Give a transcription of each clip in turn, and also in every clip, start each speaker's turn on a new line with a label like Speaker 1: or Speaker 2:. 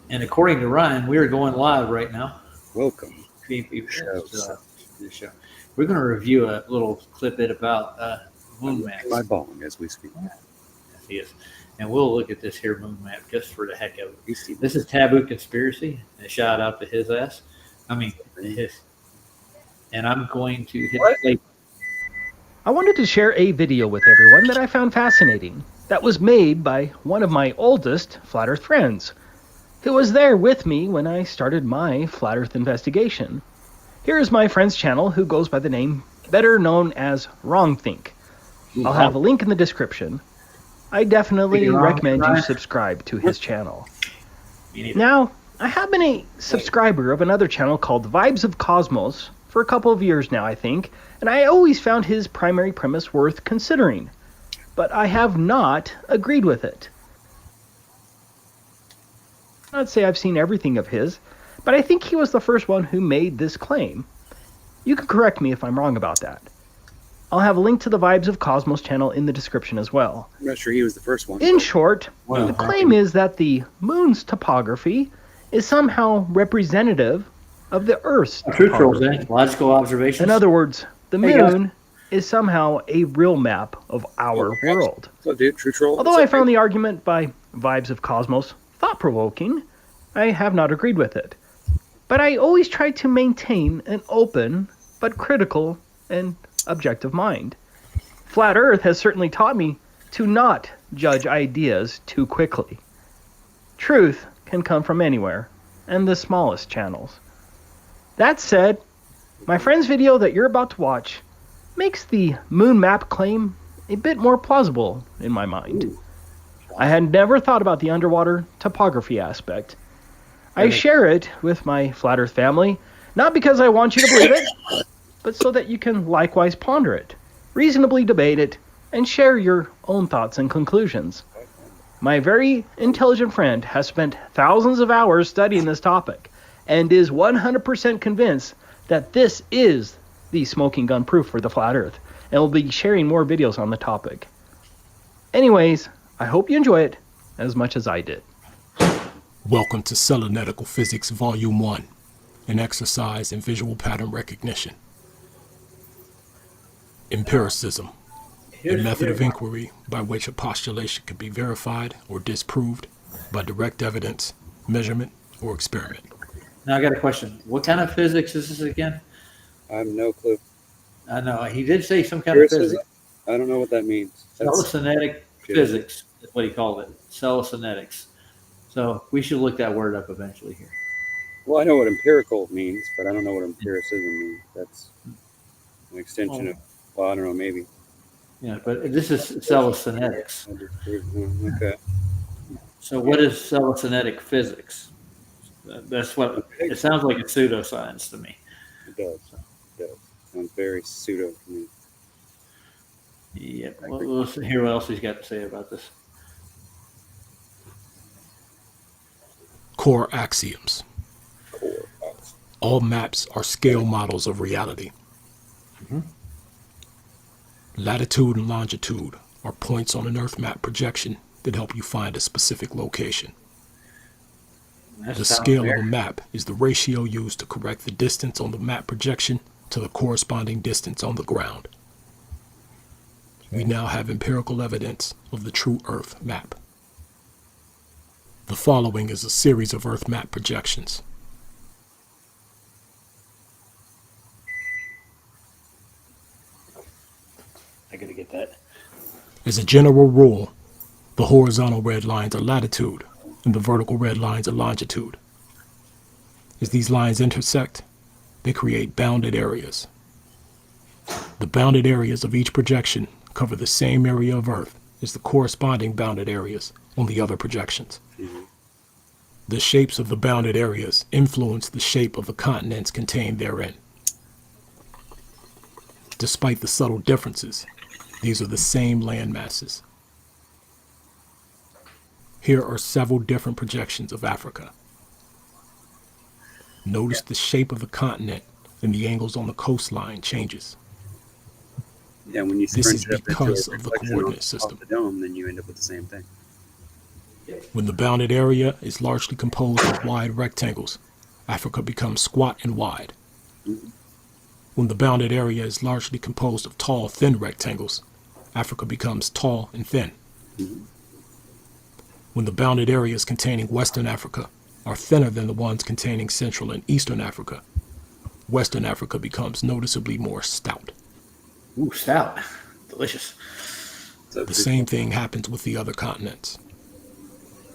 Speaker 1: And according to Ryan, we are going live right now.
Speaker 2: Welcome.
Speaker 1: To the show. We're going to review a little clip about moon maps.
Speaker 2: My bong as we speak.
Speaker 1: Yes, he is. And we'll look at this here moon map just for the heck of it. This is Taboo Conspiracy. A shout out to his ass. I mean, his. And I'm going to hit play.
Speaker 3: I wanted to share a video with everyone that I found fascinating. That was made by one of my oldest Flat Earth friends, who was there with me when I started my Flat Earth investigation. Here is my friend's channel, who goes by the name better known as Wrongthink. I'll have a link in the description. I definitely recommend you subscribe to his channel. Now, I have been a subscriber of another channel called Vibes of Cosmos for a couple of years now, I think, and I always found his primary premise worth considering, but I have not agreed with it. I'd say I've seen everything of his, but I think he was the first one who made this claim. You can correct me if I'm wrong about that. I'll have a link to the Vibes of Cosmos channel in the description as well.
Speaker 2: I'm not sure he was the first one.
Speaker 3: In short, the claim is that the moon's topography is somehow representative of the Earth's topography.
Speaker 1: Logical observations.
Speaker 3: In other words, the moon is somehow a real map of our world.
Speaker 2: So, dude, true troll.
Speaker 3: Although I found the argument by Vibes of Cosmos thought-provoking, I have not agreed with it. But I always try to maintain an open but critical and objective mind. Flat Earth has certainly taught me to not judge ideas too quickly. Truth can come from anywhere, and the smallest channels. That said, my friend's video that you're about to watch makes the moon map claim a bit more plausible in my mind. I had never thought about the underwater topography aspect. I share it with my Flat Earth family, not because I want you to believe it, but so that you can likewise ponder it, reasonably debate it, and share your own thoughts and conclusions. My very intelligent friend has spent thousands of hours studying this topic, and is 100% convinced that this is the smoking gun proof for the Flat Earth, and will be sharing more videos on the topic. Anyways, I hope you enjoy it as much as I did.
Speaker 4: Welcome to Cylonetical Physics Volume 1, an exercise in visual pattern recognition. Empiricism, a method of inquiry by which a postulation can be verified or disproved by direct evidence, measurement, or experiment.
Speaker 1: Now I got a question. What kind of physics is this again?
Speaker 2: I have no clue.
Speaker 1: I know. He did say some kind of physics.
Speaker 2: I don't know what that means.
Speaker 1: Celocinetic physics is what he called it. Celicinetics. So we should look that word up eventually here.
Speaker 2: Well, I know what empirical means, but I don't know what empiricism means. That's an extension of, well, I don't know, maybe.
Speaker 1: Yeah, but this is celicinetics.
Speaker 2: Okay.
Speaker 1: So what is celicinetic physics? That's what it sounds like. It's pseudoscience to me.
Speaker 2: It does. It does. Sounds very pseudo to me.
Speaker 1: Yeah. Well, let's hear what else he's got to say about this.
Speaker 4: Core axioms. All maps are scale models of reality. Latitude and longitude are points on an Earth map projection that help you find a specific location. The scale of a map is the ratio used to correct the distance on the map projection to the corresponding distance on the ground. We now have empirical evidence of the true Earth map. The following is a series of Earth map projections.
Speaker 1: I gotta get that.
Speaker 4: As a general rule, the horizontal red lines are latitude and the vertical red lines are longitude. As these lines intersect, they create bounded areas. The bounded areas of each projection cover the same area of Earth as the corresponding bounded areas on the other projections. The shapes of the bounded areas influence the shape of the continents contained therein. Despite the subtle differences, these are the same land masses. Here are several different projections of Africa. Notice the shape of the continent and the angles on the coastline changes.
Speaker 2: Yeah, when you
Speaker 4: This is
Speaker 2: scrunch it up
Speaker 4: because
Speaker 2: into a
Speaker 4: of the
Speaker 2: reflection
Speaker 4: coordinate
Speaker 2: off
Speaker 4: system.
Speaker 2: the dome, then you end up with the same thing.
Speaker 4: When the bounded area is largely composed of wide rectangles, Africa becomes squat and wide. When the bounded area is largely composed of tall, thin rectangles, Africa becomes tall and thin. When the bounded areas containing Western Africa are thinner than the ones containing Central and Eastern Africa, Western Africa becomes noticeably more stout.
Speaker 1: Ooh, stout. Delicious.
Speaker 2: So
Speaker 4: The same thing happens with the other continents.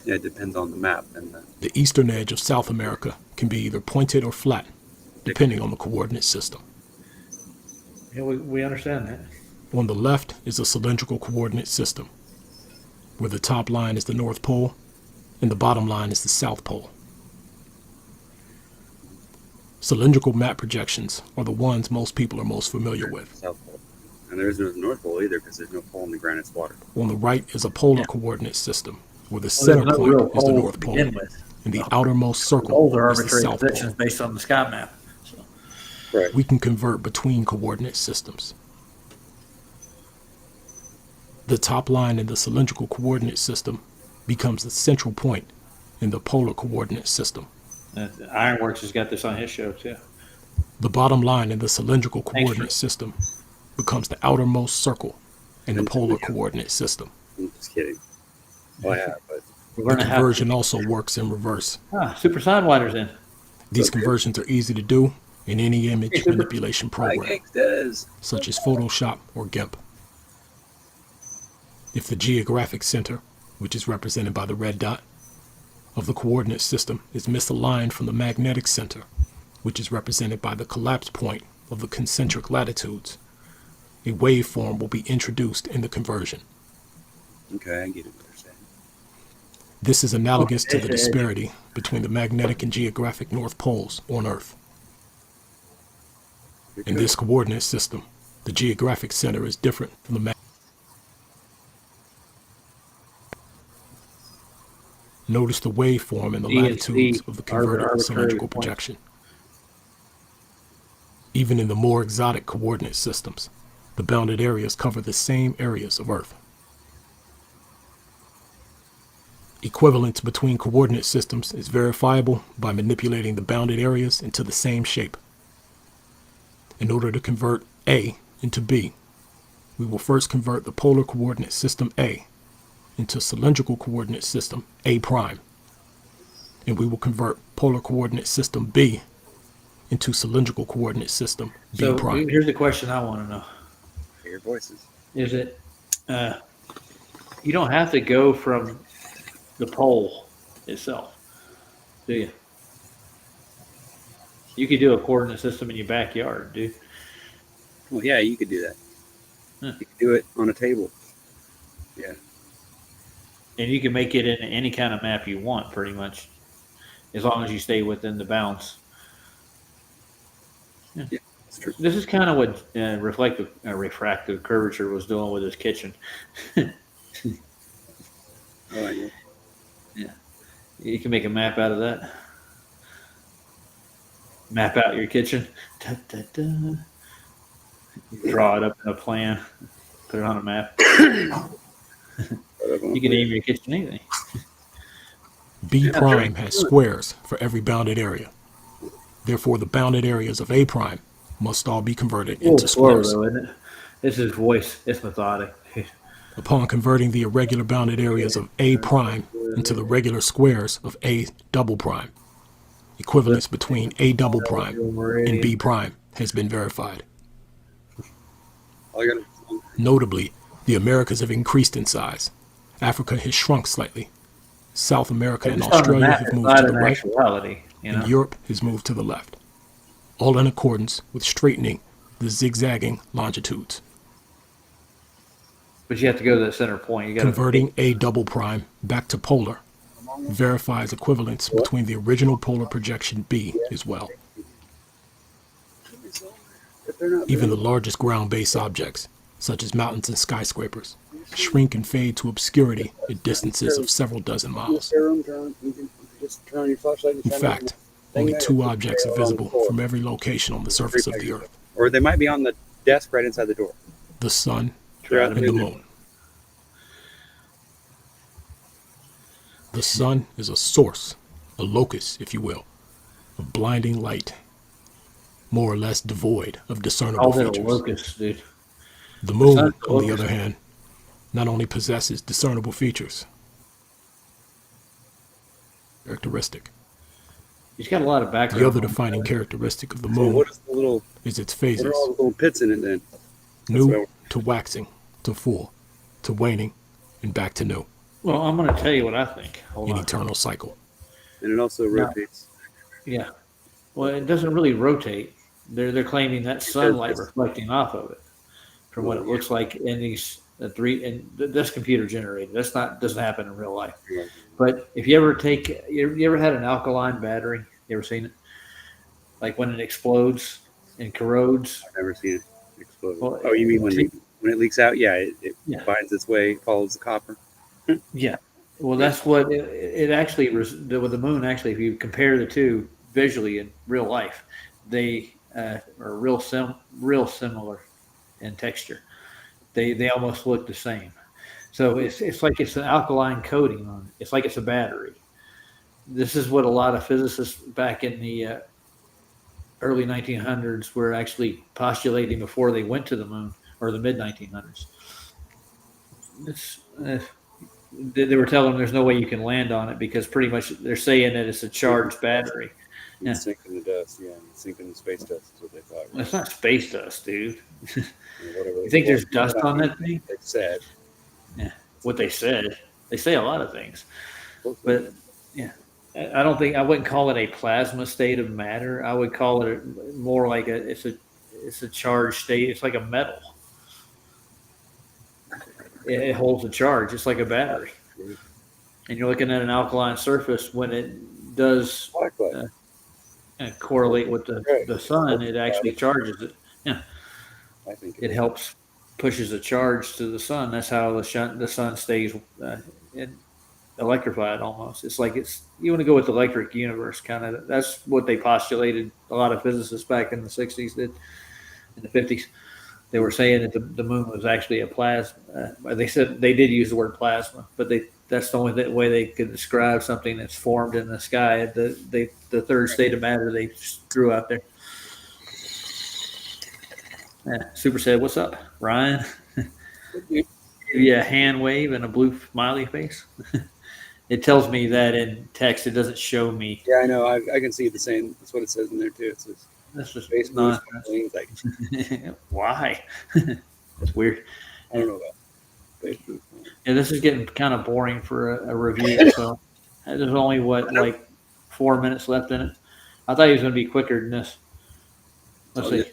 Speaker 2: yeah, it depends on the map and
Speaker 4: The eastern edge of South America can be either pointed or flat, depending on the coordinate system.
Speaker 1: Yeah, we understand that.
Speaker 4: On the left is a cylindrical coordinate system, where the top line is the North Pole and the bottom line is the South Pole. Cylindrical map projections are the ones most people are most familiar with.
Speaker 2: South Pole. And there is no North Pole either because there's no pole in the ground, it's water.
Speaker 4: On the right is a polar coordinate system, where the
Speaker 1: Well,
Speaker 4: center
Speaker 1: there's no real
Speaker 4: point is the
Speaker 1: pole
Speaker 4: North
Speaker 1: to
Speaker 4: Pole,
Speaker 1: begin with.
Speaker 4: and the outermost circle
Speaker 1: Poles are
Speaker 4: is the
Speaker 1: arbitrary
Speaker 4: South
Speaker 1: positions
Speaker 4: Pole.
Speaker 1: based on the sky map. So,
Speaker 2: Right.
Speaker 4: We can convert between coordinate systems. The top line in the cylindrical coordinate system becomes the central point in the polar coordinate system.
Speaker 1: Ironworks has got this on his show too.
Speaker 4: The bottom line in the cylindrical
Speaker 1: Thanks,
Speaker 4: coordinate system becomes the outermost circle in the polar coordinate system.
Speaker 2: I'm just kidding. Well, I have, but
Speaker 1: We're
Speaker 4: The
Speaker 1: going to have
Speaker 4: conversion also works in reverse.
Speaker 1: super sidewinders in.
Speaker 4: These conversions are easy to do in any image manipulation program,
Speaker 2: does.
Speaker 4: such as Photoshop or GIMP. If the geographic center, which is represented by the red dot, of the coordinate system is misaligned from the magnetic center, which is represented by the collapse point of the concentric latitudes, a waveform will be introduced in the conversion.
Speaker 2: Okay, I get it. What you're saying.
Speaker 4: This is analogous to the disparity between the magnetic and geographic north poles on Earth. In this coordinate system, the geographic center is different from the Notice the waveform and the
Speaker 1: E and
Speaker 4: latitudes
Speaker 1: C
Speaker 4: of the
Speaker 1: are
Speaker 4: converted
Speaker 1: arbitrary
Speaker 4: cylindrical
Speaker 1: points.
Speaker 4: projection. Even in the more exotic coordinate systems, the bounded areas cover the same areas of Earth. Equivalence between coordinate systems is verifiable by manipulating the bounded areas into the same shape. In order to convert A into B, we will first convert the polar coordinate system A into cylindrical coordinate system A prime, and we will convert polar coordinate system B into cylindrical coordinate system B
Speaker 1: So
Speaker 4: prime.
Speaker 1: here's the question I want to know:
Speaker 2: Hear your voices.
Speaker 1: Is it you don't have to go from the pole itself, do you? You could do a coordinate system in your backyard, dude.
Speaker 2: Well, yeah, you could do that.
Speaker 1: Huh.
Speaker 2: You could do it on a table. Yeah.
Speaker 1: And you can make it in any kind of map you want, pretty much, as long as you stay within the bounds.
Speaker 2: Yeah, it's true.
Speaker 1: This is kind of what refractive curvature was doing with his kitchen.
Speaker 2: Oh, yeah.
Speaker 1: You can make a map out of that. Map out your kitchen. Da, da, da. Draw it up in a plan. Put it on a map. You can name your kitchen anything.
Speaker 4: B prime has squares for every bounded area. Therefore, the bounded areas of A prime must all be converted into squares.
Speaker 1: Though, isn't it? This is voice. It's methodic.
Speaker 4: Upon converting the irregular bounded areas of A prime into the regular squares of A double prime, equivalence between A double prime and B prime has been verified.
Speaker 2: All you gotta,
Speaker 4: Notably, the Americas have increased in size. Africa has shrunk slightly. South America and
Speaker 1: Just on the
Speaker 4: Australia
Speaker 1: map,
Speaker 4: have
Speaker 1: it's
Speaker 4: moved
Speaker 1: not
Speaker 4: to the
Speaker 1: an
Speaker 4: right,
Speaker 1: actuality, you know.
Speaker 4: and Europe has moved to the left, all in accordance with straightening the zigzagging longitudes.
Speaker 1: But you have to go to that center point. You got
Speaker 4: Converting A double prime back to polar verifies equivalence between the original polar projection B as well.
Speaker 2: if they're not
Speaker 4: Even the largest ground-based objects, such as mountains and skyscrapers, shrink and fade to obscurity at distances of several dozen miles.
Speaker 2: you can just turn on your flashlight and
Speaker 4: In
Speaker 2: shine it on
Speaker 4: fact, only 2 objects are visible from every location on the surface of the Earth:
Speaker 2: or they might be on the desk right inside the door.
Speaker 4: the sun
Speaker 2: They're out
Speaker 4: and the moon. The sun is a source, a locus, if you will, of blinding light, more or less devoid of discernible
Speaker 1: Called it a
Speaker 4: features.
Speaker 1: locust, dude.
Speaker 4: The
Speaker 1: The sun's
Speaker 4: moon,
Speaker 1: a
Speaker 4: on the
Speaker 1: locust.
Speaker 4: other hand, not only possesses discernible features, characteristic.
Speaker 1: He's got a lot of background.
Speaker 4: The other
Speaker 1: on
Speaker 4: defining characteristic of the
Speaker 2: So
Speaker 4: moon
Speaker 2: what is the little?
Speaker 4: is its
Speaker 2: What are
Speaker 4: phases,
Speaker 2: all the little pits in it then?
Speaker 4: new to waxing, to full, to waning, and back to new,
Speaker 1: Well, I'm going to tell you what I think. Hold
Speaker 4: an
Speaker 1: on.
Speaker 4: eternal cycle.
Speaker 2: And it also rotates.
Speaker 1: Yeah. Well, it doesn't really rotate. They're claiming that sunlight reflecting off of it, from what it looks like in these three. And that's computer generated. That's not doesn't happen in real life.
Speaker 2: Yeah.
Speaker 1: But if you ever you ever had an alkaline battery? You ever seen it? Like when it explodes and corrodes.
Speaker 2: I've never seen it explode.
Speaker 1: Well,
Speaker 2: Oh, you mean when it leaks out? Yeah, it
Speaker 1: Yeah.
Speaker 2: finds its way, follows the copper.
Speaker 1: Yeah. Well, that's what it actually with the moon. Actually, if you compare the two visually in real life, they are real similar in texture. They almost look the same. So it's like it's an alkaline coating on it. It's like it's a battery. This is what a lot of physicists back in the early 1900s were actually postulating before they went to the moon, or the mid 1900s. It's, they were telling them there's no way you can land on it because pretty much they're saying that it's a charged battery. Yeah.
Speaker 2: It's sinking the dust, yeah. It's sinking the space dust is what they thought. Right?
Speaker 1: It's not space dust, dude.
Speaker 2: Whatever
Speaker 1: You think there's dust on that thing?
Speaker 2: They said.
Speaker 1: What they said. They say a lot of things. But yeah, I don't think I wouldn't call it a plasma state of matter. I would call it more like it's a charged state. It's like a metal. It holds a charge. It's like a battery. And you're looking at an alkaline surface when it does correlate with the sun. It actually charges it. Yeah,
Speaker 2: I think
Speaker 1: it helps pushes a charge to the sun. That's how the sun stays electrified almost. It's like you want to go with the electric universe kind of. That's what they postulated. A lot of physicists back in the 60s did, in the 50s. They were saying that the moon was actually a plasma. They said they did use the word plasma, but that's the only way they could describe something that's formed in the sky. The third state of matter they threw out there. Yeah, Super said, "What's up, Ryan?" Give you a hand wave and a blue smiley face. It tells me that in text. It doesn't show me.
Speaker 2: Yeah, I know. I can see the same. That's what it says in there too. It says
Speaker 1: That's just
Speaker 2: space
Speaker 1: not.
Speaker 2: things like
Speaker 1: Why? That's weird.
Speaker 2: I don't know about space boost.
Speaker 1: Yeah, this is getting kind of boring for a review. So there's only like 4 minutes left in it. I thought he was going to be quicker than this. Let's see.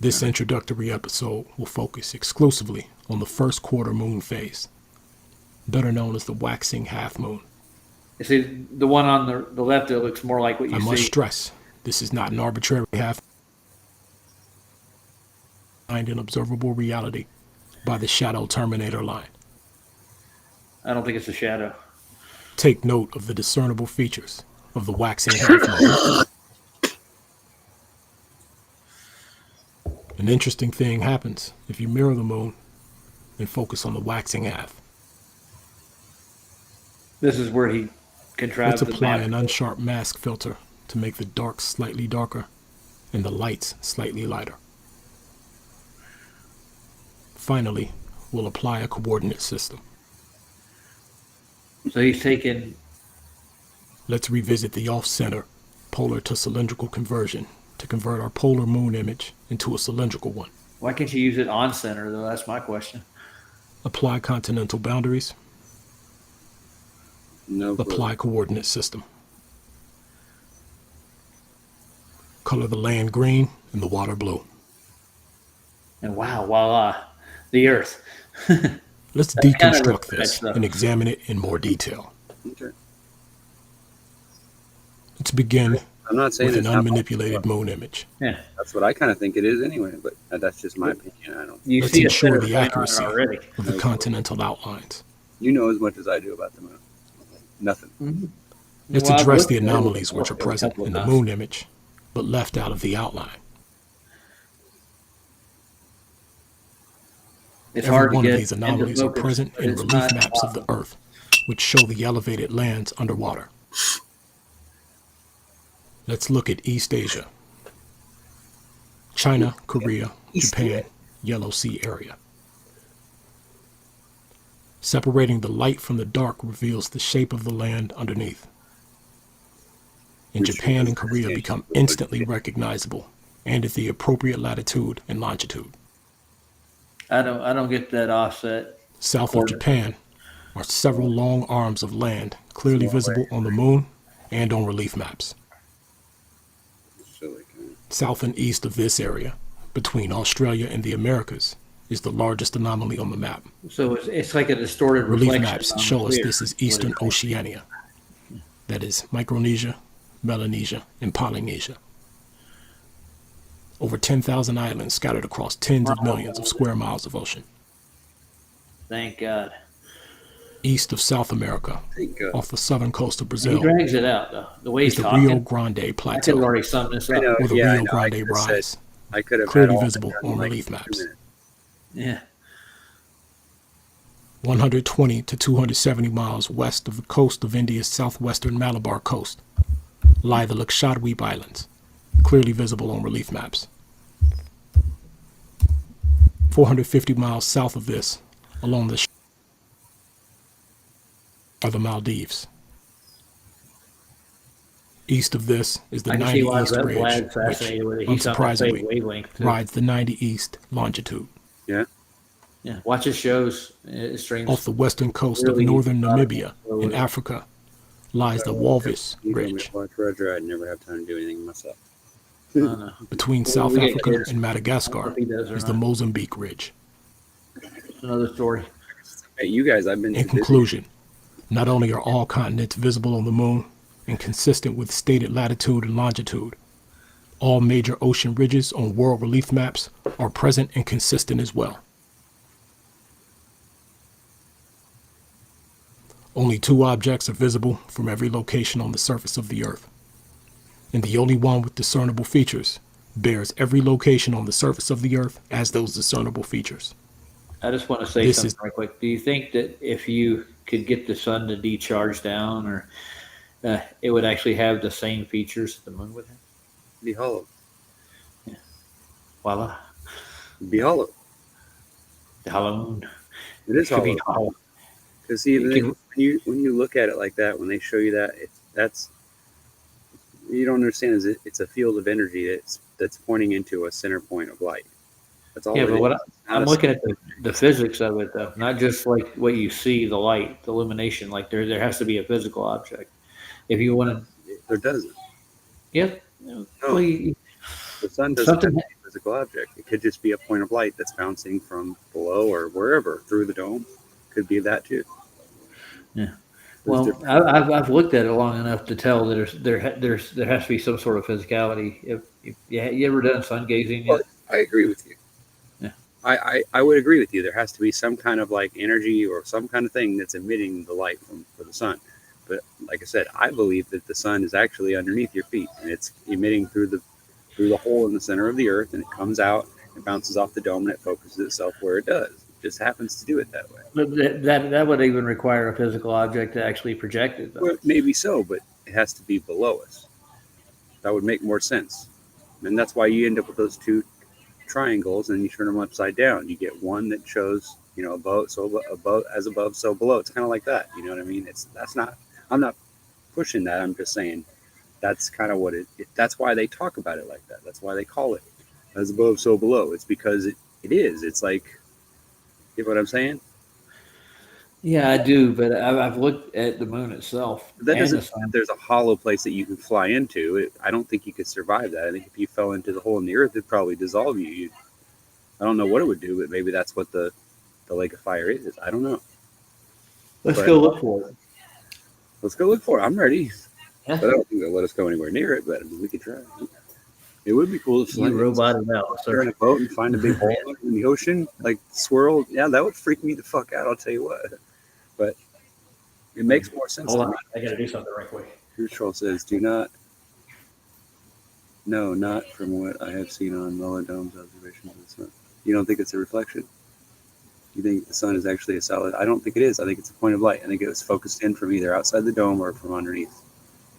Speaker 4: This introductory episode will focus exclusively on the first quarter moon phase, better known as the waxing half moon.
Speaker 1: You see, the one on the left, it looks more like what you
Speaker 4: I
Speaker 1: see.
Speaker 4: must stress, this is not an arbitrary half find an observable reality by the shadow terminator line.
Speaker 1: I don't think it's a shadow.
Speaker 4: Take note of the discernible features of the waxing half moon. An interesting thing happens if you mirror the moon and focus on the waxing half.
Speaker 1: This is where he contrives
Speaker 4: Let's apply
Speaker 1: the
Speaker 4: an
Speaker 1: map.
Speaker 4: unsharp mask filter to make the darks slightly darker and the lights slightly lighter. Finally, we'll apply a coordinate system.
Speaker 1: So he's taking.
Speaker 4: Let's revisit the off-center polar to cylindrical conversion to convert our polar moon image into a cylindrical one.
Speaker 1: Why can't you use it on center though? That's my question.
Speaker 4: Apply continental boundaries.
Speaker 2: No.
Speaker 4: Apply coordinate system. Color the land green and the water blue.
Speaker 1: And wow, voila, the Earth.
Speaker 4: Let's
Speaker 1: That's kind of
Speaker 4: deconstruct
Speaker 1: red
Speaker 4: this
Speaker 1: stuff.
Speaker 4: and examine it in more detail.
Speaker 2: Okay.
Speaker 4: Let's begin
Speaker 2: I'm not saying
Speaker 4: with an
Speaker 2: it's not
Speaker 4: unmanipulated moon image.
Speaker 1: Yeah,
Speaker 2: That's what I kind of think it is anyway, but that's just my opinion. I don't.
Speaker 1: you
Speaker 4: Let's
Speaker 1: see a
Speaker 4: ensure
Speaker 1: center
Speaker 4: the
Speaker 1: plane on it
Speaker 4: accuracy
Speaker 1: already.
Speaker 4: of the continental outlines.
Speaker 2: You know as much as I do about the moon. Nothing.
Speaker 4: Let's
Speaker 1: Well, I've
Speaker 4: address
Speaker 1: looked
Speaker 4: the
Speaker 1: at it
Speaker 4: anomalies which are
Speaker 1: a
Speaker 4: present
Speaker 1: couple of
Speaker 4: in the
Speaker 1: times.
Speaker 4: moon image, but left out of the outline.
Speaker 1: It's
Speaker 4: Every
Speaker 1: hard to
Speaker 4: one
Speaker 1: get
Speaker 4: of these anomalies are
Speaker 1: into focus,
Speaker 4: present
Speaker 1: but
Speaker 4: in
Speaker 1: it's
Speaker 4: relief
Speaker 1: not
Speaker 4: maps of the
Speaker 1: possible.
Speaker 4: Earth. which show the elevated lands underwater. Let's look at East Asia. China, Korea, Japan, Yellow Sea area. Separating the light from the dark reveals the shape of the land underneath. And Japan and Korea become instantly recognizable and at the appropriate latitude and longitude.
Speaker 1: I don't get that offset.
Speaker 4: South of Japan are several long arms of land clearly visible on the moon and on relief maps. South and east of this area, between Australia and the Americas, is the largest anomaly on the map.
Speaker 1: So it's like a distorted
Speaker 4: Relief
Speaker 1: reflection
Speaker 4: maps
Speaker 1: on the
Speaker 4: show us
Speaker 1: clear.
Speaker 4: this is Eastern Oceania. That is Micronesia, Melanesia, and Polynesia. Over 10,000 islands scattered across tens of millions of square miles of ocean.
Speaker 1: Thank God.
Speaker 4: East of South America, off the southern coast of
Speaker 1: He
Speaker 4: Brazil,
Speaker 1: drags it out though. The way
Speaker 4: is
Speaker 1: he's
Speaker 4: the
Speaker 1: talking,
Speaker 4: Rio Grande
Speaker 1: I could have
Speaker 4: Plateau,
Speaker 1: already summed this up.
Speaker 4: or the
Speaker 2: Yeah, I
Speaker 4: Rio
Speaker 2: know. I
Speaker 4: Grande
Speaker 2: could've said-
Speaker 4: Rise,
Speaker 2: I could have
Speaker 4: clearly
Speaker 2: had all
Speaker 4: visible
Speaker 2: that
Speaker 4: on
Speaker 2: done,
Speaker 4: relief
Speaker 2: in 2
Speaker 4: maps.
Speaker 2: minutes.
Speaker 1: Yeah.
Speaker 4: 120 to 270 miles west of the coast of India's southwestern Malabar coast lie the Lakshadweep Islands, clearly visible on relief maps. 450 miles south of this, along the are the Maldives. East of this is the
Speaker 1: I can see
Speaker 4: 90
Speaker 1: why
Speaker 4: East
Speaker 1: that
Speaker 4: Ridge,
Speaker 1: Vlad's
Speaker 4: which,
Speaker 1: fascinated with it. He's on the same
Speaker 4: unsurprisingly,
Speaker 1: wavelength too.
Speaker 4: rides the 90 East longitude.
Speaker 2: Yeah.
Speaker 1: Yeah. Watch his shows. It streams.
Speaker 4: Off the western coast
Speaker 1: Really
Speaker 4: of northern
Speaker 1: methodical.
Speaker 4: Namibia in Africa lies the Walvis
Speaker 2: You told me
Speaker 4: Ridge.
Speaker 2: to watch Roger. I'd never have time to do anything myself.
Speaker 1: I don't know.
Speaker 4: Between
Speaker 1: Well,
Speaker 4: South
Speaker 1: we get
Speaker 4: Africa
Speaker 1: kids.
Speaker 4: and
Speaker 1: I
Speaker 4: Madagascar
Speaker 1: don't know if he does or
Speaker 4: is the
Speaker 1: not.
Speaker 4: Mozambique Ridge.
Speaker 1: It's another story.
Speaker 2: Hey, you guys, I've been
Speaker 4: In
Speaker 2: too busy.
Speaker 4: conclusion, not only are all continents visible on the moon and consistent with stated latitude and longitude, all major ocean ridges on world relief maps are present and consistent as well. Only 2 objects are visible from every location on the surface of the Earth, and the only one with discernible features bears every location on the surface of the Earth as those discernible features.
Speaker 1: I just want to say
Speaker 4: This
Speaker 1: something
Speaker 4: is-
Speaker 1: real quick. Do you think that if you could get the sun to decharge down, or it would actually have the same features the moon would have?
Speaker 2: Be hollow.
Speaker 1: Voila.
Speaker 2: Be hollow.
Speaker 1: The hollow moon.
Speaker 2: It is
Speaker 1: Should be
Speaker 2: hollow.
Speaker 1: hollow.
Speaker 2: Because see,
Speaker 1: It can-
Speaker 2: when you look at it like that, when they show you that, that's you don't understand is it's a field of energy that's pointing into a center point of light. That's all.
Speaker 1: Yeah,
Speaker 2: it
Speaker 1: but
Speaker 2: is.
Speaker 1: what
Speaker 2: It's not
Speaker 1: I'm
Speaker 2: a-
Speaker 1: looking at the physics of it, though, not just like what you see, the light, the illumination. Like there has to be a physical object. If you want to,
Speaker 2: There doesn't.
Speaker 1: yeah, well,
Speaker 2: The sun doesn't
Speaker 1: Something-
Speaker 2: have to be a physical object. It could just be a point of light that's bouncing from below or wherever through the dome. Could be that too.
Speaker 1: Yeah.
Speaker 2: There's
Speaker 1: Well,
Speaker 2: different-
Speaker 1: I've looked at it long enough to tell that there has to be some sort of physicality. If you ever done sun gazing yet?
Speaker 2: I agree with you.
Speaker 1: Yeah.
Speaker 2: I would agree with you. There has to be some kind of like energy or some kind of thing that's emitting the light for the sun. But like I said, I believe that the sun is actually underneath your feet and it's emitting through the hole in the center of the earth, and it comes out, it bounces off the dome, and it focuses itself where it does. It just happens to do it that way.
Speaker 1: But that would even require a physical object to actually project it, though.
Speaker 2: Well, maybe so, but it has to be below us. That would make more sense. And that's why you end up with those 2 triangles and you turn them upside down. You get one that shows, above, so above, as above, so below. It's kind of like that. You know what I mean? I'm not pushing that. I'm just saying that's kind of what that's why they talk about it like that. That's why they call it as above, so below. It's because it is. It's like, you know what I'm saying?
Speaker 1: Yeah, I do, but I've looked at the moon itself.
Speaker 2: That
Speaker 1: and
Speaker 2: doesn't
Speaker 1: the sun.
Speaker 2: mean there's a hollow place that you can fly into. I don't think you could survive that. I think if you fell into the hole in the earth, it'd probably dissolve you. I don't know what it would do, but maybe that's what the lake of fire is. I don't know.
Speaker 1: Let's
Speaker 2: but-
Speaker 1: go look for it.
Speaker 2: Let's go look for it. I'm ready.
Speaker 1: Yeah.
Speaker 2: But I don't think they'll let us go anywhere near it, but I mean, we could try. It would be cool to
Speaker 1: You
Speaker 2: fly
Speaker 1: roboted out,
Speaker 2: in
Speaker 1: sir.
Speaker 2: a boat and find a big hole in the ocean, like swirl. Yeah, that would freak me the fuck out, I'll tell you what. But it makes more sense
Speaker 1: Hold
Speaker 2: to
Speaker 1: on,
Speaker 2: me.
Speaker 1: I got to do something right quick.
Speaker 2: Cruise Troll says, do not. No, not from what I have seen on lower domes observations of the sun. You don't think it's a reflection? You think the sun is actually a solid? I don't think it is. I think it's a point of light. I think it was focused in from either outside the dome or from underneath,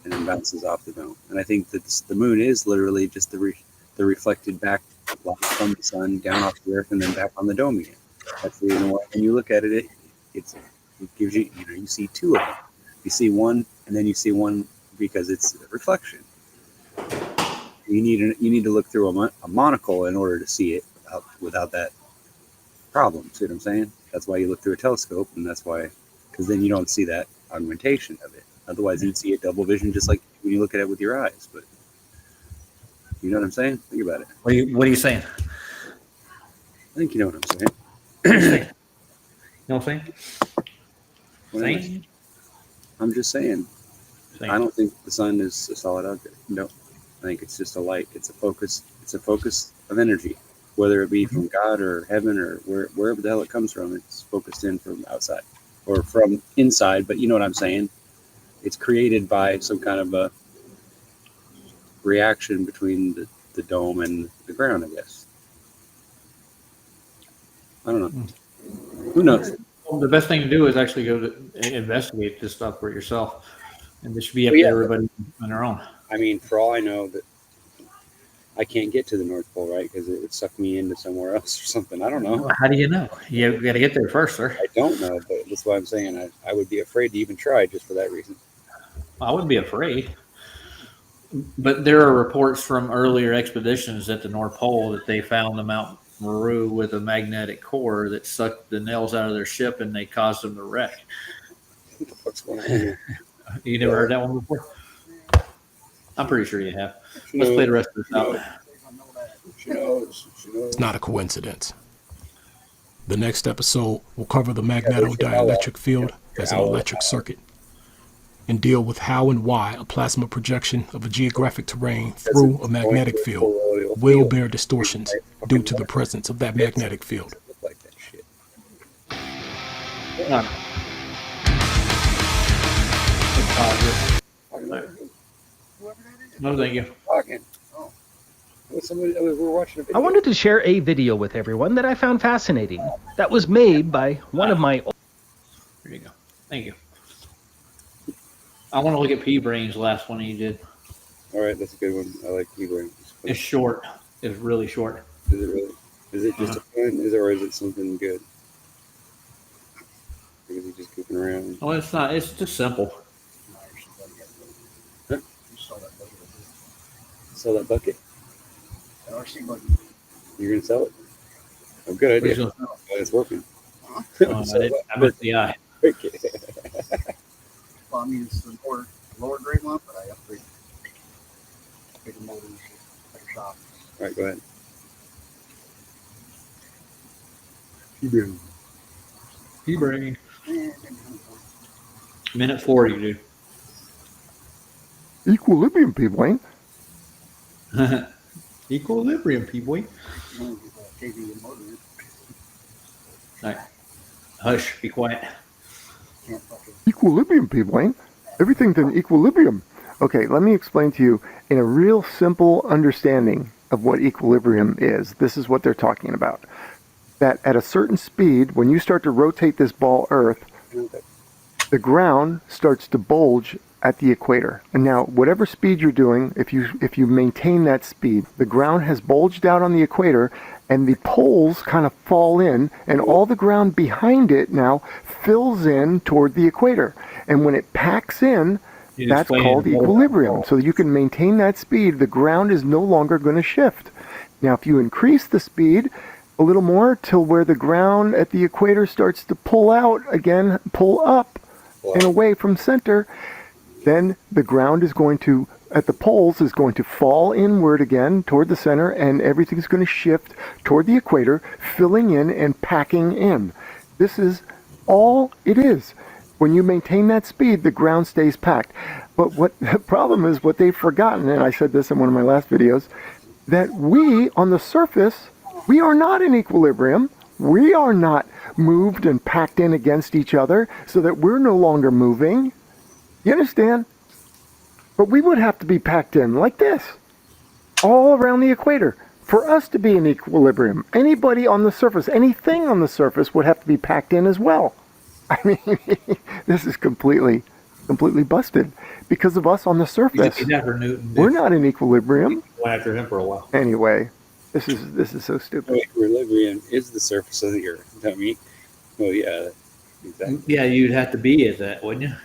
Speaker 2: and then bounces off the dome. And I think that the moon is literally just the reflected back light from the sun down off the earth and then back on the dome again. That's the reason why when you look at it, it gives you, you see two of them. You see one, and then you see one because it's a reflection. You need to look through a monocle in order to see it without that problem. See what I'm saying? That's why you look through a telescope, and that's why, because then you don't see that augmentation of it. Otherwise, you'd see a double vision just like when you look at it with your eyes. But you know what I'm saying? Think about it.
Speaker 1: What are you saying?
Speaker 2: I think you know what I'm saying.
Speaker 1: You know what I'm saying?
Speaker 2: Saying? I'm just saying. I don't think the sun is a solid object. No, I think it's just a light. It's a focus. It's a focus of energy, whether it be from God or heaven or wherever the hell it comes from. It's focused in from outside or from inside. But you know what I'm saying? It's created by some kind of a reaction between the dome and the ground, I guess. I don't know. Who knows?
Speaker 1: Well, the best thing to do is actually go to investigate this stuff for yourself. And this should be up to everybody on their own.
Speaker 2: I mean, for all I know, that I can't get to the North Pole, right? Because it would suck me into somewhere else or something. I don't know.
Speaker 1: How do you know? You got to get there first, sir.
Speaker 2: I don't know, but that's why I'm saying I would be afraid to even try just for that reason.
Speaker 1: I wouldn't be afraid. But there are reports from earlier expeditions at the North Pole that they found the Mount Meru with a magnetic core that sucked the nails out of their ship and they caused them to wreck.
Speaker 2: What the fuck's going on here?
Speaker 1: You never heard that one before? I'm pretty sure you have. Let's play the rest of this out.
Speaker 2: She knows.
Speaker 4: It's not a coincidence. The next episode will cover the magnetodielectric field as an electric circuit and deal with how and why a plasma projection of a geographic terrain through a magnetic field will bear distortions due to the presence of that magnetic field.
Speaker 2: Like that shit.
Speaker 1: No, thank you.
Speaker 2: We're watching a video.
Speaker 3: I wanted to share a video with everyone that I found fascinating. That was made by one of my...
Speaker 1: Here you go. Thank you. I want to look at P-Brain's last one he did.
Speaker 2: All right, that's a good one. I like P-Brain.
Speaker 1: It's short. It's really short.
Speaker 2: Is it really? Is it just a fun? Or is it something good? Or is he just goofing around?
Speaker 1: Oh, it's not. It's just simple.
Speaker 2: Huh? Sell that bucket? You're going to sell it? Oh, good idea. Oh, it's working.
Speaker 1: I missed the eye.
Speaker 2: Okay.
Speaker 5: Well, I mean, it's the lower grade one, but I upgrade bigger motors, bigger shop.
Speaker 2: All right, go ahead.
Speaker 1: P-Brain. Minute 40, dude.
Speaker 5: Equilibrium, people, ain't?
Speaker 1: Equilibrium, P-Boy.
Speaker 5: KV motor.
Speaker 1: All right. Hush. Be quiet.
Speaker 5: Can't fucking.
Speaker 6: Equilibrium, people, ain't? Everything's in equilibrium. Okay, let me explain to you in a real simple understanding of what equilibrium is. This is what they're talking about. That at a certain speed, when you start to rotate this ball Earth, the ground starts to bulge at the equator. And now, whatever speed you're doing, if you maintain that speed, the ground has bulged out on the equator, and the poles kind of fall in, and all the ground behind it now fills in toward the equator. And when it packs in, that's called equilibrium. So you can maintain that speed. The ground is no longer going to shift. Now, if you increase the speed a little more till where the ground at the equator starts to pull out again, pull up and away from center, then the ground is going to, at the poles, is going to fall inward again toward the center, and everything's going to shift toward the equator, filling in and packing in. This is all it is. When you maintain that speed, the ground stays packed. But what the problem is, what they've forgotten, and I said this in one of my last videos, that we, on the surface, we are not in equilibrium. We are not moved and packed in against each other so that we're no longer moving. You understand? But we would have to be packed in like this, all around the equator, For us to be in equilibrium, anybody on the surface, anything on the surface would have to be packed in as well. I mean, this is completely busted because of us on the surface.
Speaker 1: He's after Newton.
Speaker 6: We're not in equilibrium.
Speaker 1: Went after him for a while.
Speaker 6: Anyway, this is so stupid.
Speaker 2: Equilibrium is the surface of the earth. I mean, well, yeah, exactly.
Speaker 1: Yeah, you'd have to be at that, wouldn't you?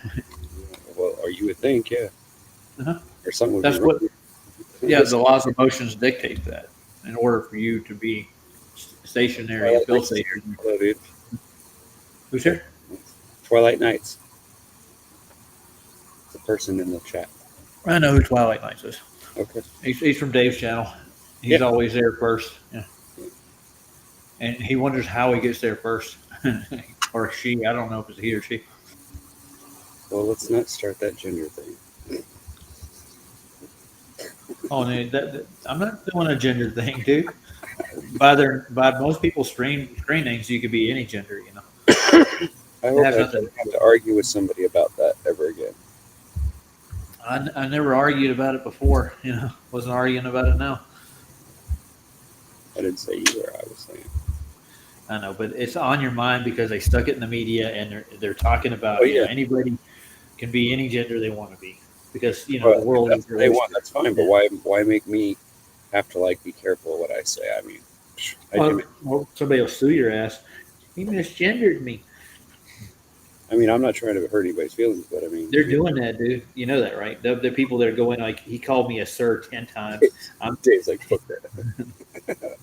Speaker 2: Well, or you would think, yeah.
Speaker 1: Uh-huh.
Speaker 2: Or something would
Speaker 1: That's
Speaker 2: be
Speaker 1: what.
Speaker 2: wrong.
Speaker 1: Yeah, the laws of motions dictate that. In order for you to be stationary, still stationary.
Speaker 2: Hello, dude.
Speaker 1: Who's here?
Speaker 2: Twilight Nights. It's a person in the chat.
Speaker 1: I know who Twilight Nights is.
Speaker 2: Okay.
Speaker 1: He's from Dave's channel. He's always there first. Yeah. And he wonders how he gets there first. Or she. I don't know if it's he or she.
Speaker 2: Well, let's not start that gender thing.
Speaker 1: Oh, and I'm not doing a gender thing, dude. By most people's screen names, you could be any gender, you know.
Speaker 2: I hope I don't have to argue with somebody about that ever again.
Speaker 1: I never argued about it before, you know. Wasn't arguing about it now.
Speaker 2: I didn't say you were. I was saying.
Speaker 1: I know, but it's on your mind because they stuck it in the media and they're talking about you know, anybody can be any gender they want to be because you know the world is
Speaker 2: they want. That's fine, but why make me have to like be careful of what I say? I mean,
Speaker 1: well, somebody will sue your ass. He misgendered me.
Speaker 2: I mean, I'm not trying to hurt anybody's feelings, but I mean,
Speaker 1: They're doing that, dude. You know that, right? The people that are going like, he called me a sir 10 times. I'm
Speaker 2: Dave's like, fuck that.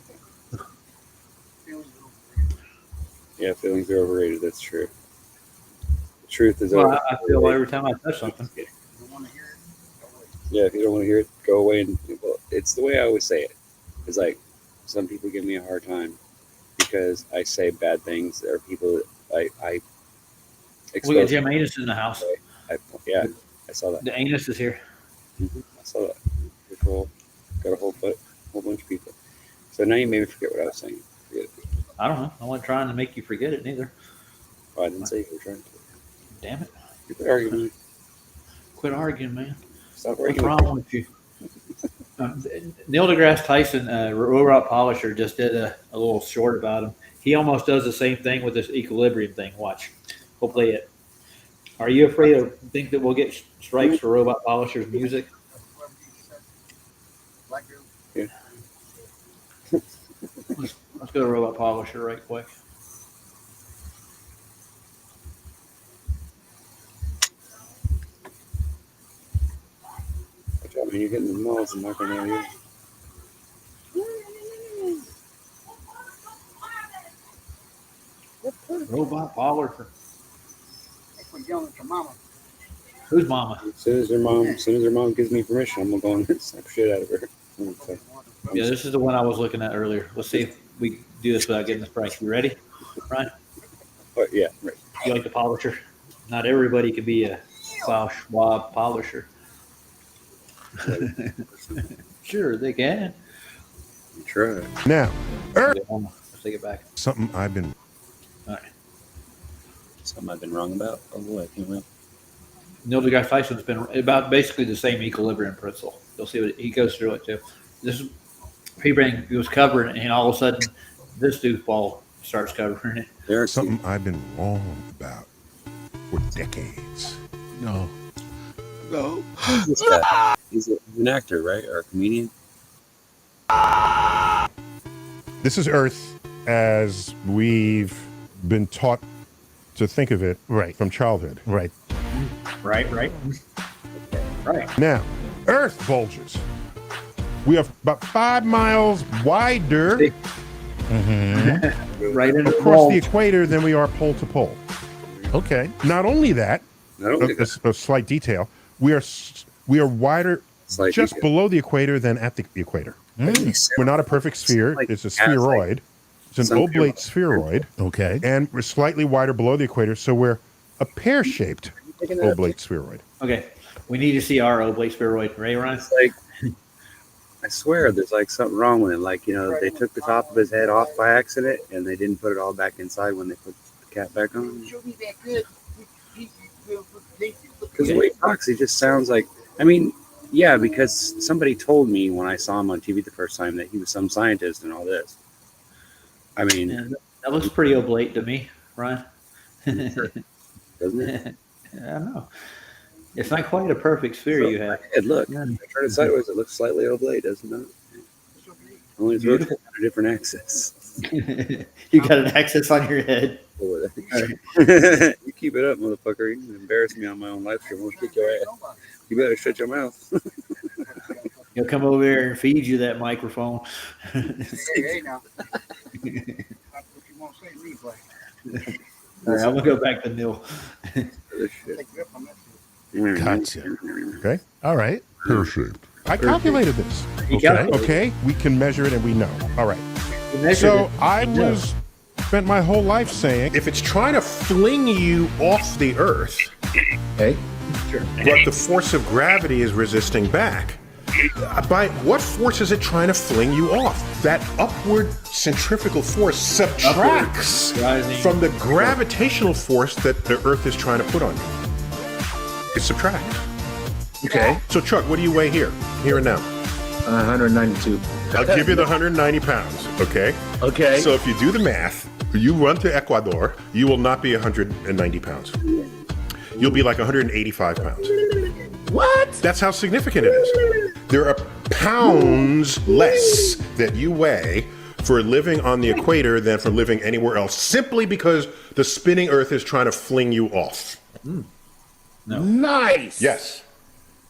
Speaker 2: Yeah, feelings are overrated. That's true. The truth is
Speaker 1: well, I feel every time I touch something.
Speaker 2: Yeah, if you don't want to hear it, go away. And well, it's the way I always say it. It's like some people give me a hard time because I say bad things. There are people that I
Speaker 1: We got Jim Anus in the house.
Speaker 2: I saw that.
Speaker 1: The Anus is here.
Speaker 2: Mm-hmm. I saw that. Got a whole bunch of people. So now you made me forget what I was saying. Forget it.
Speaker 1: I don't know. I wasn't trying to make you forget it neither.
Speaker 2: Oh, I didn't say you were trying to.
Speaker 1: Damn it.
Speaker 2: You quit arguing.
Speaker 1: Quit arguing, man.
Speaker 2: Stop
Speaker 1: What's
Speaker 2: arguing.
Speaker 1: wrong with you? Neil deGrasse Tyson, Robot Polisher, just did a little short about him. He almost does the same thing with this equilibrium thing. Watch. We'll play it. Are you afraid of think that we'll get strikes for Robot Polisher's music?
Speaker 2: Yeah.
Speaker 1: Let's go to Robot Polisher right quick.
Speaker 2: I mean, you're getting the malls and knocking on you.
Speaker 1: Robot Polisher.
Speaker 5: Quit yelling at your mama.
Speaker 1: Who's mama?
Speaker 2: As soon as her mom gives me permission, I'm gonna go and slap shit out of her. Okay.
Speaker 1: Yeah, this is the one I was looking at earlier. Let's see if we do this without getting this price. You ready, Brian?
Speaker 2: Oh, yeah, right.
Speaker 1: You like the polisher? Not everybody can be a Klaus Schwab polisher. Sure, they can.
Speaker 2: You try.
Speaker 7: Now, Earth.
Speaker 1: Let's take it back.
Speaker 7: Something I've been.
Speaker 1: All right.
Speaker 2: Something I've been wrong about. Oh boy, I can't wait.
Speaker 1: Neil deGrasse Tyson's been about basically the same equilibrium principle. You'll see what he goes through it too. This is he was covering it, and all of a sudden, this doofball starts covering it.
Speaker 2: There's
Speaker 7: Something I've been wrong about for decades. No.
Speaker 2: He's an actor, right, or a comedian?
Speaker 7: This is Earth as we've been taught to think of it from childhood. Right.
Speaker 1: Right.
Speaker 7: Now, Earth bulges. We are about 5 miles wider
Speaker 1: Right in
Speaker 7: across the equator than we are pole to pole. Okay. Not only that, a slight detail, we are wider just below the equator than at the equator. We're not a perfect sphere. It's a spheroid. It's an oblate spheroid. Okay. And we're slightly wider below the equator, so we're a pear-shaped oblate spheroid.
Speaker 1: Okay. We need to see our oblate spheroid. Right, Ryan?
Speaker 2: It's like, I swear there's like something wrong with him. Like, you know, they took the top of his head off by accident and they didn't put it all back inside when they put the cap back on. Because the way he talks, he just sounds like, I mean, Yeah, because somebody told me when I saw him on TV the first time that he was some scientist and all this. I mean,
Speaker 1: And that looks pretty oblate to me, Ryan.
Speaker 2: doesn't it?
Speaker 1: I don't know. It's not quite a perfect sphere you have.
Speaker 2: Look,
Speaker 1: Yeah.
Speaker 2: I turn it sideways. It looks slightly oblate, doesn't it? Only it's rotated on a different axis.
Speaker 1: You got an axis on your head.
Speaker 2: You keep it up, motherfucker. You can embarrass me on my own live stream. I'll kick your ass. You better shut your mouth.
Speaker 1: He'll come over there and feed you that microphone.
Speaker 5: Hey, now. That's what you want to say, replay.
Speaker 1: All right, I'm gonna go back to Neil.
Speaker 5: Take you up on that.
Speaker 7: Gotcha. Okay. All right. Pear-shaped. I calculated this.
Speaker 1: You
Speaker 7: Okay.
Speaker 1: calculated.
Speaker 7: Okay. We can measure it and we know. All right.
Speaker 1: You measured
Speaker 7: So
Speaker 1: it.
Speaker 7: I
Speaker 1: No.
Speaker 7: spent my whole life saying
Speaker 8: If it's trying to fling you off the earth, okay, but the force of gravity is resisting back, by what force is it trying to fling you off? That upward centrifugal force subtracts
Speaker 1: Rising.
Speaker 8: from the gravitational force that the earth is trying to put on you. It subtracts.
Speaker 9: Okay.
Speaker 8: So Chuck, what do you weigh here and now?
Speaker 9: 192.
Speaker 8: I'll give you the 190 pounds, okay?
Speaker 9: Okay.
Speaker 8: So if you do the math, you run to Ecuador, you will not be 190 pounds. You'll be like 185 pounds.
Speaker 9: what?
Speaker 8: That's how significant it is. There are pounds less that you weigh for living on the equator than for living anywhere else, simply because the spinning Earth is trying to fling you off.
Speaker 9: Nice.
Speaker 8: Yes.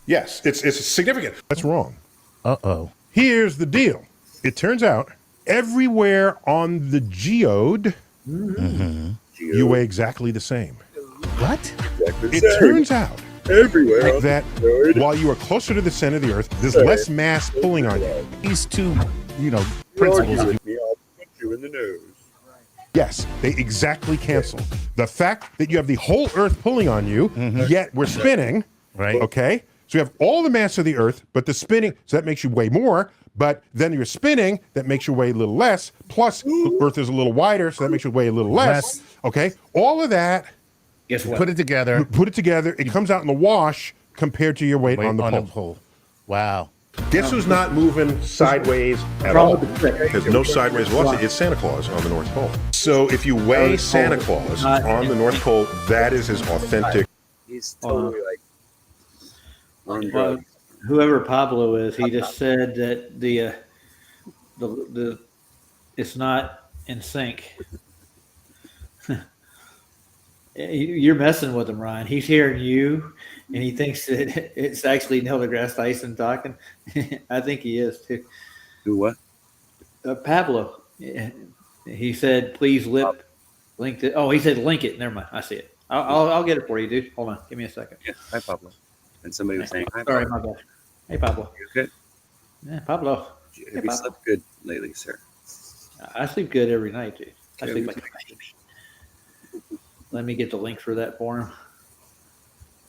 Speaker 8: Yes, it's significant.
Speaker 7: that's wrong.
Speaker 3: Uh-oh.
Speaker 7: Here's the deal. It turns out everywhere on the geode, you weigh exactly the same.
Speaker 3: What?
Speaker 7: It turns out
Speaker 2: everywhere.
Speaker 7: that while you are closer to the center of the Earth, there's less mass pulling on you.
Speaker 3: These two, principles.
Speaker 2: I'll punch you in the nose.
Speaker 7: Yes, they exactly cancel. The fact that you have the whole Earth pulling on you, yet we're spinning,
Speaker 3: Right.
Speaker 7: okay? So you have all the mass of the Earth, but the spinning, so that makes you weigh more, but then you're spinning, that makes you weigh a little less, plus the Earth is a little wider, so that makes you weigh a little less, okay? All of that,
Speaker 1: Guess what?
Speaker 3: Put it together.
Speaker 7: it comes out in the wash compared to your weight on the pole.
Speaker 3: pole. Wow.
Speaker 8: This was not moving sideways at all. There's no sideways velocity. It's Santa Claus on the North Pole. So if you weigh Santa Claus on the North Pole, that is his authentic.
Speaker 2: He's totally like on
Speaker 1: Well,
Speaker 2: drugs.
Speaker 1: whoever Pablo is, he just said that the it's not in sync. You're messing with him, Ryan. He's hearing you, and he thinks that it's actually Neil deGrasse Tyson talking. I think he is too.
Speaker 2: Do what?
Speaker 1: Pablo, he said, "Please link it." Oh, he said, "Link it." Never mind. I see it. I'll get it for you, dude. Hold on. Give me a second.
Speaker 2: Yeah. Hi, Pablo. And somebody was saying, "Hi,
Speaker 1: Sorry,
Speaker 2: Pablo.
Speaker 1: my bad. Hey, Pablo.
Speaker 2: You okay?
Speaker 1: Yeah, Pablo.
Speaker 2: Have you slept good lately, sir?"
Speaker 1: I sleep good every night, dude. I
Speaker 2: Okay,
Speaker 1: sleep
Speaker 2: me
Speaker 1: like a baby. Let me get the link for that for him.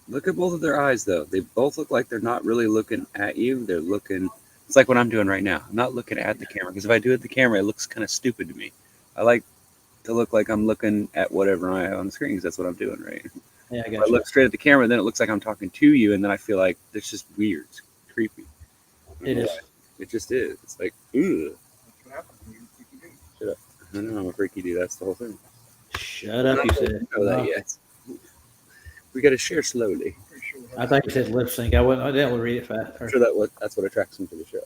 Speaker 2: Look at both of their eyes, though. They both look like they're not really looking at you. They're looking. It's like what I'm doing right now. I'm not looking at the camera because if I do it at the camera, it looks kind of stupid to me. I like to look like I'm looking at whatever I have on the screen because that's what I'm doing, right?
Speaker 1: Yeah, I
Speaker 2: If
Speaker 1: got
Speaker 2: I
Speaker 1: you.
Speaker 2: look straight at the camera, then it looks like I'm talking to you, and then I feel like it's just weird, it's creepy. I don't
Speaker 1: It
Speaker 2: know
Speaker 1: is.
Speaker 2: why. It just is. It's like, ooh.
Speaker 5: That's what happens when you do.
Speaker 2: Shut up. I know I'm a freaky dude. That's the whole thing.
Speaker 1: Shut up, you said.
Speaker 2: I don't know that yet. We got to share slowly.
Speaker 5: Pretty sure we
Speaker 1: I
Speaker 5: have
Speaker 1: thought you said lip sync. I didn't able to read it fast.
Speaker 2: I'm sure that's what attracts them to the show.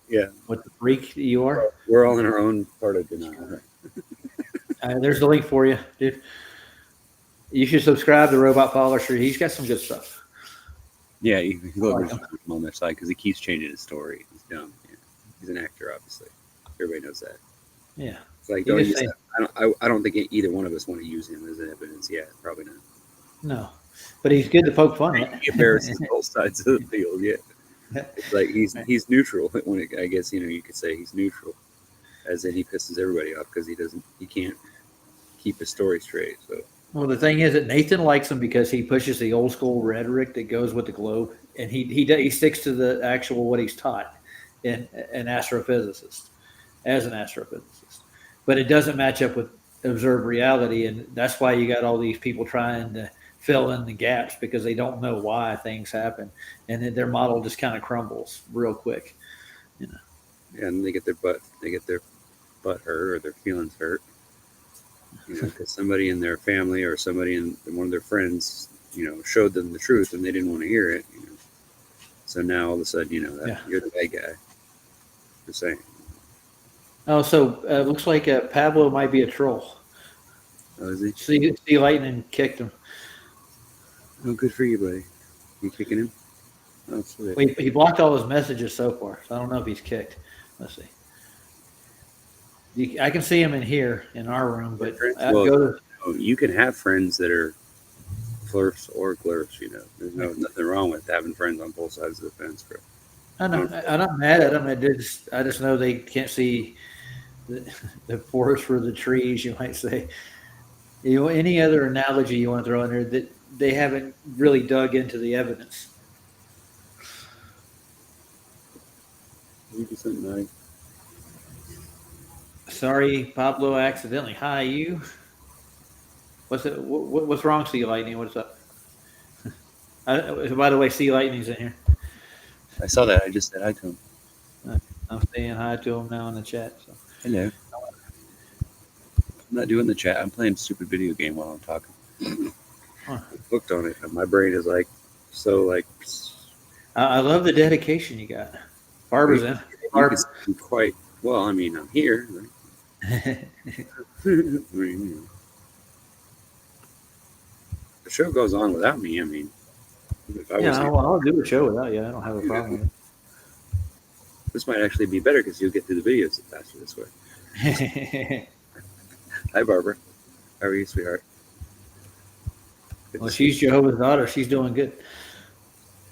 Speaker 2: Yeah,
Speaker 1: What the freak you are.
Speaker 2: we're all in our own part of denial.
Speaker 1: There's the link for you, dude. You should subscribe to Robot Polisher. He's got some good stuff.
Speaker 2: Yeah, you can go
Speaker 1: like
Speaker 2: over on their side because he keeps changing his story. He's dumb. Yeah. He's an actor, obviously. Everybody knows that.
Speaker 1: Yeah.
Speaker 2: It's like,
Speaker 1: You
Speaker 2: don't
Speaker 1: just
Speaker 2: use
Speaker 1: say-
Speaker 2: that. I don't think either one of us want to use him as evidence yet. Probably not.
Speaker 1: No. But he's good to poke fun at.
Speaker 2: He embarrasses both sides of the field. Yeah, it's like he's neutral. I guess you could say he's neutral, as in he pisses everybody off because he can't keep his story straight. So
Speaker 1: Well, the thing is that Nathan likes him because he pushes the old school rhetoric that goes with the globe, and he sticks to the actual what he's taught in an astrophysicist, as an astrophysicist. But it doesn't match up with observed reality, and that's why you got all these people trying to fill in the gaps because they don't know why things happen, and then their model just kind of crumbles real quick. You know.
Speaker 2: And they get their butt hurt or their feelings hurt. You know, because somebody in their family or somebody in one of their friends, you know, showed them the truth and they didn't want to hear it. You know. So now all of a sudden, you know, that you're the bad guy. Just saying.
Speaker 1: Oh, so looks like Pablo might be a troll.
Speaker 2: Oh, is he?
Speaker 1: See, Lightning kicked him.
Speaker 2: Oh, good for you, buddy. You kicking him? Oh, sweet.
Speaker 1: Well, he blocked all his messages so far, so I don't know if he's kicked. Let's see. I can see him in here in our room, but
Speaker 2: you can have friends that are flirts or glurfs. You know, there's nothing wrong with having friends on both sides of the fence, bro.
Speaker 1: I'm not mad at them. I just know they can't see the forest for the trees. You might say. You know, any other analogy you want to throw in there that they haven't really dug into the evidence.
Speaker 2: You do something nice.
Speaker 1: Sorry, Pablo, accidentally. Hi, you. What's wrong, Sea Lightning? What's up? By the way, Sea Lightning's in here.
Speaker 2: I saw that. I just said hi to him.
Speaker 1: I'm saying hi to him now in the chat. So.
Speaker 2: Hello. I'm not doing the chat. I'm playing a stupid video game while I'm talking.
Speaker 1: Huh.
Speaker 2: I'm hooked on it. And my brain is like, so like.
Speaker 1: I love the dedication you got. Barbara's in. Barbara.
Speaker 2: Quite well. I mean, I'm here. Right? The show goes on without me. I mean, if I was
Speaker 1: I'll do a show without you. I don't have a problem with it.
Speaker 2: This might actually be better because you'll get through the videos faster this way. Hi, Barbara. How are you, sweetheart?
Speaker 1: Well, she's Jehovah's daughter. She's doing good.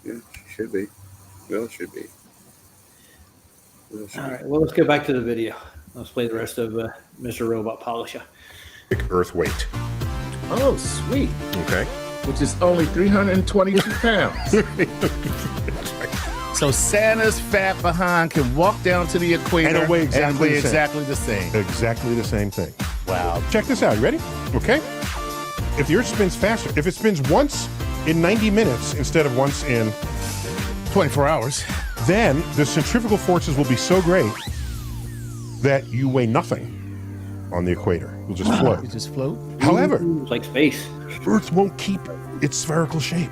Speaker 2: Yeah, she should be. Well, should be.
Speaker 1: All right. Well, let's go back to the video. Let's play the rest of Mr. Robot Polisher.
Speaker 8: Earth weight.
Speaker 9: Oh, sweet.
Speaker 8: Okay.
Speaker 9: Which is only 322 pounds. So Santa's fat behind can walk down to the equator
Speaker 8: and weigh exactly
Speaker 9: the same.
Speaker 8: Exactly the same thing.
Speaker 9: Wow.
Speaker 8: Check this out. You ready? Okay. If the Earth spins faster, if it spins once in 90 minutes instead of once in
Speaker 9: 24 hours,
Speaker 8: then the centrifugal forces will be so great that you weigh nothing on the equator. You'll just float.
Speaker 9: You just float?
Speaker 8: However,
Speaker 1: it's like space.
Speaker 8: Earth won't keep its spherical shape.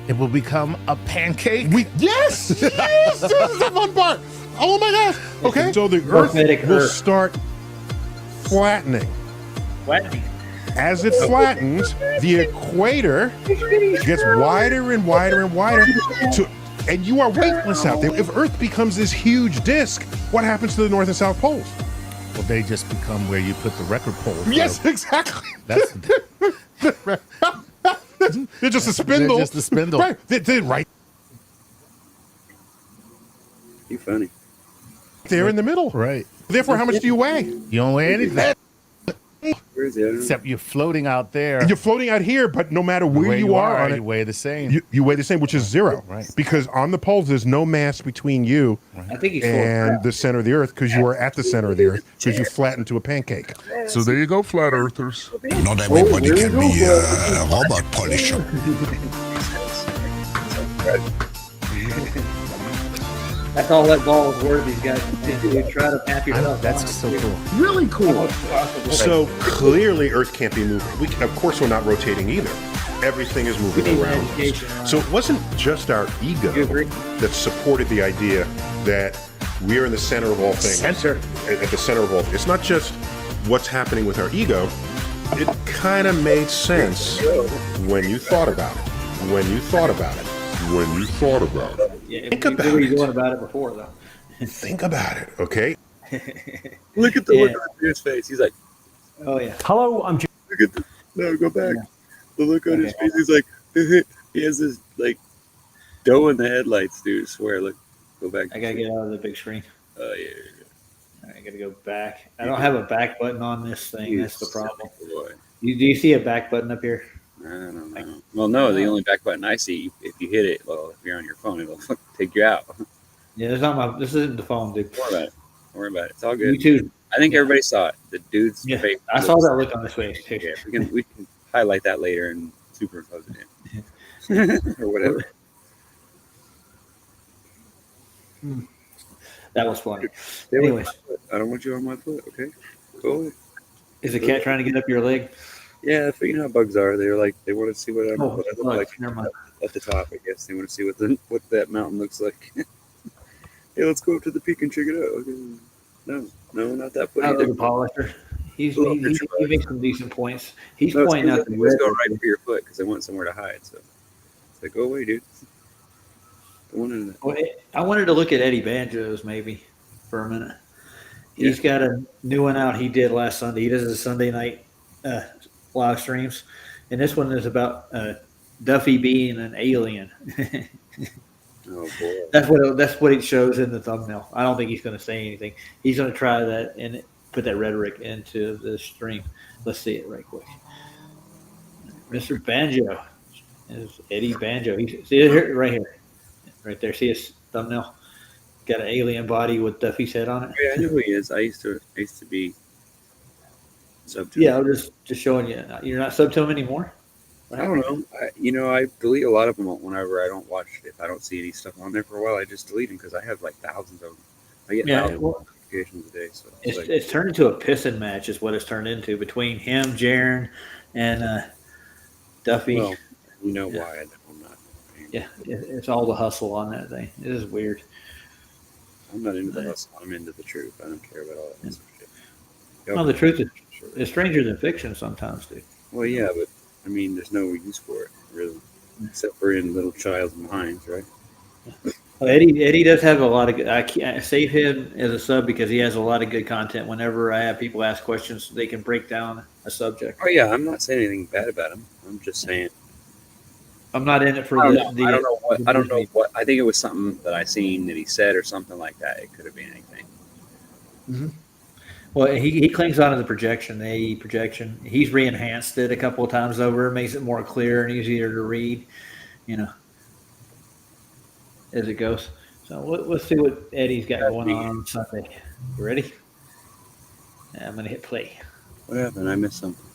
Speaker 9: It will become a pancake?
Speaker 8: Yes! Yes! This is the fun part. Oh my gosh. Okay. So the Earth will start flattening. As it flattens, the equator gets wider and wider and wider. And you are weightless out there. If Earth becomes this huge disk, what happens to the North and South poles?
Speaker 9: Well, they just become where you put the record pole.
Speaker 8: Yes, exactly.
Speaker 9: That's
Speaker 8: they're just a spindle.
Speaker 9: They're just a spindle.
Speaker 8: Right. They're right.
Speaker 2: You funny.
Speaker 8: They're in the middle.
Speaker 9: Right.
Speaker 8: Therefore, how much do you weigh?
Speaker 9: You don't weigh anything.
Speaker 2: Where's the other?
Speaker 9: Except you're floating out there.
Speaker 8: You're floating out here, but no matter where you are on it,
Speaker 9: you weigh the same.
Speaker 8: You weigh the same, which is zero.
Speaker 9: Right.
Speaker 8: Because on the poles, there's no mass between you and the center of the Earth, because you are at the center of the Earth, because you flatten to a pancake.
Speaker 7: So there you go, flat earthers.
Speaker 10: Not everybody can be a robot polisher.
Speaker 1: That's all that ball is worth. These guys try to map yourself.
Speaker 9: That's so cool.
Speaker 5: Really cool.
Speaker 8: So clearly, Earth can't be moving. Of course, we're not rotating either. Everything is moving around us. So it wasn't just our ego that supported the idea that we are in the center of all things. At the center of all things. It's not just what's happening with our ego. It kind of made sense when you thought about it.
Speaker 1: Yeah,
Speaker 8: Think about
Speaker 1: we were
Speaker 8: it.
Speaker 1: going about it before, though.
Speaker 8: Think about it, okay?
Speaker 2: Look at the look on his face. He's like,
Speaker 1: oh yeah.
Speaker 3: Hello, I'm
Speaker 2: look at the, no, go back. The look on his face. He's like, he has this like dough in the headlights, dude. I swear, look, go back.
Speaker 1: I gotta get out of the big screen.
Speaker 2: Oh yeah.
Speaker 1: I gotta go back. I don't have a back button on this thing. That's the problem.
Speaker 2: Boy.
Speaker 1: Do you see a back button up here?
Speaker 2: I don't know. Well, no, the only back button I see, if you hit it, well, if you're on your phone, it'll take you out.
Speaker 1: Yeah, it's not my. This isn't the phone, dude.
Speaker 2: Don't worry about it. It's all good.
Speaker 1: You too.
Speaker 2: I think everybody saw it. The dude's face.
Speaker 1: I saw that look on his face too.
Speaker 2: Yeah, we can highlight that later and superimpose it in. Or whatever.
Speaker 1: That was funny.
Speaker 2: Stay away from
Speaker 1: Anyways,
Speaker 2: my foot. I don't want you on my foot, okay? Go away.
Speaker 1: is the cat trying to get up your leg?
Speaker 2: Yeah, but you know how bugs are. They're like, they want to see what I look like
Speaker 1: Never mind.
Speaker 2: at the top, I guess. They want to see what that mountain looks like. Hey, let's go up to the peak and check it out. Okay. No, not that foot
Speaker 1: I
Speaker 2: either.
Speaker 1: love the polisher. He makes some decent points. He's
Speaker 2: No,
Speaker 1: pointing out the
Speaker 2: let's go
Speaker 1: red.
Speaker 2: right for your foot because I want somewhere to hide. So it's like, go away, dude. Go on into that.
Speaker 1: Well, I wanted to look at Eddie Banjo's maybe for a minute. He's got a new one out he did last Sunday. He does his Sunday night live streams, and this one is about Duffy being an alien.
Speaker 2: Oh boy,
Speaker 1: that's what it shows in the thumbnail. I don't think he's going to say anything. He's going to try that and put that rhetoric into the stream. Let's see it right quick. Mr. Banjo is Eddie Banjo. See it here, right there. See his thumbnail? Got an alien body with Duffy's head on it.
Speaker 2: yeah, I know who he is. I used to be sub to him.
Speaker 1: Yeah, I'm just showing you. You're not sub to him anymore.
Speaker 2: I don't know. I delete a lot of them whenever I don't watch. If I don't see any stuff on there for a while, I just delete them because I have like thousands of them. I get thousands of notifications a day. So
Speaker 1: it's turned into a pissing match, is what it's turned into between him, Jaron, and Duffy.
Speaker 2: Well, you know why I'm not.
Speaker 1: Yeah, it's all the hustle on that thing. It is weird.
Speaker 2: I'm not into the hustle. I'm into the truth. I don't care about all that shit.
Speaker 1: No, the truth is stranger than fiction sometimes, dude.
Speaker 2: Well, yeah, but I mean, there's no use for it, really, except for in little child's minds, right?
Speaker 1: Well, Eddie does have a lot of good. I save him as a sub because he has a lot of good content. Whenever I have people ask questions, they can break down a subject.
Speaker 2: Oh yeah, I'm not saying anything bad about him. I'm just saying
Speaker 1: I'm not in it for
Speaker 2: I don't know what. I think it was something that I seen that he said or something like that. It could have been anything.
Speaker 1: Mm-hmm. Well, he clings on to the projection, the AE projection. He's re-enhanced it a couple of times over, makes it more clear and easier to read, as it goes. So let's see what Eddie's got going on Sunday. You ready? I'm going to hit play.
Speaker 2: What happened? I missed something.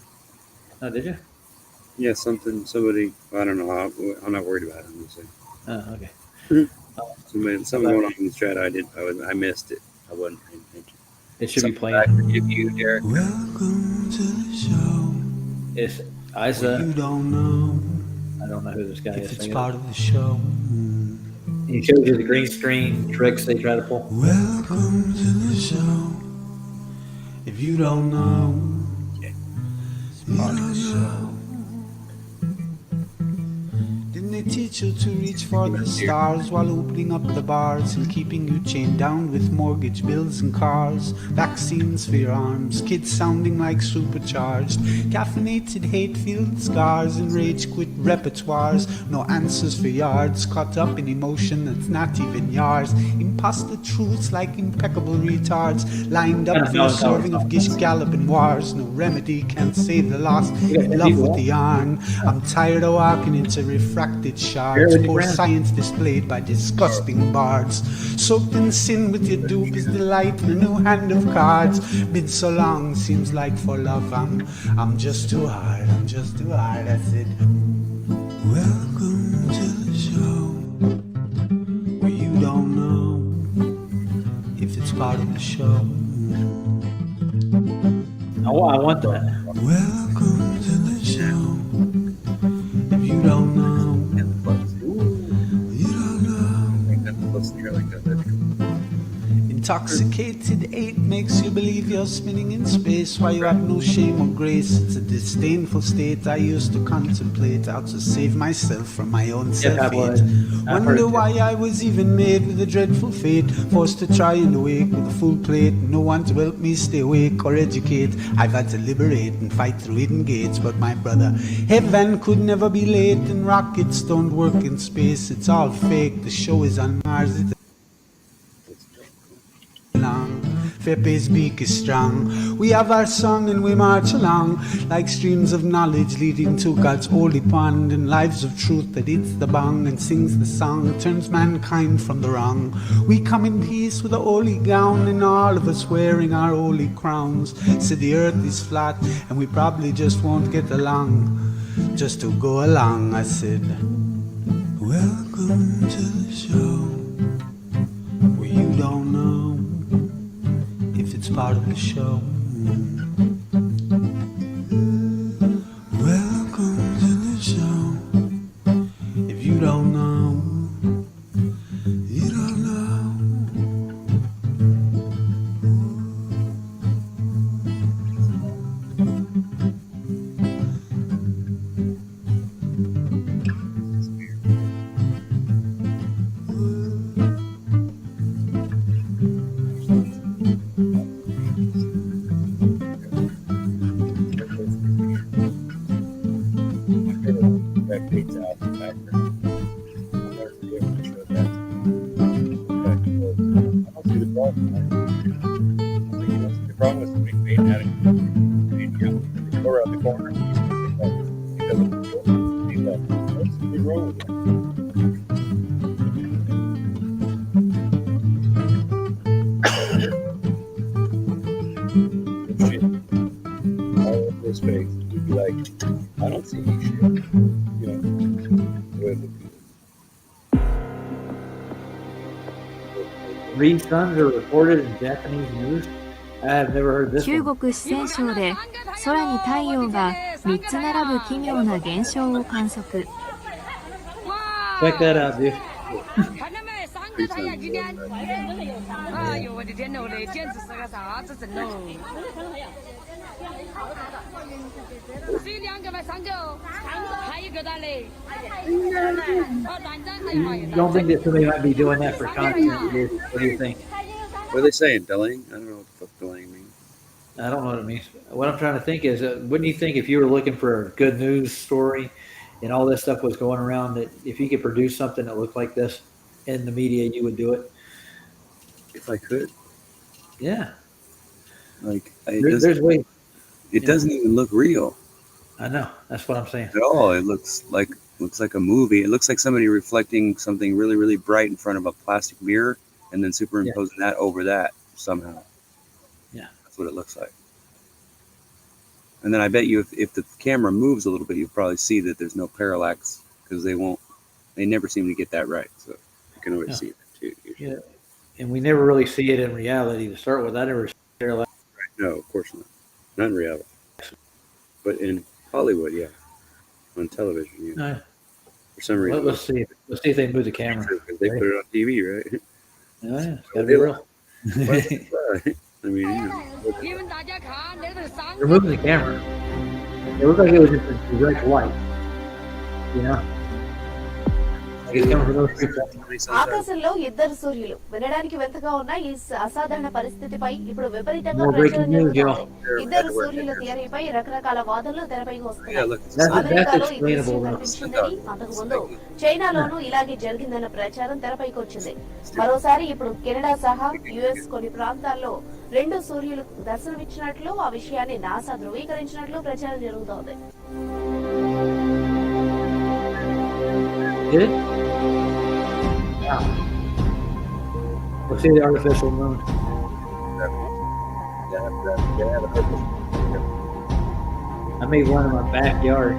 Speaker 1: Oh, did you?
Speaker 2: Yeah, somebody. I don't know. I'm not worried about it. I'm just saying.
Speaker 1: Oh, okay.
Speaker 2: Something going on in the chat. I missed it. I wasn't paying attention.
Speaker 1: It should be playing.
Speaker 2: I forgive you, Derek.
Speaker 11: Welcome to the show.
Speaker 1: It's Isa.
Speaker 11: You don't know.
Speaker 1: I don't know who this guy is.
Speaker 11: It's part of the show.
Speaker 1: He shows you the green screen tricks they try to pull.
Speaker 11: Welcome to the show. If you don't know, you don't know. Didn't they teach you to reach for the stars while opening up the bars and keeping you chained down with mortgage bills and cars? Vaccines for your arms, kids sounding like supercharged, caffeinated hate-filled scars and rage-quit repertoires. No answers for yards, caught up in emotion that's not even yours. Imposter truths like impeccable retards, lined up for a serving of gish galloping wars. No remedy can't save the lost in love with the yarn. I'm tired of walking into refracted shards, poor science displayed by disgusting bards. Soaked in sin with your dupe is delight in a new hand of cards. Been so long, seems like for love I'm just too hard, that's it. Welcome to the show, where you don't know if it's part of the show.
Speaker 1: Oh, I want that.
Speaker 11: Welcome to the show, if you don't know. Intoxicated 8 makes you believe you're spinning in space while you have no shame or grace. It's a disdainful state I used to contemplate how to save myself from my own self-hate. Wonder why I was even made with a dreadful fate, forced to try and awake with a full plate, no one to help me stay awake or educate. I've had to liberate and fight through hidden gates, but my brother, heaven could never be late, and rockets don't work in space. It's all fake, the show is on Mars. Long Fepe's beak is strong. We have our song and we march along like streams of knowledge leading to God's holy pond, and lives of truth that hits the bong and sings the song, turns mankind from the wrong. We come in peace with a holy gown and all of us wearing our holy crowns. Said the earth is flat and we probably just won't get along. Just to go along, I said, welcome to the show, where you don't know if it's part of the show. Welcome to the show. If you don't know, you don't know.
Speaker 2: That fades out in the background. I'll never forget when I showed that. I don't see the problem. I think you don't see the problem with the big fade out. If you go around the corner, you see it doesn't fade left. What's the wrong with that? Shit. All of this face, you'd be like, I don't see any shit. You know, the way it looks.
Speaker 1: Three suns are reported in Japanese news. I have never heard this
Speaker 12: 中
Speaker 1: one.
Speaker 12: 国四川省で空に太陽が3つ並ぶ奇妙な現象を観測。
Speaker 1: Check that out, dude.
Speaker 13: 哎呀，今天，哎呦我的天呐，嘞，简直是个啥子阵喽！只有2个吧，3个哦，还有一个哪里？哦，团长还有嘛？
Speaker 1: You don't think that somebody might be doing that for content, dude? What do you think?
Speaker 2: What are they saying? Delaying? I don't know what the fuck delaying means.
Speaker 1: I don't know what it means. What I'm trying to think is, wouldn't you think if you were looking for a good news story and all this stuff was going around, that if you could produce something that looked like this in the media, you would do it?
Speaker 2: If I could.
Speaker 1: Yeah.
Speaker 2: Like,
Speaker 1: There's ways.
Speaker 2: It doesn't even look real.
Speaker 1: I know. That's what I'm saying.
Speaker 2: At all. It looks like a movie. It looks like somebody reflecting something really, really bright in front of a plastic mirror and then superimposing that over that somehow.
Speaker 1: Yeah.
Speaker 2: That's what it looks like. And then I bet you if the camera moves a little bit, you'll probably see that there's no parallax because they never seem to get that right. So you can always see that too. Usually.
Speaker 1: Yeah. And we never really see it in reality to start with. I never see parallax.
Speaker 2: Right. No, of course not. Not in reality. But in Hollywood, yeah. On television, yeah. For some reason.
Speaker 1: Let's see if they move the camera.
Speaker 2: Because they put it on TV, right?
Speaker 1: Oh, yeah. It's got to be real.
Speaker 2: I mean, you know.
Speaker 1: They're moving the camera. It looked like it was just a direct light. You know? Like it's coming from those people.
Speaker 14: ఆకాశంలో ఇద్దరు సూర్యులు వినడానికి వింతగా ఉన్న ఈ అసాధారణ పరిస్థితిపై ఇప్పుడు విపరీతంగా
Speaker 1: More breaking
Speaker 14: ప్రచారం
Speaker 1: news,
Speaker 14: జరుగుతోంది. ఇద్దరు సూర్యుల థియరీపై రకరకాల వాదనలు తెరపైకి వస్తున్నాయి. అమెరికాలో ఈ దృశ్యం కనిపించిందని, అంతకు ముందు చైనాలోనూ ఇలాగే జరిగిందన్న ప్రచారం తెరపైకి వచ్చింది. మరోసారి ఇప్పుడు కెనడా సహా యుఎస్ కొన్ని ప్రాంతాల్లో 2 సూర్యులు దర్శనమిచ్చినట్లు, ఆ విషయాన్ని నాసా ధృవీకరించినట్లు ప్రచారం జరుగుతోంది.
Speaker 1: Did it? Wow. We'll see the artificial moon. I made one in my backyard.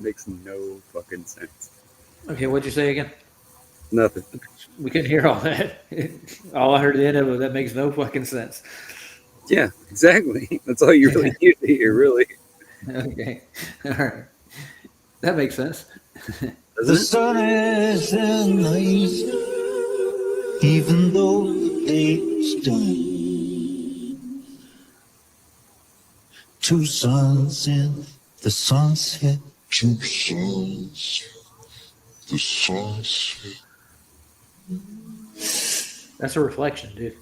Speaker 2: Makes no fucking sense.
Speaker 1: Okay, what'd you say again?
Speaker 2: Nothing.
Speaker 1: We couldn't hear all that. All I heard at the end of it, that makes no fucking sense.
Speaker 2: Yeah, exactly. That's all you really need to hear, really.
Speaker 1: Okay. All right. That makes sense.
Speaker 15: The sun is in the east, even though the day's done. 2 suns in the sunset. 2 suns, the sunset.
Speaker 1: That's a reflection, dude.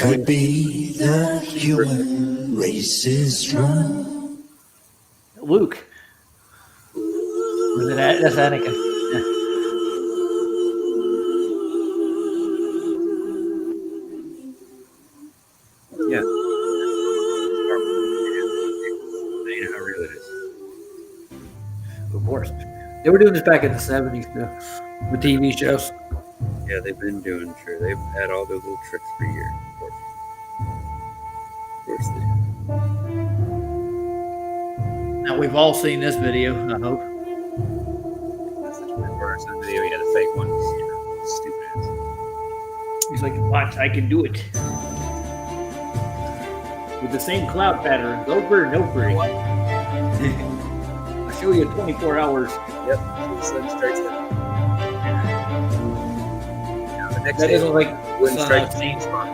Speaker 15: Could be the human race is run.
Speaker 1: Luke. That's Anakin. Yeah. They were doing this back in the 70s, the TV shows.
Speaker 2: Yeah, they've been doing sure. They've had all their little tricks for years. Of course they
Speaker 1: Now we've all seen this video, I hope.
Speaker 2: That's the 24/7 video. He had a fake one. Stupid ass.
Speaker 1: He's like, watch, I can do it. With the same cloud patterns over and over again. I'll show you 24 hours.
Speaker 2: Yep. The sun strikes it. Now, the next
Speaker 1: That
Speaker 2: day,
Speaker 1: isn't like
Speaker 2: wind
Speaker 1: sun
Speaker 2: strikes
Speaker 1: I've seen.
Speaker 2: the spot.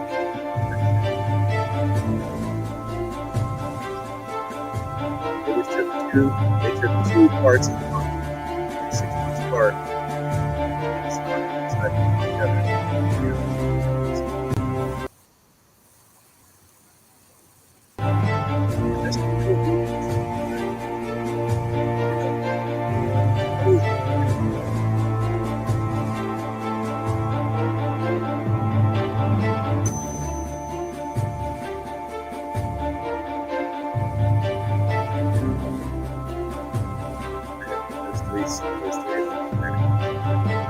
Speaker 2: They took two parts of the month, 6 months apart.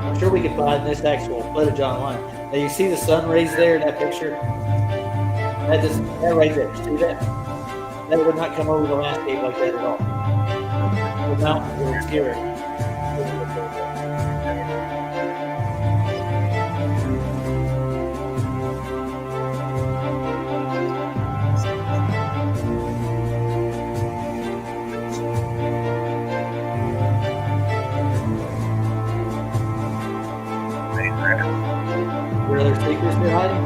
Speaker 1: I'm sure we can find this actual footage online. Now you see the sun rays there in that picture? That right there, see that? That would not come over the landscape like that at all. The mountains are obscure. Were there secrets they're hiding?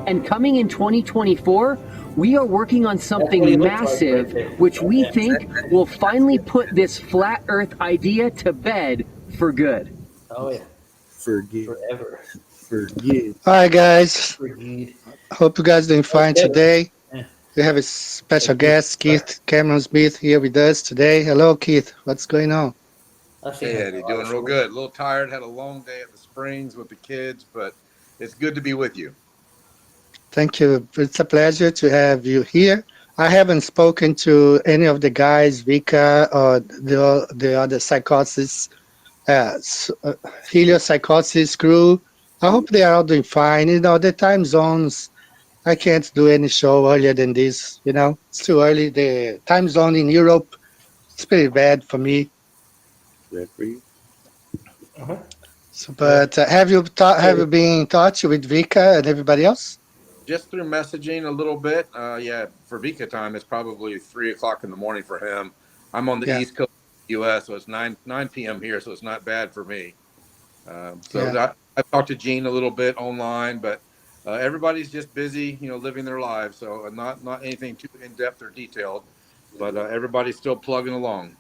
Speaker 16: And coming in 2024, we are working on something massive, which we think will finally put this flat Earth idea to bed for good.
Speaker 1: Oh yeah.
Speaker 2: Forget.
Speaker 1: Forever.
Speaker 2: Forget.
Speaker 17: Hi guys.
Speaker 1: Forget.
Speaker 17: Hope you guys doing fine
Speaker 1: Okay.
Speaker 17: today.
Speaker 1: Yeah.
Speaker 17: We have a special guest, Keith Cameron Smith, here with us today. Hello, Keith. What's going on?
Speaker 18: Hey, Eddie, doing real good. A little tired. Had a long day at the Springs with the kids, but it's good to be with you.
Speaker 17: Thank you. It's a pleasure to have you here. I haven't spoken to any of the guys, Vika or the other psychosis, heliopsychosis crew. I hope they are all doing fine. You know, the time zones, I can't do any show earlier than this. You know, it's too early. The time zone in Europe, it's pretty bad for me.
Speaker 2: Bad for you?
Speaker 17: So, but have you been in touch with Vika and everybody else?
Speaker 18: Just through messaging a little bit. Yeah, for Vika time, it's probably 3 o'clock in the morning for him. I'm on the
Speaker 17: Yeah.
Speaker 18: East Coast of the U.S., so it's 9 p.m. here, so it's not bad for me.
Speaker 17: Yeah.
Speaker 18: I talked to Gene a little bit online, but everybody's just busy, you know, living their lives. So not anything too in depth or detailed, but everybody's still plugging along.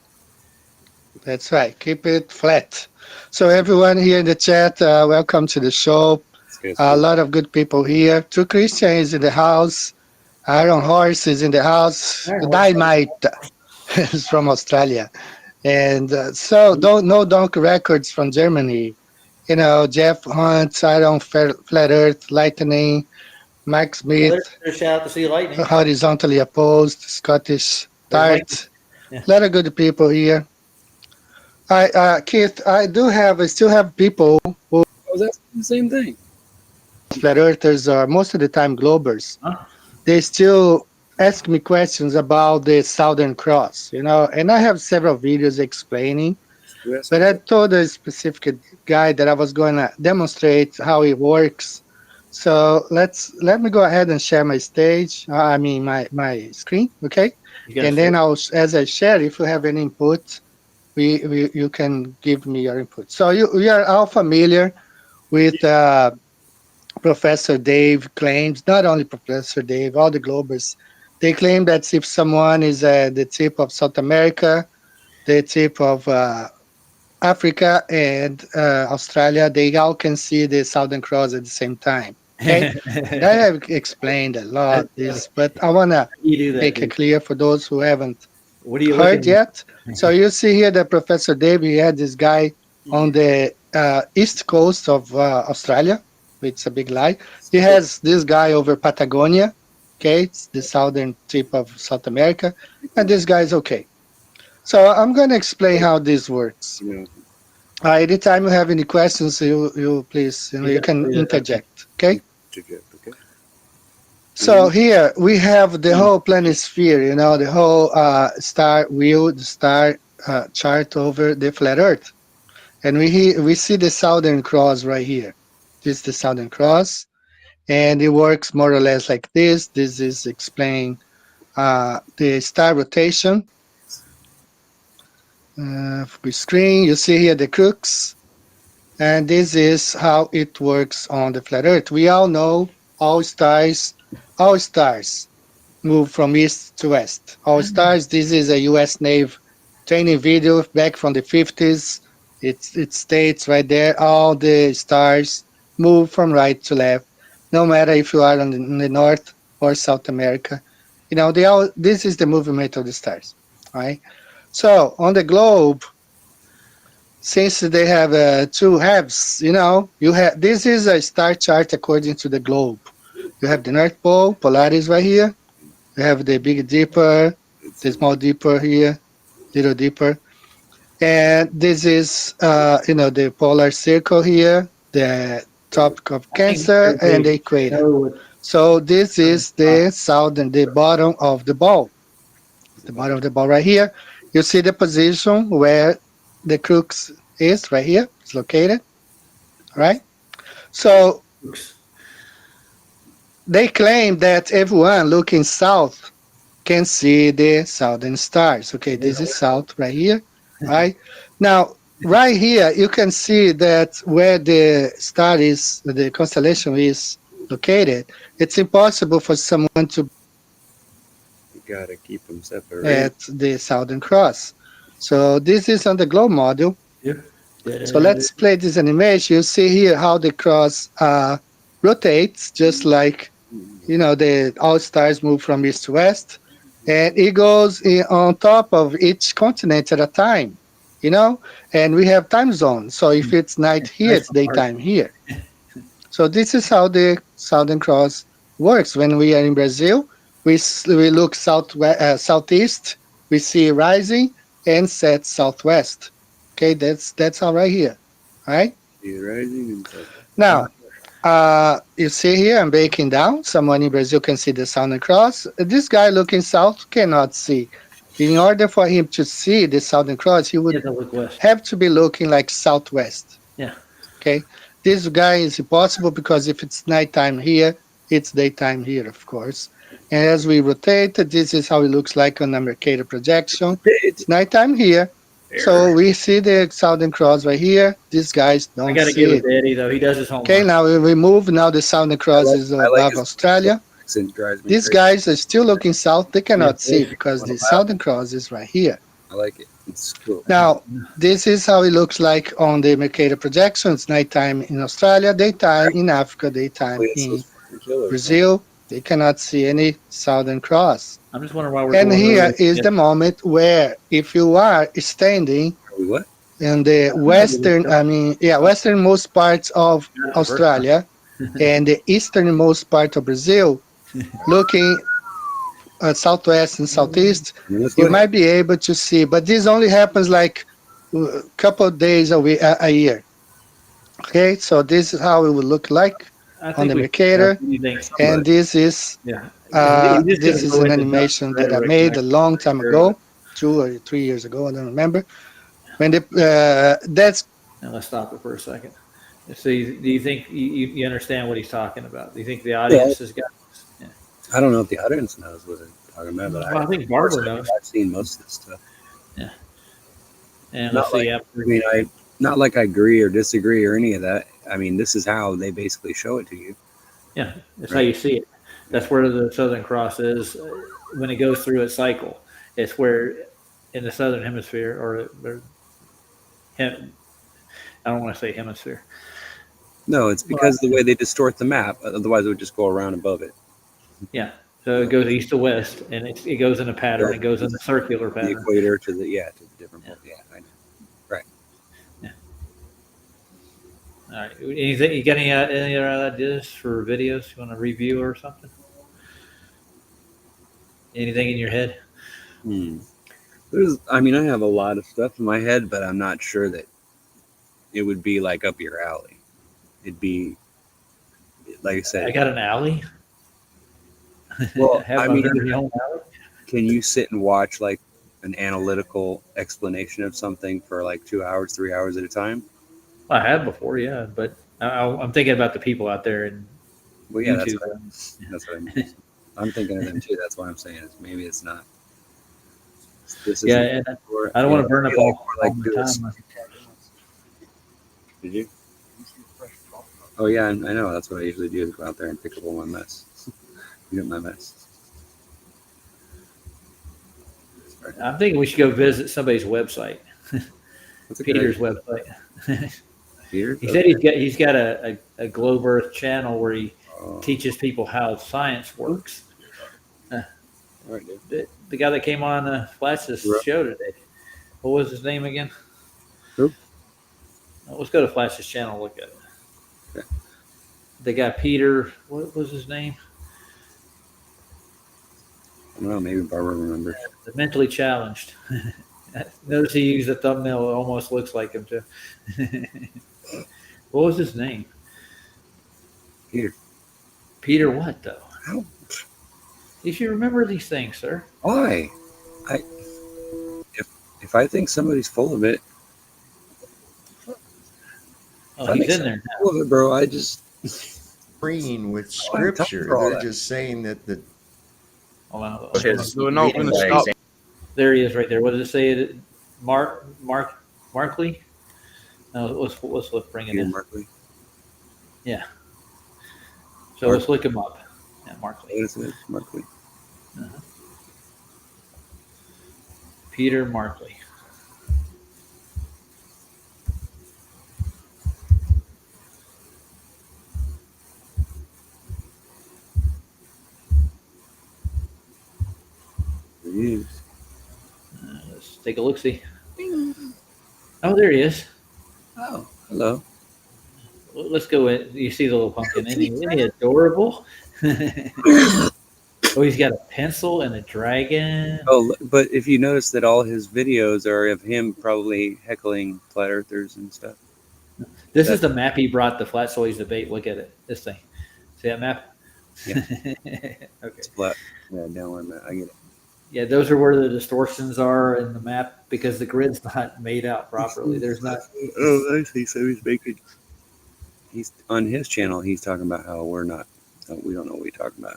Speaker 17: That's right. Keep it flat. So everyone here in the chat, welcome to the show. A lot of good people here. True Christian is in the house. Iron Horse is in the house. Dynamite is from Australia. And so no Donkey Records from Germany. You know, Jeff Hunt, Iron Flat Earth, Lightning, Mike Smith,
Speaker 1: Shout out to see lightning.
Speaker 17: Horizontally Opposed, Scottish Tart.
Speaker 1: Yeah.
Speaker 17: A lot of good people here. Keith, I still have people who
Speaker 2: that's the same thing.
Speaker 17: Flat Earthers are most of the time Globers.
Speaker 1: Huh?
Speaker 17: They still ask me questions about the Southern Cross, you know, and I have several videos explaining.
Speaker 2: Yes.
Speaker 17: But I told a specific guy that I was going to demonstrate how it works. So let me go ahead and share my stage. My screen, okay? And then as I share, if you have any input, you can give me your input. So we are all familiar with Professor Dave claims, not only Professor Dave, all the Globers, they claim that if someone is at the tip of South America, the tip of Africa and Australia, they all can see the Southern Cross at the same time. Okay? And I have explained a lot this, but I want to make it clear for those who haven't heard yet. So you see here that Professor Dave, he had this guy on the east coast of Australia, It's a big lie. He has this guy over Patagonia. Okay, it's the southern tip of South America, and this guy is okay. So I'm going to explain how this works. Anytime you have any questions, you please, you can interject. Okay. So here we have the whole planisphere, the whole star wheel, the star chart over the flat Earth, and we see the Southern Cross right here. This is the Southern Cross, and it works more or less like this. This is explaining the star rotation. Screen, you see here the crux, and this is how it works on the flat Earth. We all know all stars move from east to west. All stars. This is a U.S. Navy training video back from the 50s. It states right there all the stars move from right to left, no matter if you are in the North or South America. They all. This is the movement of the stars. Right. So on the globe, since they have two halves, you have this is a star chart according to the globe. You have the North Pole, Polaris right here. You have the Big Dipper, the Small Dipper here, Little Dipper, and this is the polar circle here, the Tropic of Cancer, and the equator. So this is the southern, the bottom of the ball. The bottom of the ball right here. You see the position where the crux is right here. It's located. All right. So they claim that everyone looking south can see the southern stars. Okay, this is south right here. Right. Now, right here, you can see that where the star is, the constellation is located, it's impossible for someone to
Speaker 2: gotta keep them separate
Speaker 17: at the Southern Cross. So this is on the globe model.
Speaker 1: Yeah.
Speaker 17: So let's play this animation. You see here how the cross rotates, just like the all stars move from east to west, and it goes on top of each continent at a time. And we have time zones. So if it's night here, it's daytime here. So this is how the Southern Cross works. When we are in Brazil, we look southeast, we see rising and set southwest. Okay, that's all right here. All right.
Speaker 2: Rising and
Speaker 17: now, you see here, I'm breaking down. Someone in Brazil can see the Southern Cross. This guy looking south cannot see. In order for him to see the Southern Cross, he would have to be looking like southwest.
Speaker 1: Yeah.
Speaker 17: Okay. This guy is impossible because if it's nighttime here, it's daytime here, of course. And as we rotate, this is how it looks like on the Mercator projection. It's nighttime here. So we see the Southern Cross right here. These guys don't see it.
Speaker 1: I gotta give it to Eddie, though. He does his homework.
Speaker 17: Okay, now we move. Now the Southern Cross is above Australia. These guys are still looking south. They cannot see because the Southern Cross is right here.
Speaker 2: I like it. It's cool.
Speaker 17: Now, this is how it looks like on the Mercator projection. It's nighttime in Australia, daytime in Africa, daytime in Brazil. They cannot see any Southern Cross.
Speaker 1: I'm just wondering why we're.
Speaker 17: And here is the moment where, if you are standing in the westernmost parts of Australia and the easternmost part of Brazil, looking at southwest and southeast, you might be able to see. But this only happens like a couple of days a year. Okay, so this is how it would look like on the Mercator, and this is this is an animation that I made a long time ago, 2 or 3 years ago. I don't remember. When that's.
Speaker 1: Now let's stop it for a second. So, do you think you understand what he's talking about? Do you think the audience has got this? Yeah.
Speaker 2: I don't know if the audience knows what I'm talking about, but
Speaker 1: I think Barbara knows.
Speaker 2: I've seen most of this stuff.
Speaker 1: Yeah. And let's see.
Speaker 2: Not like I agree or disagree or any of that. I mean, this is how they basically show it to you.
Speaker 1: Yeah, that's how you see it. That's where the Southern Cross is when it goes through its cycle. It's where in the Southern Hemisphere, or I don't want to say hemisphere.
Speaker 2: No, it's because of the way they distort the map. Otherwise, it would just go around above it.
Speaker 1: Yeah. So it goes east to west, and it goes in a pattern. Right. It goes in a circular pattern.
Speaker 2: The equator to the different. Yeah, I know. Right.
Speaker 1: Yeah. All right. Anything? You got any other ideas for videos you want to review or something? Anything in your head?
Speaker 2: I mean, I have a lot of stuff in my head, but I'm not sure that it would be like up your alley. It'd be, like I said.
Speaker 1: I got an alley.
Speaker 2: Well,
Speaker 1: I
Speaker 2: mean,
Speaker 1: very own alley.
Speaker 2: Can you sit and watch like an analytical explanation of something for like 2 hours, 3 hours at a time?
Speaker 1: I have before, yeah, but I'm thinking about the people out there in YouTube.
Speaker 2: That's what I mean. I'm thinking of them too. That's why I'm saying is maybe it's not.
Speaker 1: Yeah, and I don't want to burn up all my time.
Speaker 2: Did you? Oh yeah, I know. That's what I usually do: is go out there and pick up all my mess. Get my mess.
Speaker 1: I'm thinking we should go visit somebody's website. Peter's website.
Speaker 2: Peter?
Speaker 1: He said he's got a Globe Earth channel where he teaches people how science works. The guy that came on Flash's show today. What was his name again?
Speaker 2: Who?
Speaker 1: Let's go to Flash's channel. Look at it.
Speaker 2: Okay.
Speaker 1: The guy Peter. What was his name?
Speaker 2: I don't know. Maybe Barbara remembers.
Speaker 1: The mentally challenged. Notice he used a thumbnail that almost looks like him too. What was his name?
Speaker 2: Peter.
Speaker 1: Peter what though?
Speaker 2: How?
Speaker 1: You should remember these things, sir.
Speaker 2: Why? If I think somebody's full of it,
Speaker 1: he's in there
Speaker 2: now. Full of it, bro. I just
Speaker 19: agreeing with scripture. They're just saying that the.
Speaker 1: There he is, right there. What does it say? Markley. No, let's bring it in.
Speaker 2: Markley.
Speaker 1: Yeah. So let's look him up. Yeah, Markley.
Speaker 2: What is it? Markley.
Speaker 1: Peter Markley. Let's take a look. See. Oh, there he is.
Speaker 2: Oh, hello.
Speaker 1: Let's go in. You see the little pumpkin? Isn't he adorable? Oh, he's got a pencil and a dragon.
Speaker 2: Oh, but if you notice that all his videos are of him probably heckling flat earthers and stuff.
Speaker 1: This is the map he brought the Flat Soys debate. Look at it. This thing. See that map?
Speaker 2: Yeah.
Speaker 1: Okay.
Speaker 2: It's flat. Yeah, down where I'm at. I get it.
Speaker 1: Yeah, those are where the distortions are in the map because the grid's not made out properly. There's not.
Speaker 2: Oh, I see. So he's on his channel. He's talking about how we don't know what we're talking about.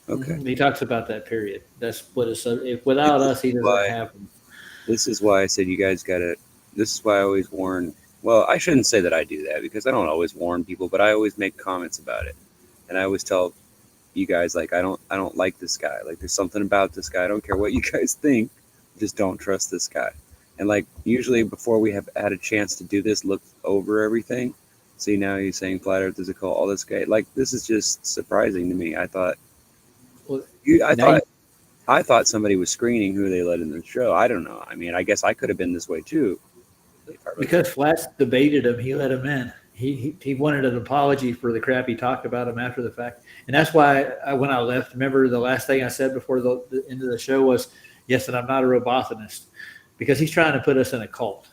Speaker 2: Okay.
Speaker 1: He talks about that period. That's what it's. If without us, he doesn't have them.
Speaker 2: This is why I said you guys got to. This is why I always warn. Well, I shouldn't say that I do that because I don't always warn people, but I always make comments about it, and I always tell you guys like I don't like this guy. Like there's something about this guy. I don't care what you guys think. Just don't trust this guy. And like usually before we have had a chance to do this, look over everything. See now he's saying flat Earth is a cult. All this guy like this is just surprising to me. I thought. I thought somebody was screening who they let in the show. I don't know. I mean, I guess I could have been this way too.
Speaker 1: Because Flats debated him, he let him in. He wanted an apology for the crap he talked about him after the fact, and that's why when I left, remember the last thing I said before the end of the show was, yes, and I'm not a Robothonist, because he's trying to put us in a cult,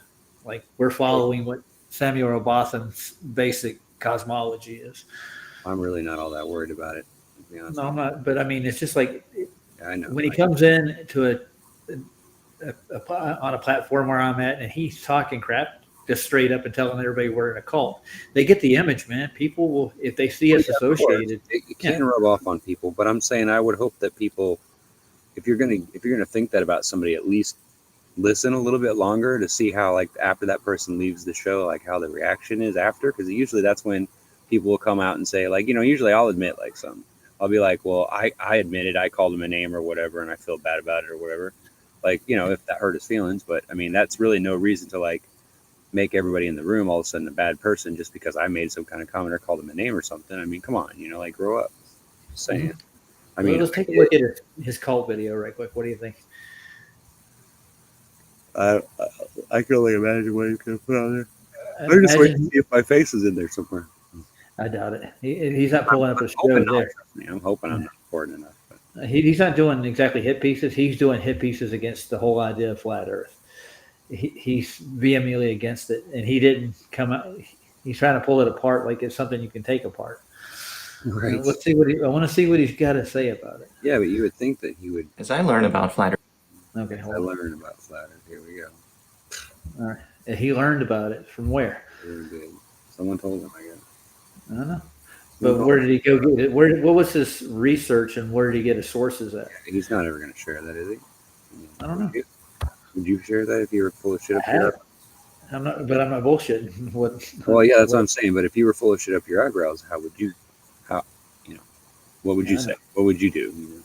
Speaker 1: like we're following what Samuel Robothon's basic cosmology is.
Speaker 2: I'm really not all that worried about it.
Speaker 1: No, I'm not. But I mean, it's just like
Speaker 2: I know
Speaker 1: when he comes in to on a platform where I'm at, and he's talking crap just straight up and telling everybody we're in a cult. They get the image, man. People will if they see us associated.
Speaker 2: It can rub off on people, but I'm saying I would hope that people, if you're gonna think that about somebody, at least listen a little bit longer to see how like after that person leaves the show, like how the reaction is after, because usually that's when people will come out and say like usually I'll admit like something. I'll be like, well, I admitted I called him a name or whatever, and I feel bad about it or whatever. Like, if that hurt his feelings. But, I mean, that's really no reason to, like, make everybody in the room all of a sudden a bad person just because I made some kind of comment or called him a name or something. I mean, come on, like, grow up. Just saying.
Speaker 1: Mm-hmm.
Speaker 2: I mean,
Speaker 1: let's take a look at his cult video right quick. What do you think?
Speaker 2: I can only imagine what he's going to put on there. I'm just waiting to see if my face is in there somewhere.
Speaker 1: I doubt it. He's not pulling up his shows there.
Speaker 2: I'm hoping I'm not important enough. But.
Speaker 1: He's not doing exactly hit pieces. He's doing hit pieces against the whole idea of flat Earth. He's vehemently against it, and he didn't come out. He's trying to pull it apart like it's something you can take apart.
Speaker 2: Right.
Speaker 1: Let's see I want to see what he's got to say about it.
Speaker 2: Yeah, but you would think that he would.
Speaker 20: As I learn about flat Earth.
Speaker 1: Okay,
Speaker 2: I learned about flat Earth. Here we go.
Speaker 1: All right. And he learned about it from where?
Speaker 2: Very good. Someone told him, I guess.
Speaker 1: I don't know. But where did he go get it? What was his research, and where did he get his sources at?
Speaker 2: He's not ever going to share that, is he?
Speaker 1: I don't know.
Speaker 2: Would you share that if you were full of shit up your?
Speaker 1: I'm not bullshitting.
Speaker 2: Well, yeah, that's what I'm saying. But if you were full of shit up your eyebrows, how would you? What would you say? What would you do?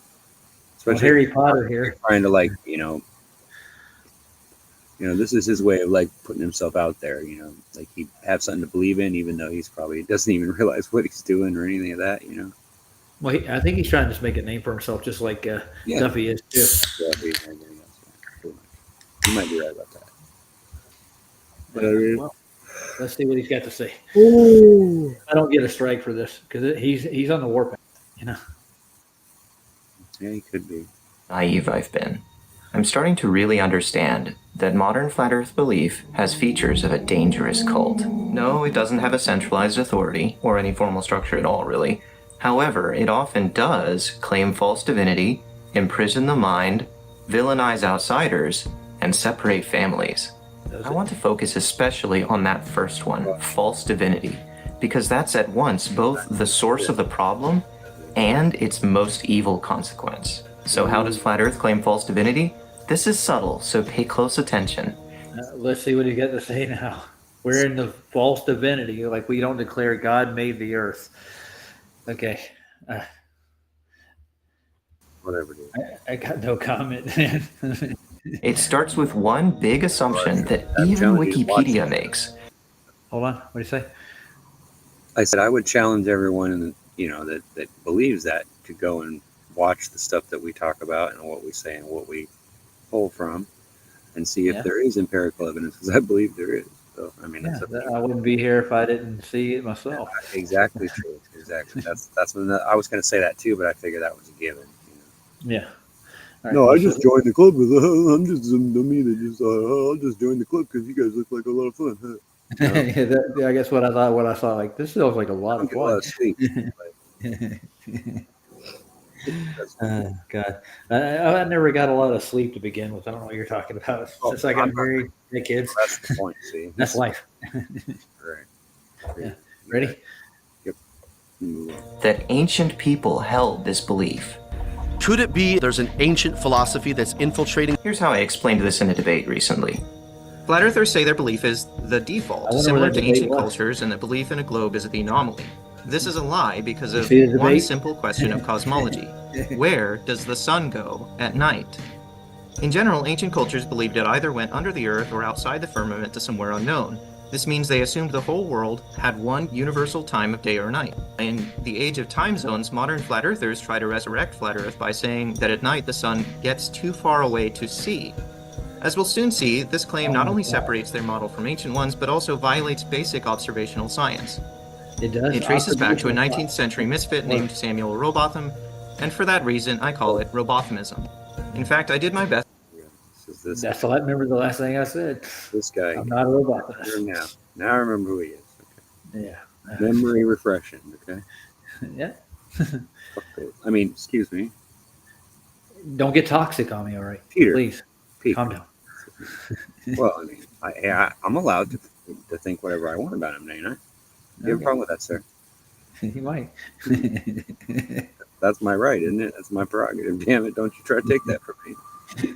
Speaker 1: Especially Harry Potter here,
Speaker 2: trying to this is his way of putting himself out there. Like he have something to believe in, even though he's probably doesn't even realize what he's doing or anything of that.
Speaker 1: Well, I think he's trying to just make a name for himself, just like Duffy is too.
Speaker 2: You might be right about that.
Speaker 1: Well, let's see what he's got to say.
Speaker 2: Ooh.
Speaker 1: I don't get a strike for this because he's on the warpath.
Speaker 2: Yeah, he could be.
Speaker 20: Naive I've been. I'm starting to really understand that modern flat Earth belief has features of a dangerous cult. No, it doesn't have a centralized authority, or any formal structure at all, really. However, it often does claim false divinity, imprison the mind, villainize outsiders, and separate families. I want to focus especially on that first one, false divinity, because that's at once both the source of the problem and its most evil consequence. So how does Flat Earth claim false divinity? This is subtle, so pay close attention.
Speaker 1: Let's see what he's got to say now. We're in the false divinity, like we don't declare God made the earth. Okay.
Speaker 2: Whatever, dude.
Speaker 1: I got no comment.
Speaker 20: It starts with one big assumption that even Wikipedia makes.
Speaker 1: Hold on. What do you say?
Speaker 2: I said I would challenge everyone that believes that to go and watch the stuff that we talk about and what we say and what we pull from and see if there is empirical evidence, because I believe there is. So I mean,
Speaker 1: I wouldn't be here if I didn't see it myself.
Speaker 2: Exactly true. Exactly. That's when I was going to say that too, but I figured that was a given.
Speaker 1: Yeah. Right,
Speaker 2: no, I just joined the club with. I'm just some dummy that just. I'll just join the club because you guys look like a lot of fun. Huh?
Speaker 1: I guess what I thought, what I saw, like this feels like a lot of fun.
Speaker 2: A lot of sleep.
Speaker 1: God, I never got a lot of sleep to begin with. I don't know what you're talking about. Since I got married, had kids.
Speaker 2: That's the point. See,
Speaker 1: that's life.
Speaker 2: Right.
Speaker 1: Yeah. Ready?
Speaker 2: Yep.
Speaker 20: That ancient people held this belief.
Speaker 21: Could it be there's an ancient philosophy that's infiltrating?
Speaker 20: Here's how I explained this in a debate recently.
Speaker 22: Flat Earthers say their belief is the default, similar to ancient cultures, and that belief in a globe is the anomaly. This is a lie because of one simple question of cosmology. Where does the sun go at night? In general, ancient cultures believed it either went under the earth or outside the firmament to somewhere unknown. This means they assumed the whole world had one universal time of day or night. In the age of time zones, modern flat earthers try to resurrect flat Earth by saying that at night the sun gets too far away to see. As we'll soon see, this claim not only separates their model from ancient ones, but also violates basic observational science.
Speaker 1: It does.
Speaker 22: It traces back to a 19th century misfit named Samuel Robotham, and for that reason, I call it Robothomism. In fact, I did my best.
Speaker 1: That's all I remember. The last thing I said.
Speaker 2: This guy.
Speaker 1: I'm not a Robothamist.
Speaker 2: Now I remember who he is.
Speaker 1: Okay. Yeah.
Speaker 2: Memory refreshing. Okay.
Speaker 1: Yeah.
Speaker 2: I mean, excuse me.
Speaker 1: Don't get toxic on me, all right?
Speaker 2: Peter,
Speaker 1: please. Calm down.
Speaker 2: Well, I mean, I'm allowed to think whatever I want about him, ain't I? You have a problem with that, sir?
Speaker 1: You might.
Speaker 2: That's my right, isn't it? That's my prerogative. Damn it! Don't you try to take that from me.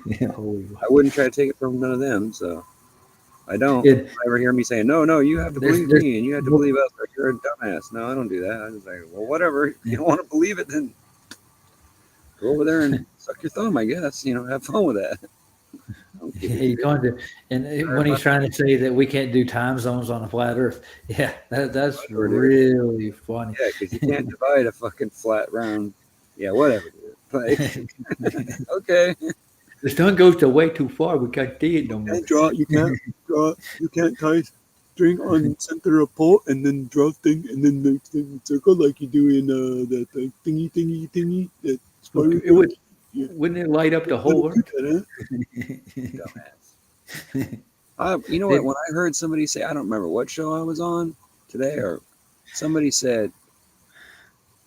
Speaker 1: Yeah,
Speaker 2: I wouldn't try to take it from none of them. So I don't ever hear me saying, "No, you have to believe me, and you have to believe us, or you're a dumbass." No, I don't do that. I just say, "Well, whatever. If you don't want to believe it, then go over there and suck your thumb. I guess have fun with that."
Speaker 1: He's going to, and when he's trying to say that we can't do time zones on a flat Earth, yeah, that's really funny.
Speaker 2: Yeah, because you can't divide a fucking flat round. Yeah, whatever. Like, okay.
Speaker 1: The sun goes way too far. We can't see it no more.
Speaker 2: You can't draw. You can't string on center of pole and then draw thing and then the thing circle like you do in that thingy that spiral.
Speaker 1: It would. Wouldn't it light up the whole Earth?
Speaker 2: Dumbass. You know what? When I heard somebody say, I don't remember what show I was on today, or somebody said,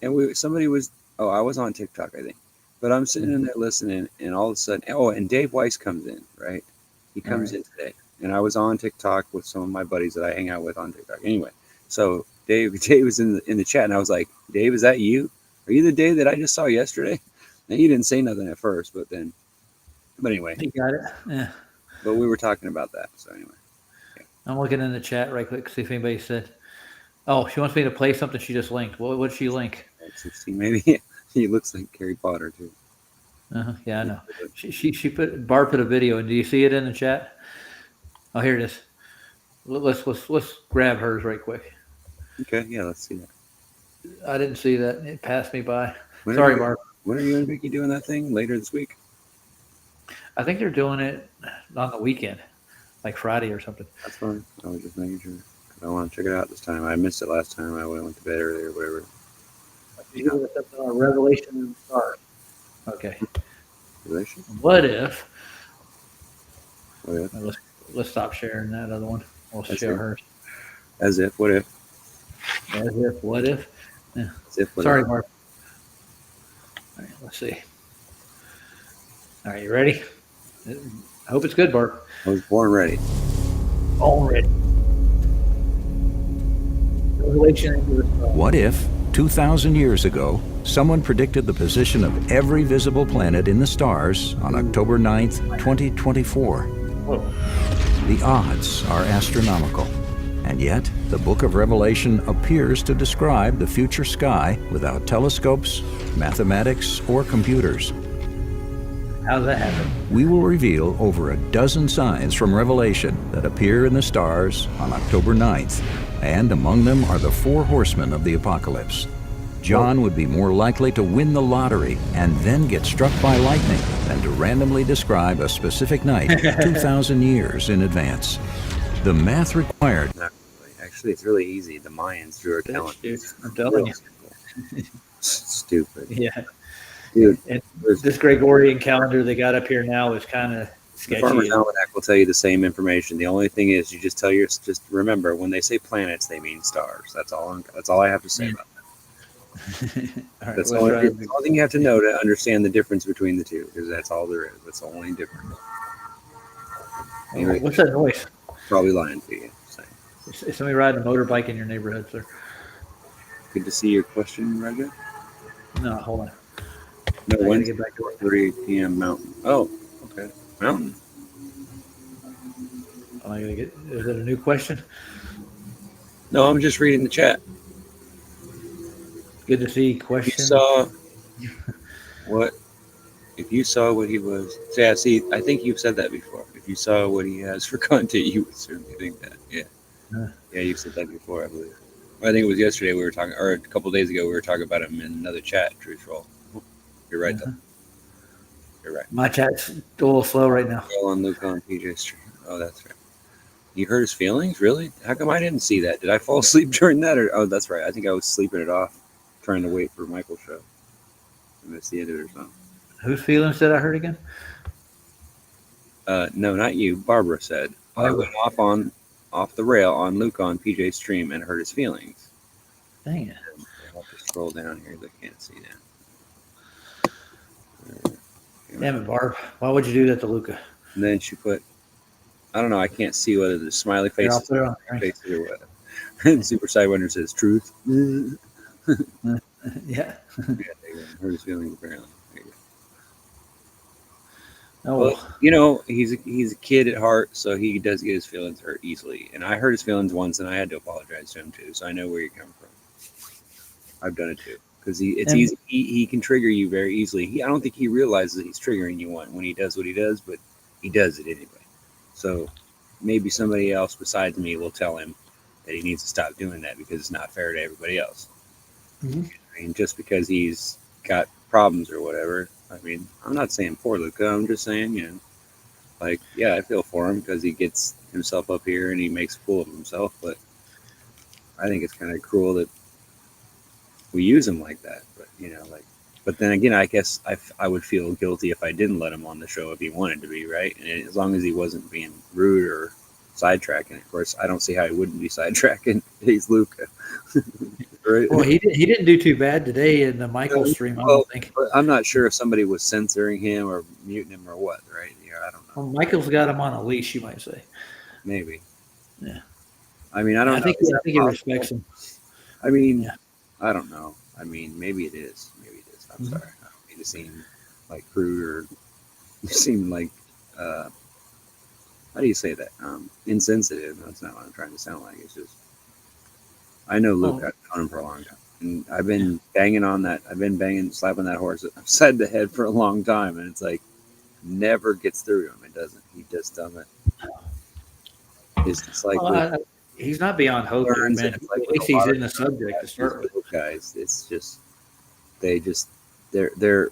Speaker 2: and somebody was, I was on TikTok, I think, but I'm sitting in there listening, and all of a sudden, and Dave Weiss comes in, right? He comes in today, and I was on TikTok with some of my buddies that I hang out with on TikTok. Anyway, so Dave was in the chat, and I was like, Dave, is that you? Are you the Dave that I just saw yesterday? And he didn't say nothing at first, but anyway.
Speaker 1: He got it. Yeah.
Speaker 2: But we were talking about that. So anyway.
Speaker 1: Yeah. I'm looking in the chat right quick to see if anybody said. Oh, she wants me to play something she just linked. What did she link?
Speaker 2: 16 maybe. He looks like Harry Potter too.
Speaker 1: Yeah, I know. She Barb put a video in. Do you see it in the chat? Oh, here it is. Let's grab hers right quick.
Speaker 2: Okay, yeah, let's see that.
Speaker 1: I didn't see that. It passed me by.
Speaker 2: When
Speaker 1: Sorry, Barb.
Speaker 2: When are you and Vicky doing that thing? Later this week?
Speaker 1: I think they're doing it on the weekend, like Friday or something.
Speaker 2: That's fine. I was just making sure. I want to check it out this time. I missed it last time. I went to bed early or whatever.
Speaker 1: You're doing something on Revelation and Stars. Okay.
Speaker 2: Revelation?
Speaker 1: What if?
Speaker 2: What if?
Speaker 1: Let's stop sharing that other one. We'll share hers.
Speaker 2: As if. What if?
Speaker 1: As if. What if? Yeah.
Speaker 2: As if. What
Speaker 1: Sorry,
Speaker 2: if.
Speaker 1: Mark. All right, let's see. All right, you ready? I hope it's good, Barb.
Speaker 2: I was born ready.
Speaker 1: All ready.
Speaker 4: What if, 2,000 years ago, someone predicted the position of every visible planet in the stars on October 9th, 2024?
Speaker 1: Whoa.
Speaker 4: The odds are astronomical. And yet, the book of Revelation appears to describe the future sky without telescopes, mathematics, or computers.
Speaker 1: How does that happen?
Speaker 4: We will reveal over a dozen signs from Revelation that appear in the stars on October 9th, and among them are the 4 horsemen of the apocalypse. John would be more likely to win the lottery and then get struck by lightning than to randomly describe a specific night 2,000 years in advance. The math required.
Speaker 2: Actually, it's really easy. The Mayans drew a calendar.
Speaker 1: I'm telling you.
Speaker 2: Stupid.
Speaker 1: Yeah.
Speaker 2: Dude,
Speaker 1: and this Gregorian calendar they got up here now is kind of sketchy.
Speaker 2: The Farmer's Almanac will tell you the same information. The only thing is, you just remember when they say planets, they mean stars. That's all I have to say about that.
Speaker 1: Right,
Speaker 2: that's the only thing you have to know to understand the difference between the two, because that's all there is. That's the only difference.
Speaker 1: Anyway, what's that noise?
Speaker 2: Probably lying to you.
Speaker 1: Is somebody riding a motorbike in your neighborhood, sir?
Speaker 2: Good to see your question, Roger.
Speaker 1: No, hold on.
Speaker 2: No, Wednesday, 3 p.m. Mountain. Oh, okay. Mountain.
Speaker 1: Am I gonna get? Is it a new question?
Speaker 2: No, I'm just reading the chat.
Speaker 1: Good to see questions.
Speaker 2: If you saw what he was. Yeah, see, I think you've said that before. If you saw what he has for content, you would certainly think that. Yeah. Yeah, you've said that before, I believe. I think it was yesterday we were talking, or a couple of days ago we were talking about him in another chat. Truth roll. You're right, though. You're right.
Speaker 1: My chat's a little slow right now.
Speaker 2: On Luke on PJ stream. Oh, that's right. You hurt his feelings, really? How come I didn't see that? Did I fall asleep during that? Or that's right. I think I was sleeping it off, trying to wait for Michael's show. I missed the end of it or something.
Speaker 1: Whose feelings did I hurt again?
Speaker 2: No, not you. Barbara said I went off the rail on Luke on PJ's stream and hurt his feelings.
Speaker 1: Dang it!
Speaker 2: I'll have to scroll down here. I can't see that.
Speaker 1: Damn it, Barb! Why would you do that to Luca?
Speaker 2: And then she put, I don't know. I can't see whether the smiley faces or what. And Super Sidewinder says truth.
Speaker 1: Yeah.
Speaker 2: Hurt his feelings apparently.
Speaker 1: Oh,
Speaker 2: well, you know, he's a kid at heart, so he does get his feelings hurt easily. And I hurt his feelings once, and I had to apologize to him too. So I know where you're coming from. I've done it too, because it's easy. He can trigger you very easily. I don't think he realizes he's triggering you when he does what he does, but he does it anyway. So maybe somebody else besides me will tell him that he needs to stop doing that because it's not fair to everybody else.
Speaker 1: Mm-hmm.
Speaker 2: I mean, just because he's got problems or whatever. I mean, I'm not saying poor Luca. I'm just saying, you know, like, yeah, I feel for him because he gets himself up here and he makes a fool of himself. But I think it's kind of cruel that we use him like that. But but then again, I guess I would feel guilty if I didn't let him on the show if he wanted to be, right? And as long as he wasn't being rude or sidetracking. Of course, I don't see how he wouldn't be sidetracking. He's Luca. Right?
Speaker 1: Well, he didn't do too bad today in the Michael stream, I don't think.
Speaker 2: But I'm not sure if somebody was censoring him or muting him or what, right? I don't know.
Speaker 1: Well, Michael's got him on a leash, you might say.
Speaker 2: Think.
Speaker 1: Yeah.
Speaker 2: I mean, I don't know.
Speaker 1: I think he respects him.
Speaker 2: I mean, I don't know. I mean, maybe it is. Maybe it is. I'm sorry. I don't mean to seem like crude or seem like how do you say that? Insensitive. That's not what I'm trying to sound like. It's just I know Luke. I've known him for a long time, and I've been banging on that. I've been slapping that horse upside the head for a long time, and it's like never gets through him. It doesn't. He just doesn't. It's just like
Speaker 1: he's not beyond hope, man.
Speaker 2: Like
Speaker 1: at least he's in the subject to start with.
Speaker 2: Guys, it's just their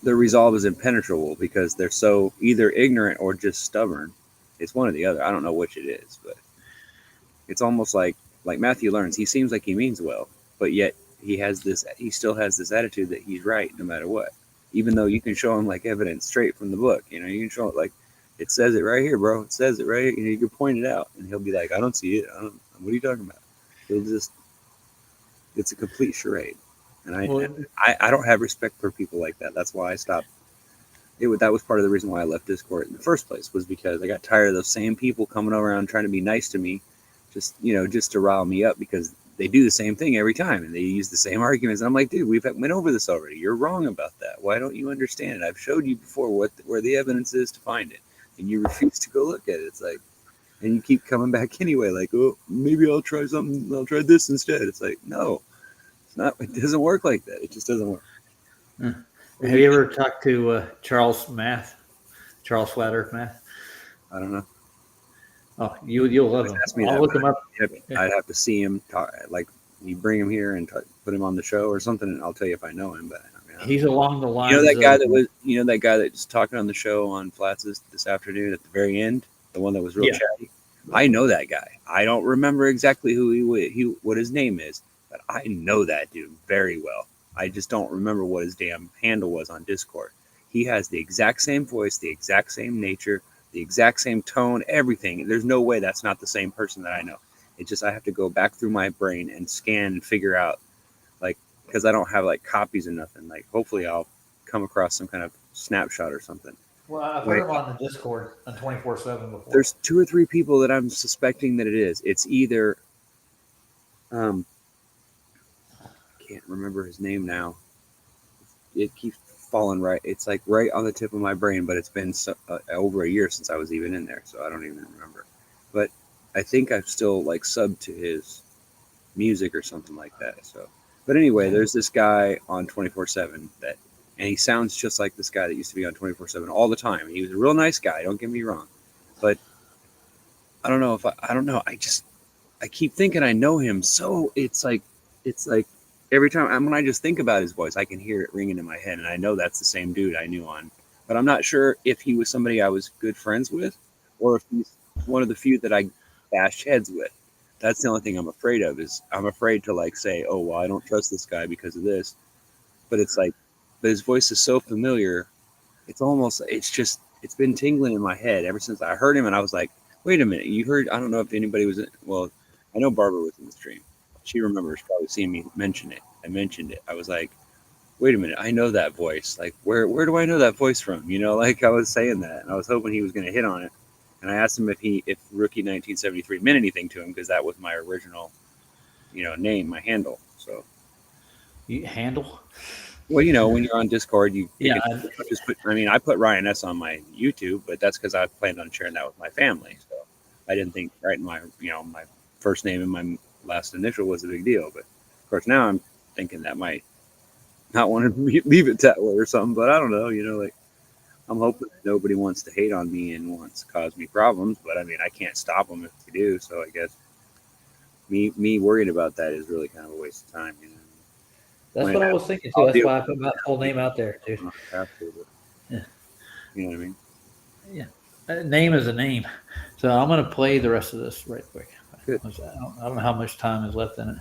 Speaker 2: resolve is impenetrable because they're so either ignorant or just stubborn. It's one or the other. I don't know which it is, but it's almost like Matthew learns. He seems like he means well, but yet he still has this attitude that he's right no matter what. Even though you can show him like evidence straight from the book, you can show it like it says it right here, bro. It says it right here. You can point it out, and he'll be like, "I don't see it. What are you talking about?" It's a complete charade, and I don't have respect for people like that. That's why I stopped. That was part of the reason why I left Discord in the first place, was because I got tired of those same people coming around trying to be nice to me, just to rile me up, because they do the same thing every time and they use the same arguments. And I'm like, dude, we've went over this already. You're wrong about that. Why don't you understand it? I've showed you before where the evidence is to find it, and you refuse to go look at it. It's like, and you keep coming back anyway, like, oh, maybe I'll try something. I'll try this instead. It's like, no, it's not. It doesn't work like that. It just doesn't work.
Speaker 1: Have you ever talked to Charles Flat Earth Math?
Speaker 2: I don't know.
Speaker 1: Oh, you'll love him. I'll look him up.
Speaker 2: I'd have to see him talk. Like, you bring him here and put him on the show or something, and I'll tell you if I know him. But
Speaker 1: he's along the line.
Speaker 2: That guy that was talking on the show on Flats this afternoon at the very end, the one that was real chatty. I know that guy. I don't remember exactly what his name is, but I know that dude very well. I just don't remember what his damn handle was on Discord. He has the exact same voice, the exact same nature, the exact same tone, everything. There's no way that's not the same person that I know. It's just I have to go back through my brain and scan and figure out, like, because I don't have like copies or nothing. Like, hopefully I'll come across some kind of snapshot or something.
Speaker 1: Well, I've heard him on the Discord on 24/7 before.
Speaker 2: There's 2 or 3 people that I'm suspecting that it is. It's either can't remember his name now. It keeps falling right. It's like right on the tip of my brain, but it's been over a year since I was even in there, so I don't even remember. But I think I've still like subbed to his music or something like that. So, but anyway, there's this guy on 24/7 and he sounds just like this guy that used to be on 24/7 all the time. He was a real nice guy. Don't get me wrong, but I don't know. I keep thinking I know him. So it's like every time when I just think about his voice, I can hear it ringing in my head, and I know that's the same dude I knew on. But I'm not sure if he was somebody I was good friends with, or if he's one of the few that I bashed heads with. That's the only thing I'm afraid of. Is I'm afraid to like say, oh well, I don't trust this guy because of this. But it's like, but his voice is so familiar. It's been tingling in my head ever since I heard him, and I was like, wait a minute, you heard? I don't know if anybody was. Well, I know Barbara was in the stream. She remembers probably seeing me mention it. I mentioned it. I was like, wait a minute, I know that voice. Like, where do I know that voice from? Like I was saying that, and I was hoping he was going to hit on it. And I asked him if Rookie 1973 meant anything to him, because that was my original, name, my handle. So,
Speaker 1: handle?
Speaker 2: Well, when you're on Discord, I put Ryan S on my YouTube, but that's because I planned on sharing that with my family. So I didn't think writing my first name and my last initial was a big deal. But of course now I'm thinking that might not want to leave it that way or something. But I don't know. Like, I'm hoping that nobody wants to hate on me and wants to cause me problems. But I mean, I can't stop them if they do. So I guess me worrying about that is really kind of a waste of time.
Speaker 1: That's what I was thinking too. That's why I put my whole name out there, dude.
Speaker 2: Yeah. You know what I mean?
Speaker 1: Yeah. name is a name. So I'm going to play the rest of this right quick.
Speaker 2: Good.
Speaker 1: I don't know how much time is left in it.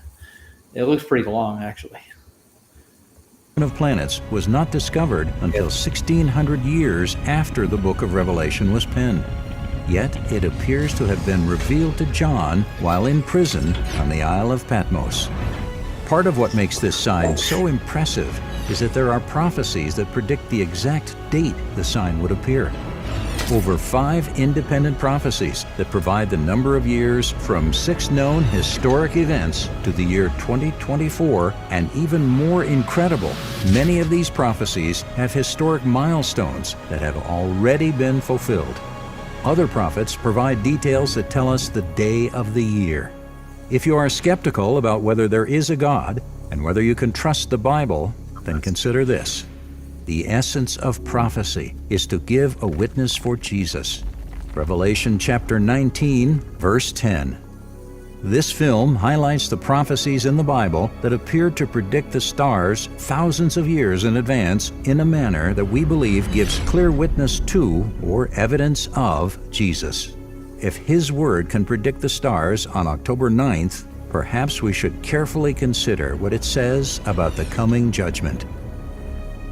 Speaker 1: It looks pretty long, actually.
Speaker 4: Of planets was not discovered until 1,600 years after the book of Revelation was penned. Yet it appears to have been revealed to John while in prison on the Isle of Patmos. Part of what makes this sign so impressive is that there are prophecies that predict the exact date the sign would appear. Over 5 independent prophecies that provide the number of years from 6 known historic events to the year 2024, and even more incredible, many of these prophecies have historic milestones that have already been fulfilled. Other prophets provide details that tell us the day of the year. If you are skeptical about whether there is a God and whether you can trust the Bible, then consider this. The essence of prophecy is to give a witness for Jesus. Revelation chapter 19, verse 10. This film highlights the prophecies in the Bible that appeared to predict the stars thousands of years in advance in a manner that we believe gives clear witness to or evidence of Jesus. If His Word can predict the stars on October 9th, perhaps we should carefully consider what it says about the coming judgment.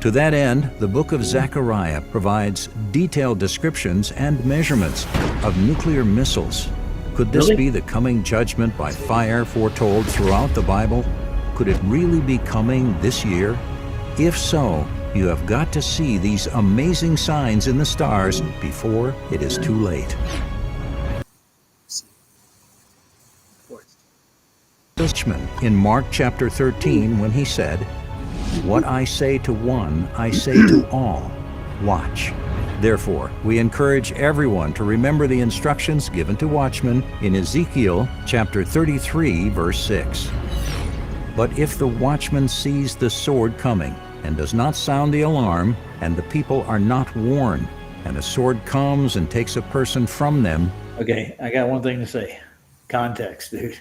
Speaker 4: To that end, the book of Zechariah provides detailed descriptions and measurements of nuclear missiles. Could this be the coming judgment by fire foretold throughout the Bible? Could it really be coming this year? If so, you have got to see these amazing signs in the stars before it is too late. In Mark chapter 13, when he said, "What I say to one, I say to all, watch." Therefore, we encourage everyone to remember the instructions given to watchmen in Ezekiel chapter 33, verse 6. But if the watchman sees the sword coming and does not sound the alarm, and the people are not warned, and the sword comes and takes a person from them.
Speaker 1: Okay, I got one thing to say. Context, dude.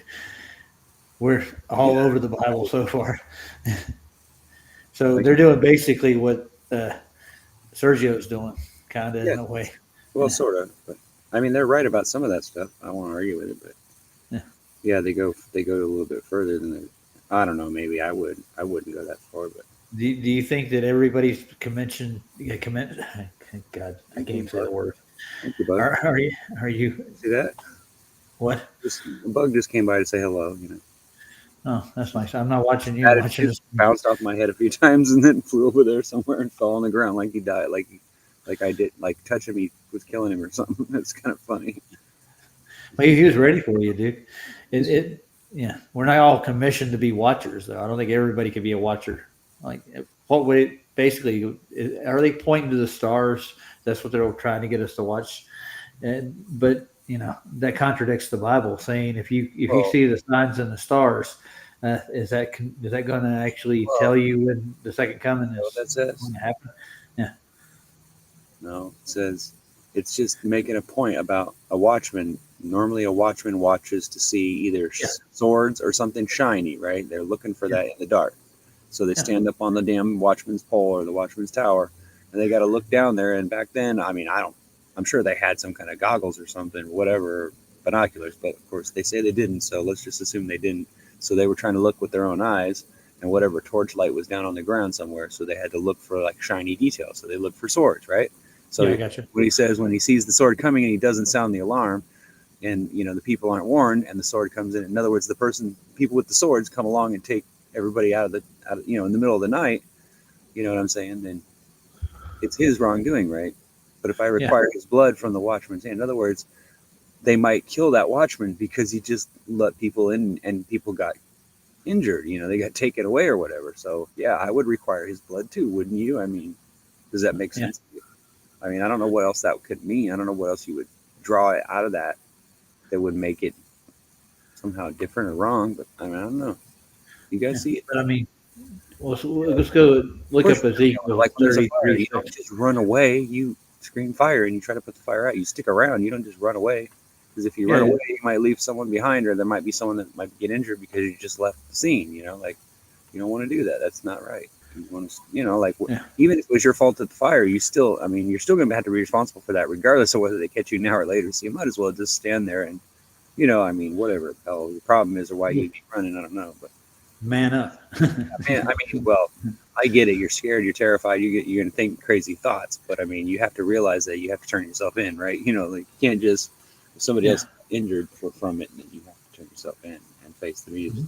Speaker 1: We're all over the Bible so far. So they're doing basically what Sergio's doing, kind of in a way.
Speaker 2: Well, sort of. But I mean, they're right about some of that stuff. I won't argue with it, but yeah, they go a little bit further than they. I don't know. Maybe I wouldn't go that far, but.
Speaker 1: Do you think that everybody's convention? God, I can't say the word.
Speaker 2: Thank you, Bug.
Speaker 1: Are you
Speaker 2: see that?
Speaker 1: What?
Speaker 2: A bug just came by to say hello. You know.
Speaker 1: Oh, that's nice. I'm not watching you. I'm watching this.
Speaker 2: Bounced off my head a few times and then flew over there somewhere and fell on the ground like he died, like I did, like touching me was killing him or something. That's kind of funny.
Speaker 1: Well, he was ready for you, dude. Yeah, we're not all commissioned to be watchers, though. I don't think everybody could be a watcher. Like, what would it basically? Are they pointing to the stars? That's what they're trying to get us to watch. But that contradicts the Bible, saying if you see the signs in the stars, is that going to actually tell you when the second coming is going to happen? Yeah.
Speaker 2: No, it says it's just making a point about a watchman. Normally, a watchman watches to see either swords or something shiny, right? They're looking for that in the dark. So they stand up on the damn watchman's pole or the watchman's tower, and they got to look down there. And back then, I mean, I'm sure they had some kind of goggles or something, whatever, binoculars, but of course they say they didn't. So let's just assume they didn't. So they were trying to look with their own eyes, and whatever torchlight was down on the ground somewhere. So they had to look for like shiny details. So they looked for swords, right? So
Speaker 1: I gotcha.
Speaker 2: When he says, when he sees the sword coming and he doesn't sound the alarm, and the people aren't warned, and the sword comes in other words, people with the swords come along and take everybody out of in the middle of the night, you know what I'm saying? Then it's his wrongdoing, right? But if I require his blood from the watchman's hand, in other words, they might kill that watchman because he just let people in and people got injured, they got taken away or whatever. So yeah, I would require his blood too, wouldn't you? I mean, does that make sense to you? I mean, I don't know what else that could mean. I don't know what else you would draw it out of that would make it somehow different or wrong, but I mean, I don't know. You guys see it?
Speaker 1: But I mean, let's go look up Ezekiel.
Speaker 2: Like 33. You don't just run away. You scream fire and you try to put the fire out. You stick around. You don't just run away, because if you run away, you might leave someone behind, or there might be someone that might get injured because you just left the scene. Like, you don't want to do that. That's not right. You know, like even if it was your fault at the fire, you're still going to have to be responsible for that, regardless of whether they catch you now or later. So you might as well just stand there and, you know, I mean, whatever the hell your problem is or why you keep running, I don't know, but
Speaker 1: man up.
Speaker 2: Well, I get it. You're scared. You're terrified. You're going to think crazy thoughts. But I mean, you have to realize that you have to turn yourself in, right? You know, like you can't just if somebody else injured from it, then you have to turn yourself in and face the music.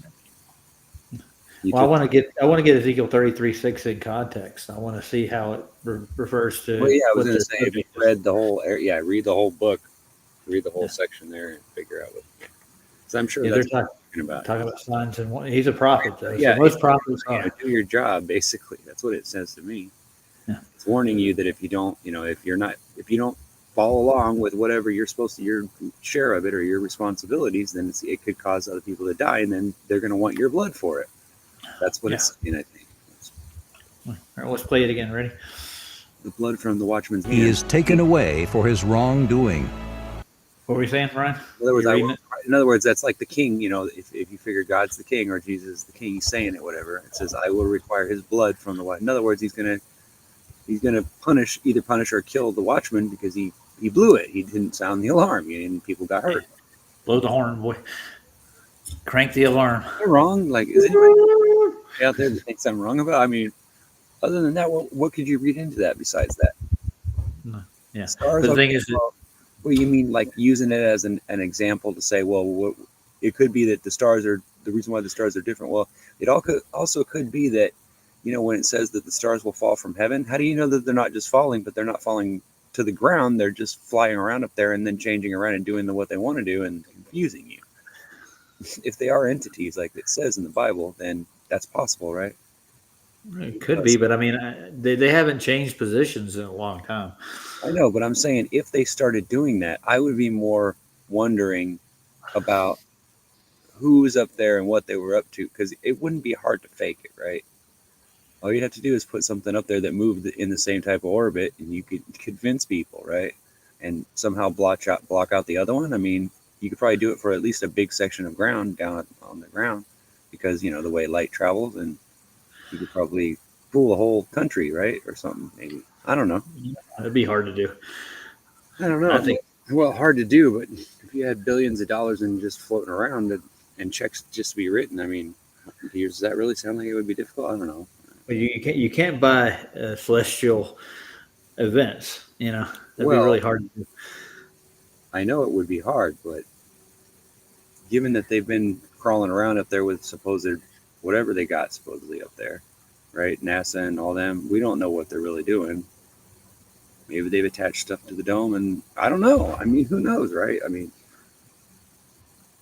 Speaker 1: Well, I want to get Ezekiel 33:6 in context. I want to see how it refers to.
Speaker 2: Well, yeah, I was going to say if you read the whole, read the whole book, read the whole section there, and figure out what. Because I'm sure that's what they're talking about
Speaker 1: signs and he's a prophet, though.
Speaker 2: Yeah,
Speaker 1: so most prophets are.
Speaker 2: Do your job. Basically, that's what it says to me. Yeah. It's warning you that if you don't, you know, if you don't follow along with whatever you're supposed to, your share of it or your responsibilities, then it could cause other people to die, and then they're going to want your blood for it. That's what it's saying, I think.
Speaker 1: All right, let's play it again. Ready?
Speaker 2: The blood from the watchman's hand.
Speaker 4: He is taken away for his wrongdoing.
Speaker 1: What were we saying, Ryan?
Speaker 2: In other words, that's like the king. You know, if you figure God's the king or Jesus is the king, he's saying it. Whatever it says, I will require his blood from the watchman. In other words, he's gonna either punish or kill the watchman because he blew it. He didn't sound the alarm, and people got hurt.
Speaker 1: Blow the horn, boy. Crank the alarm.
Speaker 2: Am I wrong? Like, is anybody out there that thinks I'm wrong about? I mean, other than that, what could you read into that besides that?
Speaker 1: No. Yeah.
Speaker 2: Stars,
Speaker 1: the thing is,
Speaker 2: well, you mean like using it as an example to say, well, it could be that the stars are the reason why the stars are different. Well, it also could be that, you know, when it says that the stars will fall from heaven, how do you know that they're not just falling, but they're not falling to the ground? They're just flying around up there and then changing around and doing what they want to do and confusing you. If they are entities like it says in the Bible, then that's possible, right?
Speaker 1: It could be, but I mean, they haven't changed positions in a long time.
Speaker 2: I know, but I'm saying if they started doing that, I would be more wondering about who was up there and what they were up to, because it wouldn't be hard to fake it, right? All you'd have to do is put something up there that moved in the same type of orbit, and you could convince people, right? And somehow block out the other one. I mean, you could probably do it for at least a big section of ground down on the ground, because, you know, the way light travels, and you could probably fool a whole country, right? Or something, maybe. I don't know.
Speaker 1: It'd be hard to do.
Speaker 2: I don't know. I think, well, hard to do, but if you had billions of dollars and just floating around and checks just to be written, I mean, does that really sound like it would be difficult? I don't know.
Speaker 1: But you can't buy celestial events, you know. That'd be really hard to do.
Speaker 2: I know it would be hard, but given that they've been crawling around up there with supposed whatever they got supposedly up there, right? NASA and all them, we don't know what they're really doing. Maybe they've attached stuff to the dome, and I don't know. I mean, who knows, right? I mean,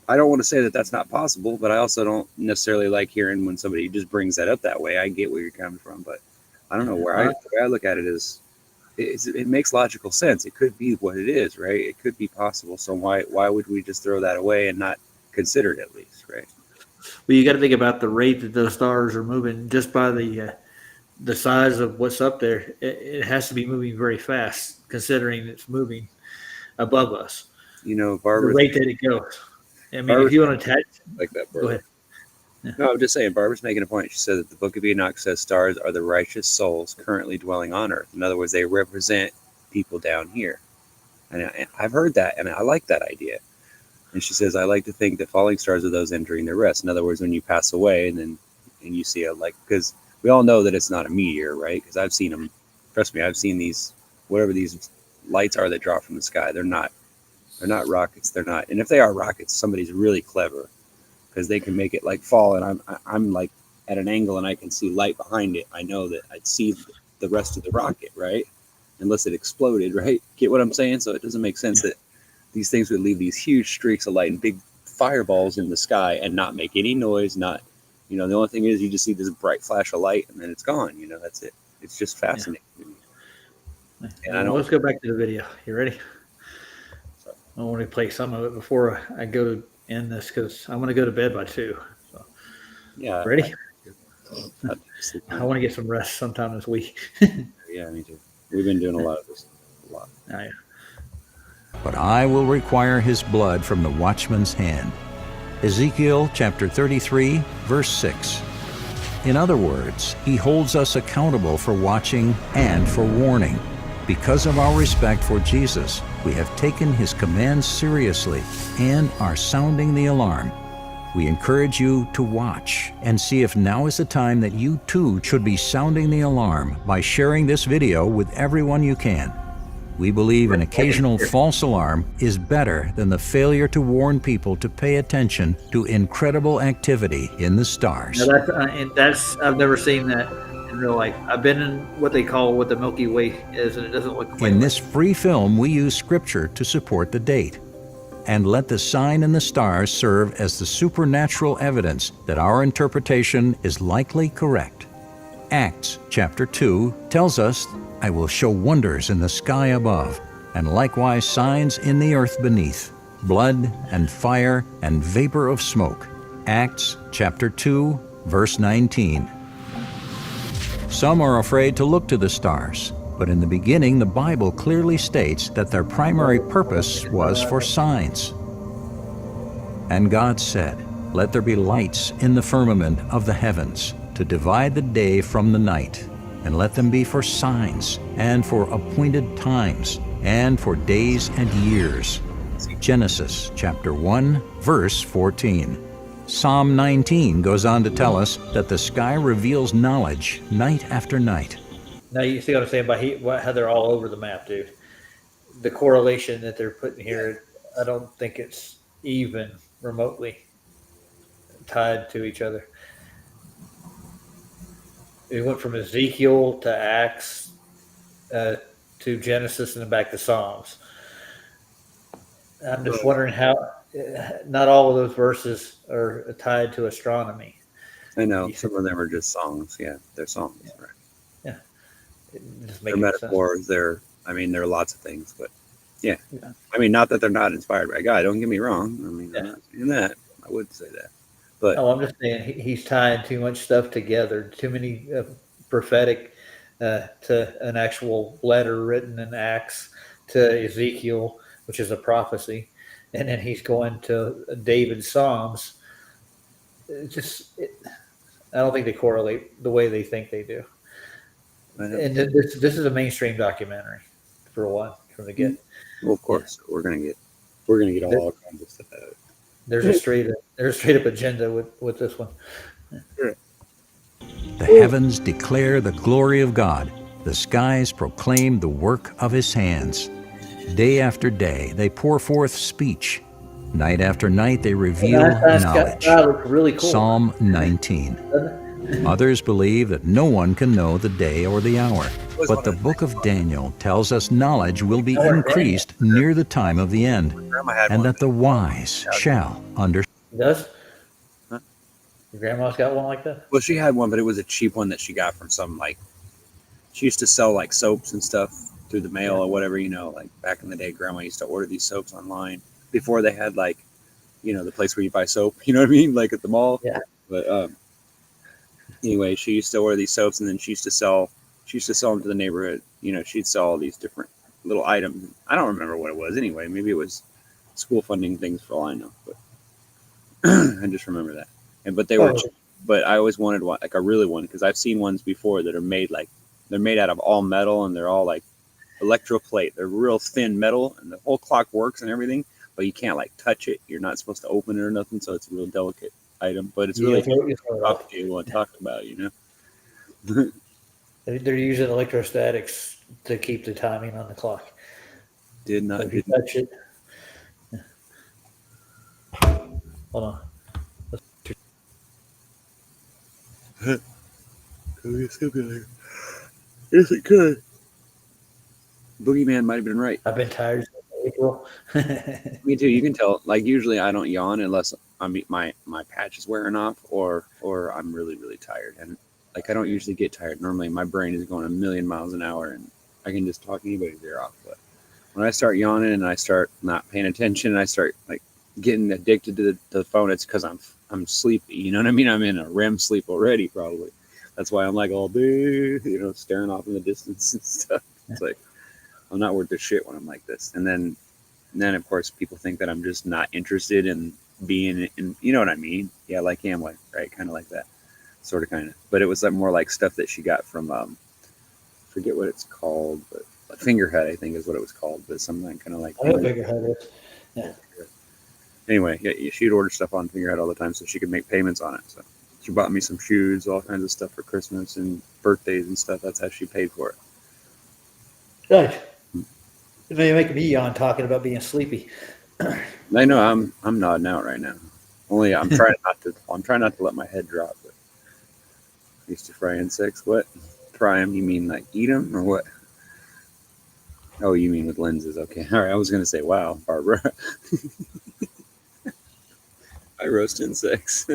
Speaker 2: I don't want to say that that's not possible, but I also don't necessarily like hearing when somebody just brings that up that way. I get where you're coming from, but I don't know where the way I look at it is, it makes logical sense. It could be what it is, right? It could be possible. So why would we just throw that away and not consider it at least, right?
Speaker 1: Well, you got to think about the rate that the stars are moving just by the size of what's up there. It has to be moving very fast, considering it's moving above us.
Speaker 2: You know, Barbara,
Speaker 1: the rate that it goes. I mean, if you want to attach,
Speaker 2: like that,
Speaker 1: go ahead.
Speaker 2: Yeah. No, I'm just saying, Barbara's making a point. She said that the Book of Enoch says stars are the righteous souls currently dwelling on earth. In other words, they represent people down here. And I've heard that, and I like that idea. And she says, I like to think that falling stars are those entering their rest. In other words, when you pass away and you see because we all know that it's not a meteor, right? Because I've seen them. Trust me, I've seen these, whatever these lights are that drop from the sky. They're not rockets. They're not. And if they are rockets, somebody's really clever, because they can make it like fall, and I'm like at an angle and I can see light behind it. I know that I'd see the rest of the rocket, right? Unless it exploded, right? Get what I'm saying? So it doesn't make sense that these things would leave these huge streaks of light and big fireballs in the sky and not make any noise. Not, you know, the only thing is you just see this bright flash of light and then it's gone. You know, that's it. It's just fascinating.
Speaker 1: Yeah. And let's go back to the video. You ready? I want to play some of it before I go to end this, because I'm going to go to bed by 2. So,
Speaker 2: yeah.
Speaker 1: Ready? I want to get some rest sometime this week.
Speaker 2: Yeah, me too. We've been doing a lot of this.
Speaker 1: Oh, yeah.
Speaker 4: But I will require his blood from the watchman's hand. Ezekiel chapter 33, verse 6. In other words, he holds us accountable for watching and for warning. Because of our respect for Jesus, we have taken his commands seriously and are sounding the alarm. We encourage you to watch and see if now is the time that you too should be sounding the alarm by sharing this video with everyone you can. We believe an occasional false alarm is better than the failure to warn people to pay attention to incredible activity in the stars.
Speaker 1: Now I've never seen that in real life. I've been in what they call what the Milky Way is, and it doesn't look quite
Speaker 4: In this free film, we use scripture to support the date. And let the sign in the stars serve as the supernatural evidence that our interpretation is likely correct. Acts chapter 2 tells us, "I will show wonders in the sky above, and likewise signs in the earth beneath, blood and fire and vapor of smoke." Acts chapter 2, verse 19. Some are afraid to look to the stars, but in the beginning the Bible clearly states that their primary purpose was for signs. And God said, "Let there be lights in the firmament of the heavens, to divide the day from the night, and let them be for signs, and for appointed times, and for days and years." Genesis chapter 1, verse 14. Psalm 19 goes on to tell us that the sky reveals knowledge night after night.
Speaker 1: Now you see what I'm saying by how they're all over the map, dude. The correlation that they're putting here, I don't think it's even remotely tied to each other. It went from Ezekiel to Acts to Genesis and then back to Psalms. I'm just wondering how not all of those verses are tied to astronomy.
Speaker 2: I know some of them are just songs. Yeah, they're songs, right?
Speaker 1: Yeah,
Speaker 2: they're metaphors. There are lots of things, but yeah. I mean, not that they're not inspired by God. Don't get me wrong. I mean, I'm not saying that. I would say that. But
Speaker 1: no, I'm just saying he's tying too much stuff together, too many prophetic to an actual letter written in Acts to Ezekiel, which is a prophecy, and then he's going to David's Psalms. I don't think they correlate the way they think they do. And this is a mainstream documentary, for one, from the get.
Speaker 2: Well, of course, we're gonna get all kinds of stuff out of it.
Speaker 1: There's a straight up agenda with this one.
Speaker 2: Sure.
Speaker 4: The heavens declare the glory of God. The skies proclaim the work of his hands. Day after day, they pour forth speech. Night after night, they reveal knowledge.
Speaker 1: Really cool.
Speaker 4: Psalm 19. Others believe that no one can know the day or the hour, but the book of Daniel tells us knowledge will be increased near the time of the end, and that the wise shall understand.
Speaker 1: Does? Huh? Your grandma's got one like that?
Speaker 2: Well, she had one, but it was a cheap one that she got from some, she used to sell like soaps and stuff through the mail or whatever, like back in the day, grandma used to order these soaps online before they had the place where you buy soap, you know what I mean? Like at the mall.
Speaker 1: Yeah.
Speaker 2: But anyway, she used to order these soaps, and then she used to sell them to the neighborhood. She'd sell all these different little items. I don't remember what it was anyway. Maybe it was school funding things for all I know, but I just remember that. But they were cheap. But I always wanted one, like a really one, because I've seen ones before that are made they're made out of all metal, and they're all like electroplate. They're real thin metal, and the whole clock works and everything, but you can't touch it. You're not supposed to open it or nothing, so it's a real delicate item. But it's really complicated to talk about,
Speaker 1: They're using electrostatics to keep the timing on the clock.
Speaker 2: Did not
Speaker 1: if you touch it. Hold on.
Speaker 2: Yes, it could. Boogeyman might have been right.
Speaker 1: I've been tired since April.
Speaker 2: Me too. You can tell. Usually I don't yawn unless my patch is wearing off or I'm really, really tired. And I don't usually get tired. Normally my brain is going a million miles an hour, and I can just talk anybody's ear off. But when I start yawning and I start not paying attention and I start getting addicted to the phone, it's because I'm sleepy. You know what I mean? I'm in a REM sleep already, probably. That's why I'm all day, staring off in the distance and stuff. It's I'm not worth a shit when I'm like this. And then of course people think that I'm just not interested in being in, you know what I mean? Yeah, like Amway, right? Kind of like that. sort of, kind of. But it was more like stuff that she got from forget what it's called, but Fingerhead, I think, is what it was called. But something kind of like.
Speaker 1: I know Fingerhead is. Yeah.
Speaker 2: Anyway, yeah, she'd order stuff on Fingerhead all the time so she could make payments on it. So she bought me some shoes, all kinds of stuff for Christmas and birthdays and stuff. That's how she paid for it.
Speaker 1: Right. You're making me yawn talking about being sleepy.
Speaker 2: I know I'm nodding out right now. Only I'm trying not to. I'm trying not to let my head drop. But I used to fry insects. What? Fry them? You mean like eat them or what? Oh, you mean with lenses? Okay. All right. I was gonna say, wow, Barbara. I roast insects.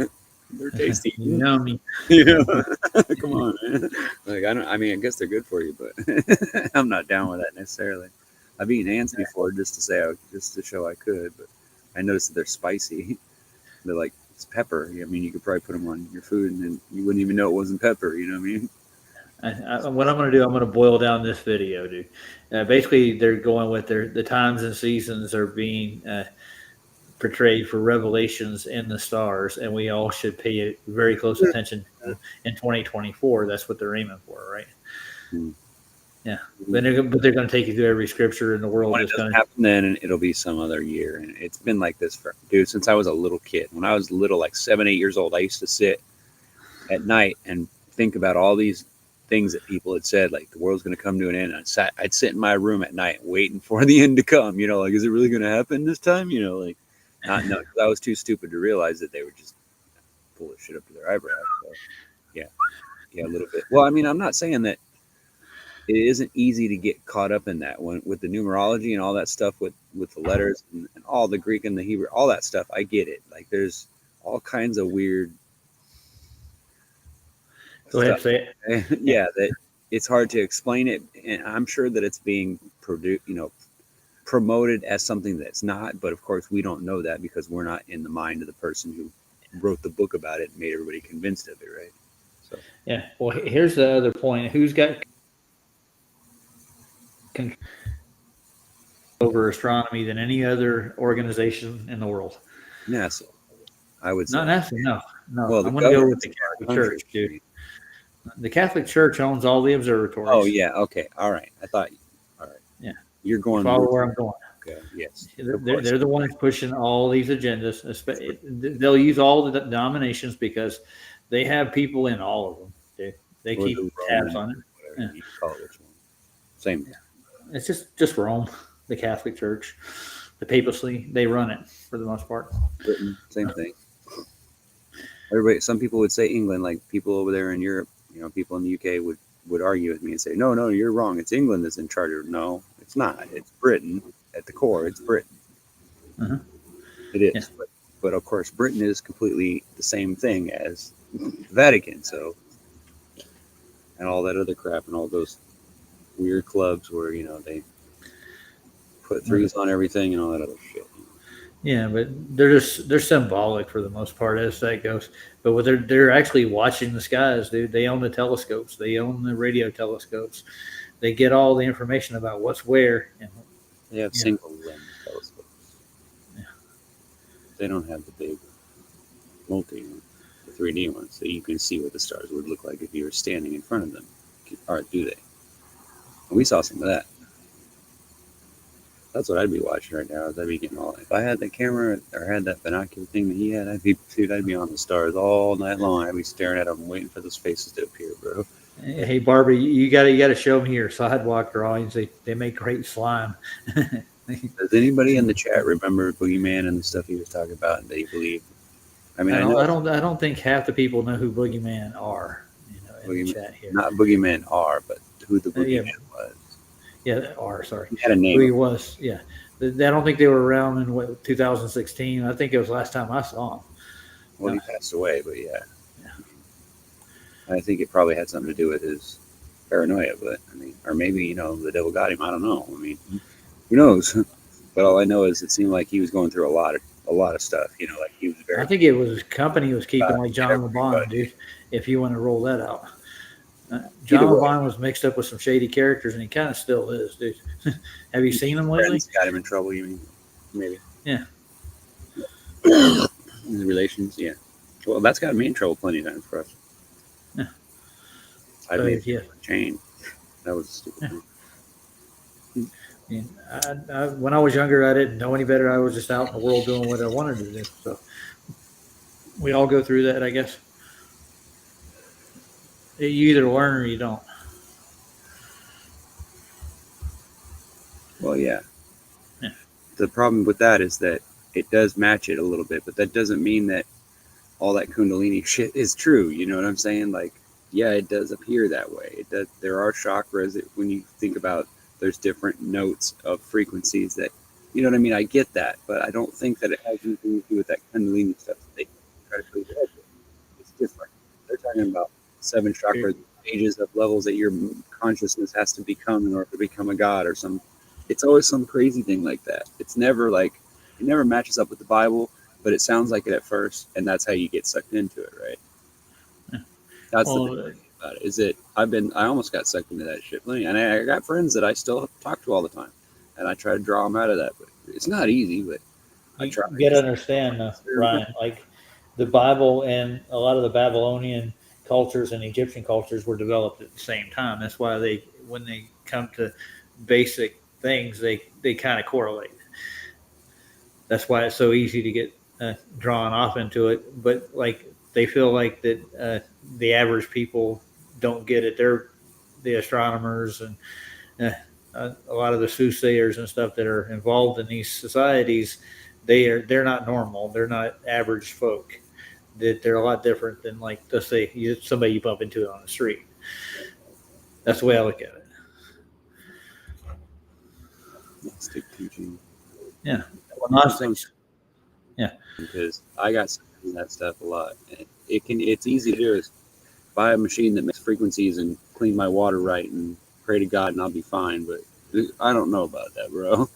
Speaker 2: They're tasty.
Speaker 1: Yummy.
Speaker 2: Come on, man. Like I mean, I guess they're good for you, but I'm not down with that necessarily. I've eaten ants before just to show I could, but I noticed that they're spicy. They're like it's pepper. I mean, you could probably put them on your food and then you wouldn't even know it wasn't pepper. You know what I mean?
Speaker 1: What I'm going to do, I'm going to boil down this video, dude. Basically, they're going with the times and seasons are being portrayed for revelations in the stars, and we all should pay very close attention in 2024. That's what they're aiming for, right? Yeah, but they're going to take you through every scripture in the world.
Speaker 2: When it doesn't happen then, and it'll be some other year. And it's been like this since I was a little kid. When I was little, like 7, 8 years old, I used to sit at night and think about all these things that people had said, like the world's going to come to an end. I'd sit in my room at night waiting for the end to come. Like, is it really going to happen this time? Like, not know, because I was too stupid to realize that they were just full of shit up to their eyebrows. So, yeah, a little bit. Well, I mean, I'm not saying that it isn't easy to get caught up in that one with the numerology and all that stuff with the letters and all the Greek and the Hebrew, all that stuff. I get it. Like there's all kinds of weird.
Speaker 1: Go ahead, say it.
Speaker 2: Yeah, that it's hard to explain it, and I'm sure that it's being promoted as something that's not. But of course, we don't know that because we're not in the mind of the person who wrote the book about it and made everybody convinced of it, right? So
Speaker 1: yeah. Well, here's the other point: who's got over astronomy than any other organization in the world?
Speaker 2: NASA, I would say.
Speaker 1: Not NASA, no.
Speaker 2: Well,
Speaker 1: I'm going to go with the Catholic Church, dude. The Catholic Church owns all the observatories.
Speaker 2: Oh yeah, okay, all right. I thought, all right,
Speaker 1: yeah,
Speaker 2: you're going.
Speaker 1: Follow where I'm going.
Speaker 2: Okay, yes.
Speaker 1: They're the ones pushing all these agendas. They'll use all the denominations because they have people in all of them. They keep tabs on it.
Speaker 2: Yeah. You call it which one. Same.
Speaker 1: Yeah. It's just Rome, the Catholic Church, the papacy. They run it for the most part.
Speaker 2: Britain, same thing. Everybody. Some people would say England, like people over there in Europe. People in the UK would argue with me and say, no, you're wrong. It's England that's in charge. No, it's not. It's Britain. At the core, it's Britain.
Speaker 1: Uh-huh.
Speaker 2: It is. Yeah. But of course, Britain is completely the same thing as the Vatican. So, and all that other crap and all those weird clubs where, they put threes on everything and all that other shit.
Speaker 1: Yeah, but they're symbolic for the most part as that goes. But what they're actually watching the skies, dude. They own the telescopes. They own the radio telescopes. They get all the information about what's where. And
Speaker 2: they have single lens telescopes. Yeah. They don't have the big multi, the 3D ones, so you can see what the stars would look like if you were standing in front of them. Or do they? And we saw some of that. That's what I'd be watching right now. I'd be getting all. If I had the camera or had that binocular thing that he had, I'd be on the stars all night long. I'd be staring at them, waiting for those faces to appear, bro.
Speaker 1: Hey, Barbara, you got to show me your sidewalk drawings. They make great slime.
Speaker 2: Does anybody in the chat remember Boogeyman and the stuff he was talking about and they believe? I mean, I
Speaker 1: don't think half the people know who Boogeyman are. In the chat here.
Speaker 2: Not Boogeyman are, but who the Boogeyman was.
Speaker 1: Yeah, are sorry.
Speaker 2: He had a name.
Speaker 1: Who he was? Yeah, I don't think they were around in 2016. I think it was last time I saw him.
Speaker 2: Well, he passed away, but yeah. I think it probably had something to do with his paranoia, but I mean, or maybe the devil got him. I don't know. I mean, who knows? But all I know is it seemed like he was going through a lot of stuff. Like he was very.
Speaker 1: I think it was his company was keeping like John LeBon, dude. If you want to roll that out, John LeBon was mixed up with some shady characters, and he kind of still is, dude. Have you seen him lately?
Speaker 2: Got him in trouble. You mean? Maybe.
Speaker 1: Yeah.
Speaker 2: His relations, yeah. Well, that's got me in trouble plenty of times for us.
Speaker 1: Yeah.
Speaker 2: I
Speaker 1: So,
Speaker 2: made
Speaker 1: yeah.
Speaker 2: a chain. That was a stupid thing.
Speaker 1: When I was younger, I didn't know any better. I was just out in the world doing what I wanted to do. So we all go through that, I guess. You either learn or you don't.
Speaker 2: Well, yeah.
Speaker 1: Yeah.
Speaker 2: The problem with that is that it does match it a little bit, but that doesn't mean that all that Kundalini shit is true. You know what I'm saying? Like, yeah, it does appear that way. It does. There are chakras that, when you think about, there's different notes of frequencies that, you know what I mean? I get that, but I don't think that it has anything to do with that Kundalini stuff that they try to put it. It's different. They're talking about 7 chakra stages of levels that your consciousness has to become in order to become a god or some. It's always some crazy thing like that. It's never like, it never matches up with the Bible, but it sounds like it at first, and that's how you get sucked into it, right? That's the thing about it. Is it? I almost got sucked into that shit, and I got friends that I still talk to all the time, and I try to draw them out of that, but it's not easy. But I try.
Speaker 1: You got to understand, Ryan, like the Bible and a lot of the Babylonian cultures and Egyptian cultures were developed at the same time. That's why when they come to basic things, they kind of correlate. That's why it's so easy to get drawn off into it. But like they feel like that the average people don't get it. They're the astronomers and a lot of the soothsayers and stuff that are involved in these societies. They're not normal. They're not average folk. That they're a lot different than, like, let's say somebody you bump into on the street. That's the way I look at it.
Speaker 2: Stick teaching.
Speaker 1: Yeah. Well, yeah.
Speaker 2: Because I got stuck in that stuff a lot. And it's easy to do is buy a machine that makes frequencies and clean my water right and pray to God and I'll be fine. But I don't know about that, bro.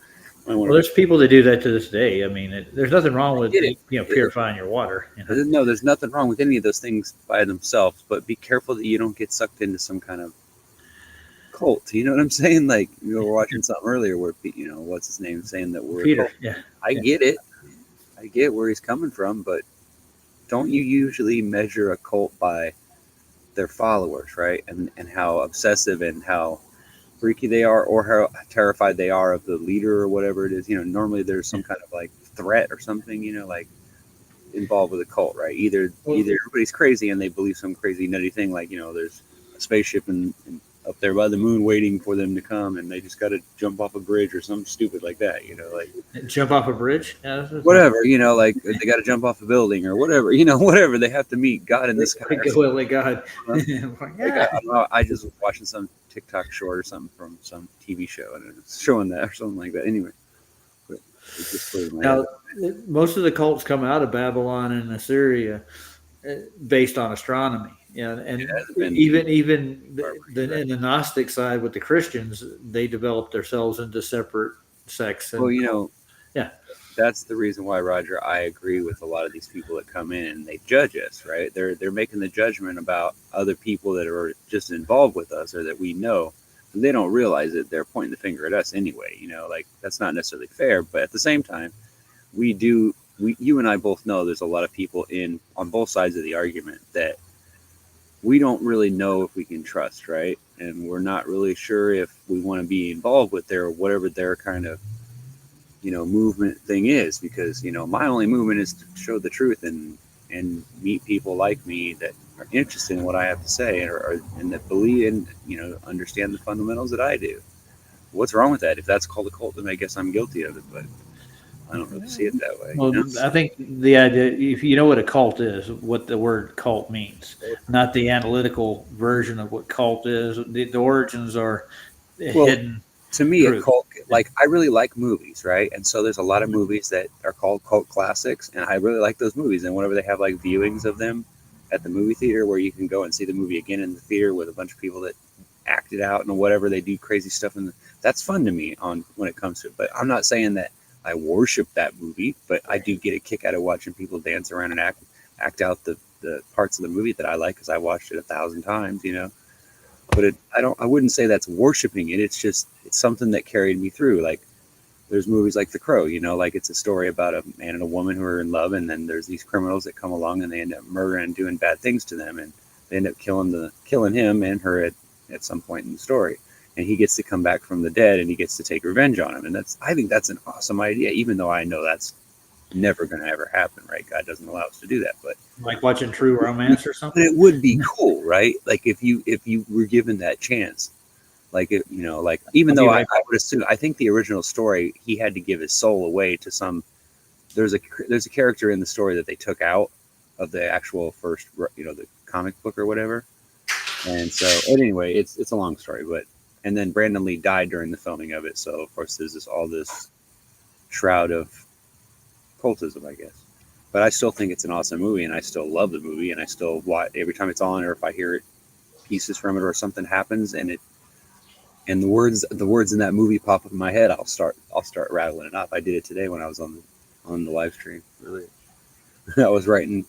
Speaker 1: Well, there's people that do that to this day. I mean, there's nothing wrong with purifying your water. You know?
Speaker 2: No, there's nothing wrong with any of those things by themselves, but be careful that you don't get sucked into some kind of cult. You know what I'm saying? Like, we were watching something earlier where, what's his name, saying that we're
Speaker 1: Peter. Yeah,
Speaker 2: I get it. I get where he's coming from, but don't you usually measure a cult by their followers, right? And how obsessive and how freaky they are, or how terrified they are of the leader or whatever it is. Normally there's some kind of like threat or something, like involved with a cult, right? Either everybody's crazy and they believe some crazy nutty thing, like, there's a spaceship and up there by the moon waiting for them to come, and they just got to jump off a bridge or something stupid like that, like
Speaker 1: jump off a bridge,
Speaker 2: whatever, like they got to jump off a building or whatever, whatever. They have to meet God in the sky.
Speaker 1: God.
Speaker 2: I just was watching some TikTok short or something from some TV show, and it's showing that or something like that. Anyway, but it just blew my
Speaker 1: now, most of the cults come out of Babylon and Assyria, based on astronomy. And even in the Gnostic side with the Christians, they developed themselves into separate sects. And,
Speaker 2: well,
Speaker 1: yeah,
Speaker 2: that's the reason why, Roger, I agree with a lot of these people that come in and they judge us, right? They're making the judgment about other people that are just involved with us or that we know. And they don't realize it. They're pointing the finger at us anyway. Like, that's not necessarily fair. But at the same time, you and I both know there's a lot of people on both sides of the argument that we don't really know if we can trust, right? And we're not really sure if we want to be involved with whatever their kind of, movement thing is, because, my only movement is to show the truth and meet people like me that are interested in what I have to say and that believe and, understand the fundamentals that I do. What's wrong with that? If that's called a cult, then I guess I'm guilty of it, but I don't really see it that way.
Speaker 1: Well, I think the idea, if you know what a cult is, what the word cult means, not the analytical version of what cult is. The origins are hidden.
Speaker 2: To me, a cult, like, I really like movies, right? And so there's a lot of movies that are called cult classics, and I really like those movies. And whenever they have like viewings of them at the movie theater, where you can go and see the movie again in the theater with a bunch of people that act it out and whatever, they do crazy stuff, and that's fun to me when it comes to it. But I'm not saying that I worship that movie, but I do get a kick out of watching people dance around and act out the parts of the movie that I like, because I watched it 1,000 times, But I wouldn't say that's worshiping it. It's just, it's something that carried me through. Like, there's movies like The Crow, like it's a story about a man and a woman who are in love, and then there's these criminals that come along and they end up murdering and doing bad things to them, and They end up killing him and her at some point in the story, and he gets to come back from the dead and he gets to take revenge on him. And I think that's an awesome idea, even though I know that's never going to ever happen, right? God doesn't allow us to do that, but
Speaker 1: like watching True Romance or something.
Speaker 2: But it would be cool, right? Like if you were given that chance, like like even though I would assume, I think the original story, he had to give his soul away to some. There's a character in the story that they took out of the actual first, the comic book or whatever. And so anyway, it's a long story, but and then Brandon Lee died during the filming of it, so of course there's all this shroud of cultism, I guess. But I still think it's an awesome movie, and I still love the movie, and I still watch every time it's on, or if I hear pieces from it, or something happens, and the words in that movie pop up in my head, I'll start rattling it off. I did it today when I was on the live stream. Really, I was writing,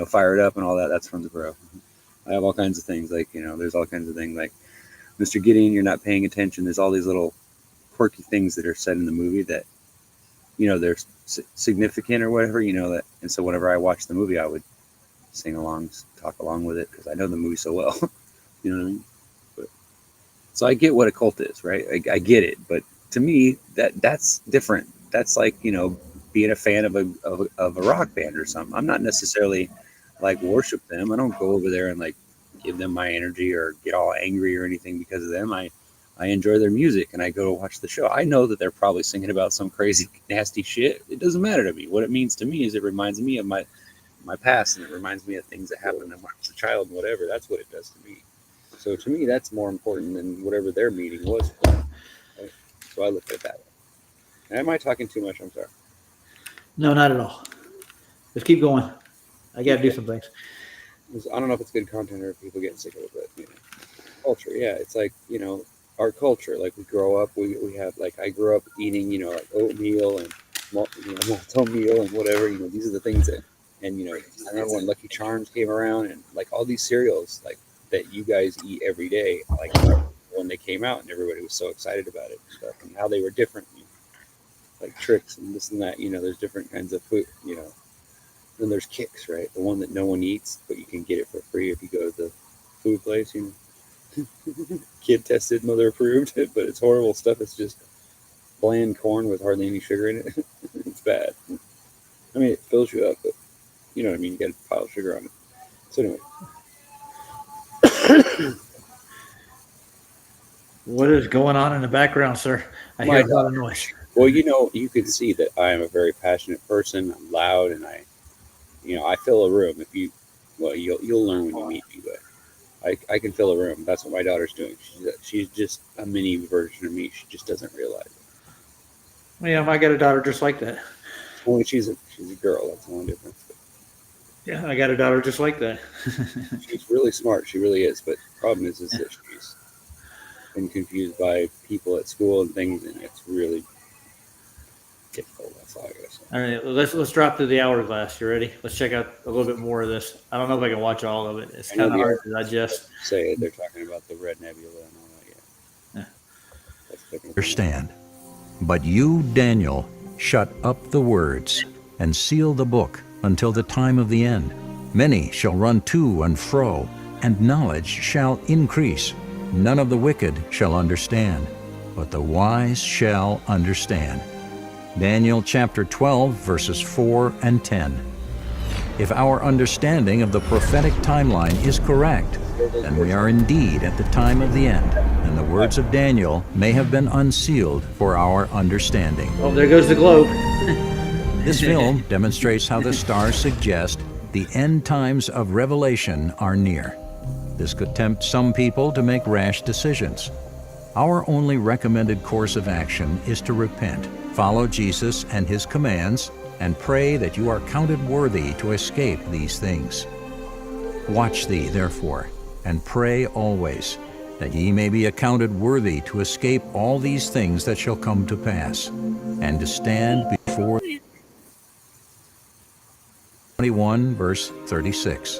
Speaker 2: Fire It Up and all that. That's from the Bro. I have all kinds of things, like there's all kinds of things like Mr. Gideon, you're not paying attention. There's all these little quirky things that are said in the movie that they're significant or whatever, that. And so whenever I watched the movie, I would sing along, talk along with it, because I know the movie so well. You know what I mean? But so I get what a cult is, right? I get it, but to me, that's different. That's like being a fan of a rock band or something. I'm not necessarily like worship them. I don't go over there and like give them my energy or get all angry or anything because of them. I enjoy their music and I go to watch the show. I know that they're probably singing about some crazy, nasty shit. It doesn't matter to me. What it means to me is it reminds me of my past, and it reminds me of things that happened when I was a child and whatever. That's what it does to me. So to me, that's more important than whatever their meeting was. Right? So I look at it that way. Am I talking too much? I'm sorry.
Speaker 1: No, not at all. Let's keep going. I got to do some things.
Speaker 2: I don't know if it's good content or if people get sick of it, but culture. Yeah, it's like our culture. Like we grow up, we have like I grew up eating like oatmeal and malto-meal and whatever. These are the things that, and I remember when Lucky Charms came around and like all these cereals like that you guys eat every day, like when they came out and everybody was so excited about it and stuff, and how they were different. Like Tricks and this and that, there's different kinds of food, Then there's Kicks, right? The one that no one eats, but you can get it for free if you go to the food place, Kid tested, mother approved, but it's horrible stuff. It's just bland corn with hardly any sugar in it. It's bad. I mean, it fills you up, but you know what I mean? You got a pile of sugar on it. So anyway.
Speaker 1: What is going on in the background, sir? I hear a lot of noise.
Speaker 2: Well, you can see that I am a very passionate person. I'm loud, and I fill a room. You'll learn when you meet me, but I can fill a room. That's what my daughter's doing. She's just a mini version of me. She just doesn't realize it.
Speaker 1: Yeah, I got a daughter just like that.
Speaker 2: Only she's a girl. That's the only difference.
Speaker 1: Yeah, I got a daughter just like that.
Speaker 2: She's really smart. She really is. But the problem is that she's been confused by people at school and things, and it's really difficult. That's all I gotta say.
Speaker 1: All right, let's drop to the hourglass. You ready? Let's check out a little bit more of this. I don't know if I can watch all of it. It's kind of hard to digest.
Speaker 2: Say it. They're talking about the Red Nebula and all that. Yeah.
Speaker 4: Understand. But you, Daniel, shut up the words and seal the book until the time of the end. Many shall run to and fro, and knowledge shall increase. None of the wicked shall understand, but the wise shall understand. Daniel chapter 12, verses 4 and 10. If our understanding of the prophetic timeline is correct, then we are indeed at the time of the end, and the words of Daniel may have been unsealed for our understanding.
Speaker 1: Oh, there goes the globe.
Speaker 4: This film demonstrates how the stars suggest the end times of Revelation are near. This could tempt some people to make rash decisions. Our only recommended course of action is to repent, follow Jesus and his commands, and pray that you are counted worthy to escape these things. Watch thee, therefore, and pray always, that ye may be accounted worthy to escape all these things that shall come to pass, and to stand before 21, verse 36.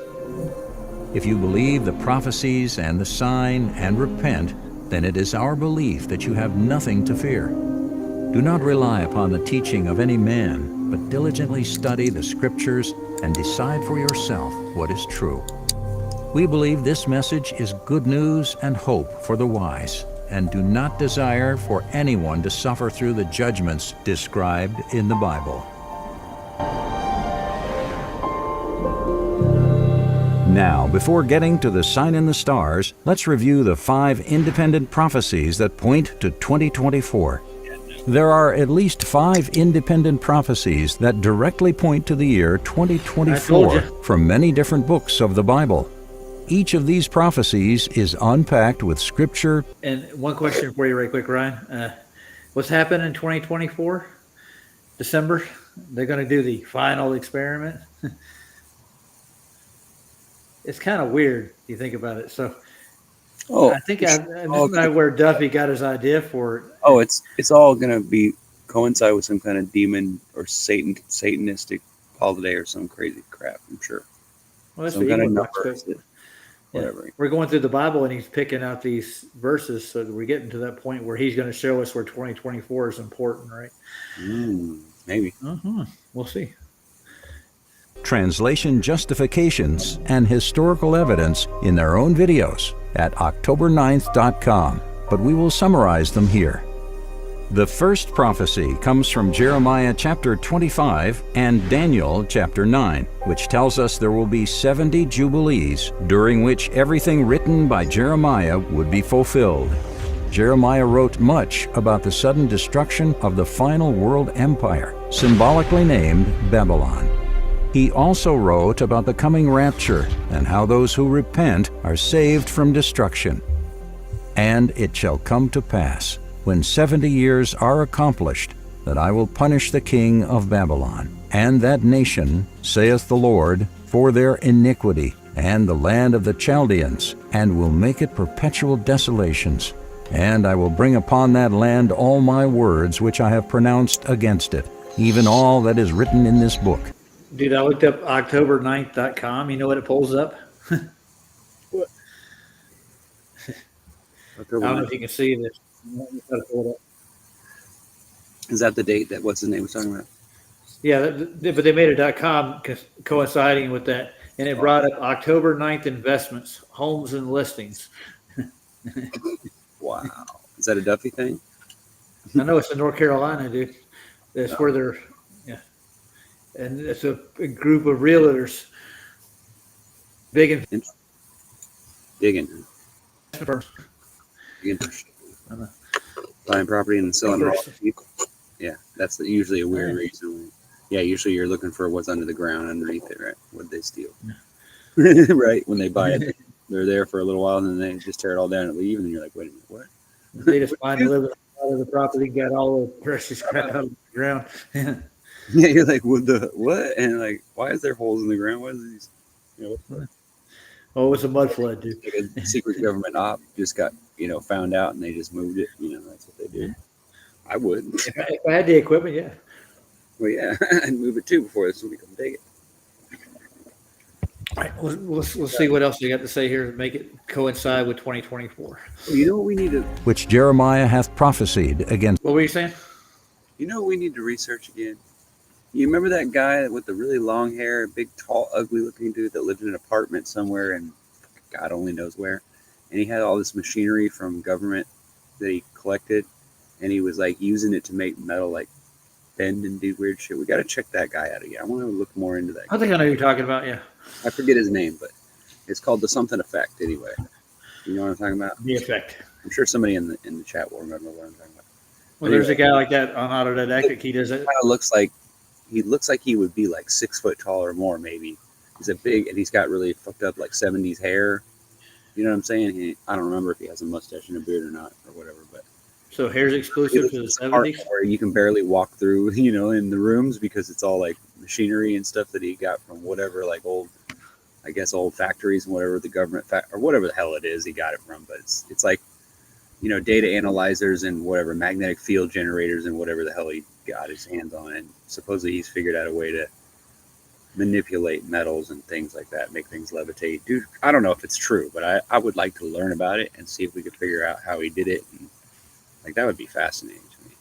Speaker 4: If you believe the prophecies and the sign and repent, then it is our belief that you have nothing to fear. Do not rely upon the teaching of any man, but diligently study the Scriptures and decide for yourself what is true. We believe this message is good news and hope for the wise, and do not desire for anyone to suffer through the judgments described in the Bible. Now, before getting to the sign in the stars, let's review the 5 independent prophecies that point to 2024. There are at least 5 independent prophecies that directly point to the year 2024 from many different books of the Bible. Each of these prophecies is unpacked with scripture.
Speaker 1: And one question for you right quick, Ryan. What's happening in 2024? December? They're going to do the final experiment. It's kind of weird if you think about it. So I think this is where Duffy got his idea for it.
Speaker 2: Oh, it's all going to coincide with some kind of demon or satanistic holiday or some crazy crap, I'm sure.
Speaker 1: Well, that's
Speaker 2: some kind of numbers,
Speaker 1: whatever. Yeah. We're going through the Bible and he's picking out these verses, so that we're getting to that point where he's going to show us where 2024 is important, right?
Speaker 2: Maybe.
Speaker 1: We'll see.
Speaker 4: Translation justifications and historical evidence in their own videos at october9th.com, but we will summarize them here. The first prophecy comes from Jeremiah chapter 25 and Daniel chapter 9, which tells us there will be 70 jubilees, during which everything written by Jeremiah would be fulfilled. Jeremiah wrote much about the sudden destruction of the final world empire, symbolically named Babylon. He also wrote about the coming rapture and how those who repent are saved from destruction. And it shall come to pass, when 70 years are accomplished, that I will punish the king of Babylon, and that nation, saith the Lord, for their iniquity, and the land of the Chaldeans, and will make it perpetual desolations. And I will bring upon that land all my words which I have pronounced against it, even all that is written in this book.
Speaker 1: Dude, I looked up october9th.com. You know what it pulls up?
Speaker 2: What?
Speaker 1: I don't know if you can see this.
Speaker 2: Is that the date that what's his name was talking about?
Speaker 1: Yeah, but they made a .com coinciding with that, and it brought up October 9th investments, homes and listings.
Speaker 2: Wow. Is that a Duffy thing?
Speaker 1: I know it's in North Carolina, dude. That's where they're, yeah. And it's a group of realtors. Digging.
Speaker 2: Buying property and selling raw people. Yeah, that's usually a weird reason. Yeah, usually you're looking for what's under the ground underneath it, right? What they steal. Yeah. Right? When they buy it, they're there for a little while and then they just tear it all down and leave. And you're like, wait a minute, what?
Speaker 1: They just find a little bit out of the property, got all the precious crap out of the ground.
Speaker 2: Yeah, you're like, what? And like, why is there holes in the ground? What is these? You know,
Speaker 1: oh, it's a mud flood, dude.
Speaker 2: Like a secret government op just got, found out and they just moved it. That's what they did. I would.
Speaker 1: If I had the equipment, yeah.
Speaker 2: Well, yeah, I'd move it too before somebody come take it.
Speaker 1: All right, we'll see what else you got to say here to make it coincide with 2024.
Speaker 2: Well, you know what we need to...
Speaker 4: Which Jeremiah hath prophesied against.
Speaker 1: What were you saying?
Speaker 2: You know what we need to research again? You remember that guy with the really long hair, big, tall, ugly-looking dude that lived in an apartment somewhere in God only knows where? And he had all this machinery from government that he collected, and he was, like, using it to make metal, like, bend and do weird shit. We got to check that guy out again. I want to look more into that.
Speaker 1: I think I know who you're talking about, yeah.
Speaker 2: I forget his name, but it's called the something effect anyway. You know what I'm talking about?
Speaker 1: The effect.
Speaker 2: I'm sure somebody in the chat will remember what I'm talking about.
Speaker 1: Well, there's a guy like that on Autodidactic. He does it.
Speaker 2: Kind of looks like he would be like 6 foot tall or more, maybe. He's a big, and he's got really fucked up like 70s hair. You know what I'm saying? I don't remember if he has a mustache and a beard or not, or whatever. But
Speaker 1: so hair's exclusive to the 70s,
Speaker 2: where you can barely walk through, in the rooms because it's all like machinery and stuff that he got from whatever, like old factories and whatever the government or whatever the hell it is he got it from. But it's like, data analyzers and whatever magnetic field generators and whatever the hell he got his hands on. And supposedly he's figured out a way to manipulate metals and things like that, make things levitate. Dude, I don't know if it's true, but I would like to learn about it and see if we could figure out how he did it. And like, that would be fascinating to me.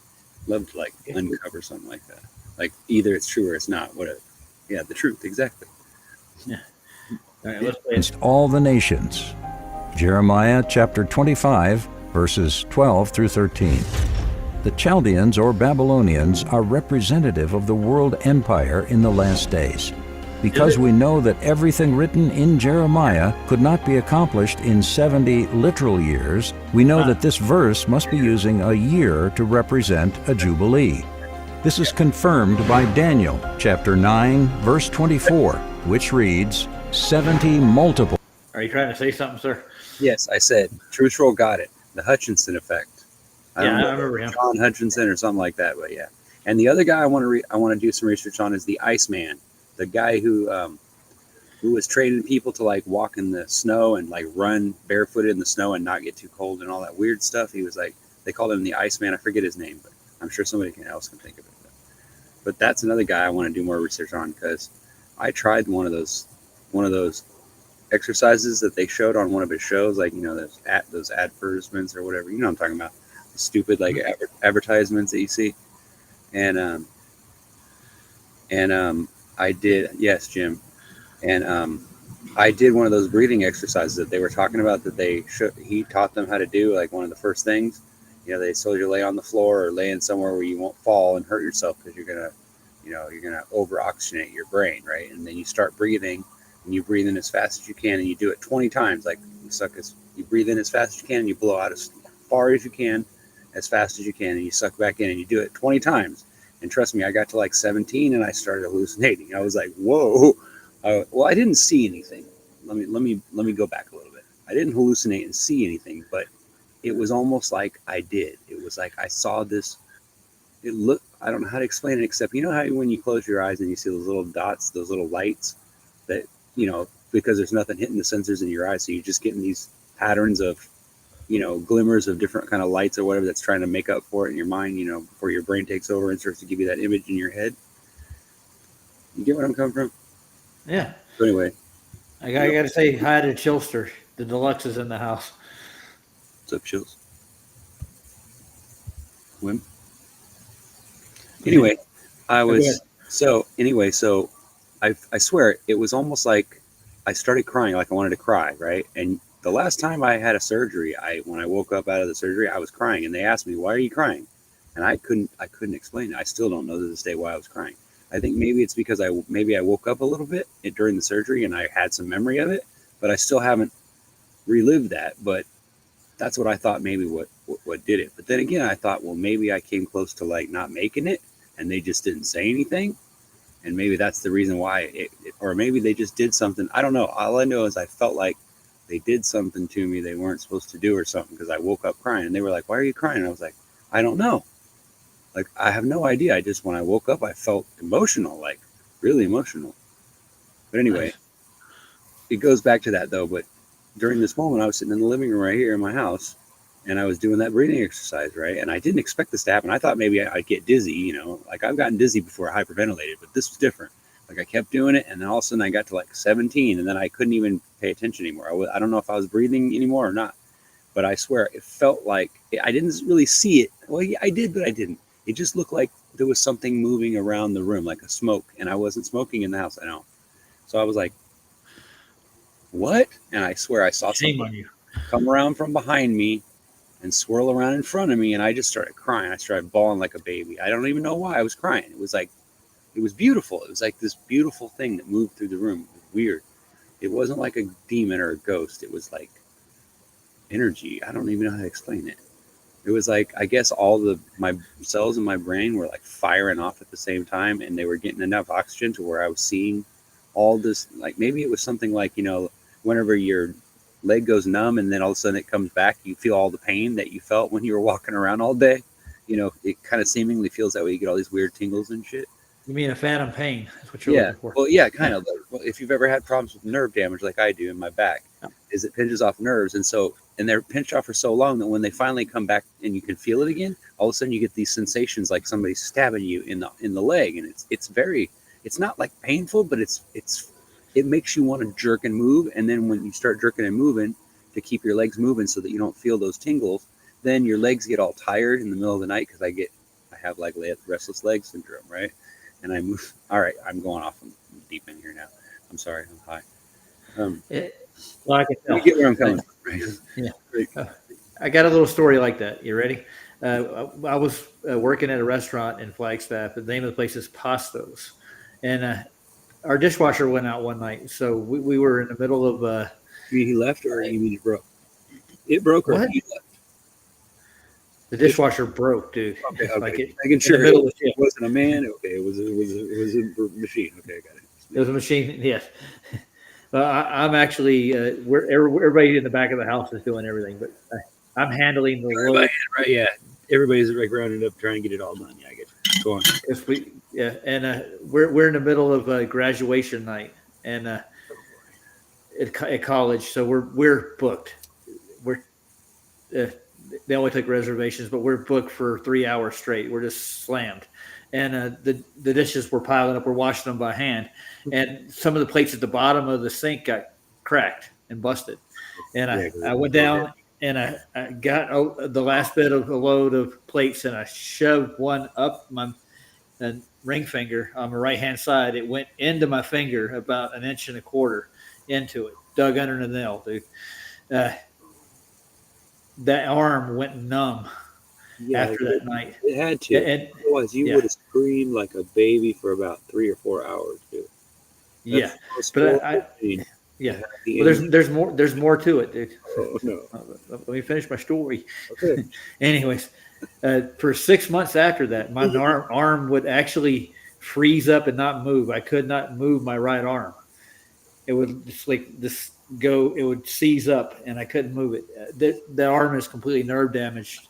Speaker 2: Love to uncover something like that. Like either it's true or it's not. Whatever. Yeah, the truth. Exactly.
Speaker 1: Yeah. right, let's play
Speaker 4: against all the nations. Jeremiah chapter 25, verses 12 through 13. The Chaldeans or Babylonians are representative of the world empire in the last days. Because we know that everything written in Jeremiah could not be accomplished in 70 literal years, we know that this verse must be using a year to represent a jubilee. This is confirmed by Daniel chapter 9, verse 24, which reads, 70 multiple.
Speaker 1: Are you trying to say something, sir?
Speaker 2: Yes, I said. Truth Roll got it. The Hutchinson effect.
Speaker 1: I remember him.
Speaker 2: John Hutchinson or something like that, but yeah. And the other guy I want to do some research on is the Iceman, the guy who was training people to like walk in the snow and like run barefooted in the snow and not get too cold and all that weird stuff. He was like, they called him the Iceman. I forget his name, but I'm sure somebody else can think of it. But that's another guy I want to do more research on because I tried one of those exercises that they showed on one of his shows, like those advertisements or whatever. You know what I'm talking about? The stupid like advertisements that you see. And I did, yes, Jim. And I did one of those breathing exercises that they were talking about that he taught them how to do, like one of the first things. They told you to lay on the floor or lay in somewhere where you won't fall and hurt yourself because you're gonna over oxygenate your brain, right? And then you start breathing and you breathe in as fast as you can and you do it 20 times. Like you breathe in as fast as you can and you blow out as far as you can, as fast as you can, and you suck back in and you do it 20 times. And trust me, I got to like 17 and I started hallucinating. I was like, whoa. Well, I didn't see anything. Let me go back a little bit. I didn't hallucinate and see anything, but it was almost like I did. It was like I saw this. I don't know how to explain it, except how when you close your eyes and you see those little dots, those little lights that, because there's nothing hitting the sensors in your eyes. So you're just getting these patterns of, glimmers of different kind of lights or whatever that's trying to make up for it in your mind, before your brain takes over and starts to give you that image in your head. You get where I'm coming from?
Speaker 1: Yeah.
Speaker 2: So anyway.
Speaker 1: I got to say hi to Chilster. The Deluxe is in the house.
Speaker 2: What's up, Chills? Wim? Anyway, so I swear it was almost like I started crying, like I wanted to cry, right? And the last time I had a surgery, when I woke up out of the surgery, I was crying, and they asked me, "Why are you crying?" And I couldn't explain it. I still don't know to this day why I was crying. I think maybe it's because I woke up a little bit during the surgery and I had some memory of it, but I still haven't relived that. But that's what I thought maybe what did it. But then again, I thought, well, maybe I came close to like not making it and they just didn't say anything. And maybe that's the reason why or maybe they just did something. I don't know. All I know is I felt like they did something to me they weren't supposed to do or something, because I woke up crying and they were like, "Why are you crying?" And I was like, "I don't know. Like, I have no idea. When I woke up, I felt emotional, like really emotional." But anyway, It goes back to that though. But during this moment, I was sitting in the living room right here in my house and I was doing that breathing exercise, right? And I didn't expect this to happen. I thought maybe I'd get dizzy, like I've gotten dizzy before I hyperventilated, but this was different. Like I kept doing it and then all of a sudden I got to like 17 and then I couldn't even pay attention anymore. I don't know if I was breathing anymore or not, but I swear it felt like I didn't really see it. Well, yeah, I did, but I didn't. It just looked like there was something moving around the room, like a smoke, and I wasn't smoking in the house. I know. So I was like, what? And I swear I saw something come around from behind me and swirl around in front of me, and I just started crying. I started bawling like a baby. I don't even know why I was crying. It was beautiful. It was like this beautiful thing that moved through the room. It was weird. It wasn't like a demon or a ghost. It was like energy. I don't even know how to explain it. It was like, I guess my cells in my brain were like firing off at the same time, and they were getting enough oxygen to where I was seeing all this. Like maybe it was something like, whenever your leg goes numb and then all of a sudden it comes back, you feel all the pain that you felt when you were walking around all day. It kind of seemingly feels that way. You get all these weird tingles and shit.
Speaker 1: You mean a phantom pain? That's what you're looking for.
Speaker 2: Well, yeah, kind of. Well, if you've ever had problems with nerve damage like I do in my back, is it pinches off nerves, and they're pinched off for so long that when they finally come back and you can feel it again, all of a sudden you get these sensations like somebody's stabbing you in the leg, and it's not like painful, but it makes you want to jerk and move, and then when you start jerking and moving to keep your legs moving so that you don't feel those tingles, then your legs get all tired in the middle of the night, because I have like restless leg syndrome, right? And I move. All right, I'm going off deep in here now. I'm sorry, I'm high.
Speaker 1: Well, I can tell.
Speaker 2: You get where I'm coming from, right?
Speaker 1: Yeah. I got a little story like that. You ready? I was working at a restaurant in Flagstaff. The name of the place is Pastos. And our dishwasher went out one night. So we were in the middle of.
Speaker 2: You mean he left or you mean it broke? It broke or
Speaker 1: What?
Speaker 2: he left?
Speaker 1: The dishwasher broke, dude.
Speaker 2: Okay.
Speaker 1: Like it,
Speaker 2: Making sure
Speaker 1: in the middle of the
Speaker 2: it wasn't a man. Okay, it was a machine. Okay, I got it.
Speaker 1: It was a machine, yes. I'm actually where everybody in the back of the house is doing everything, but I'm handling the load.
Speaker 2: Right, yeah. Everybody's like rounded up trying to get it all done. Yeah, I get you. Go on.
Speaker 1: And we're in the middle of graduation night, and at college, so we're booked. They only take reservations, but we're booked for 3 hours straight. We're just slammed. And the dishes were piling up. We're washing them by hand. And some of the plates at the bottom of the sink got cracked and busted. And I went down and I got the last bit of a load of plates, and I shoved one up my ring finger on the right-hand side. It went into my finger about 1.25 inches into it, dug under the nail, dude. That arm went numb after that night.
Speaker 2: It had to.
Speaker 1: And,
Speaker 2: otherwise, you would have screamed like a baby for about 3 or 4 hours, dude.
Speaker 1: Yeah, but well, there's more to it, dude.
Speaker 2: Oh no.
Speaker 1: Let me finish my story.
Speaker 2: Okay.
Speaker 1: Anyways, for 6 months after that, my arm would actually freeze up and not move. I could not move my right arm. It would just like this go. It would seize up, and I couldn't move it. The arm is completely nerve damaged.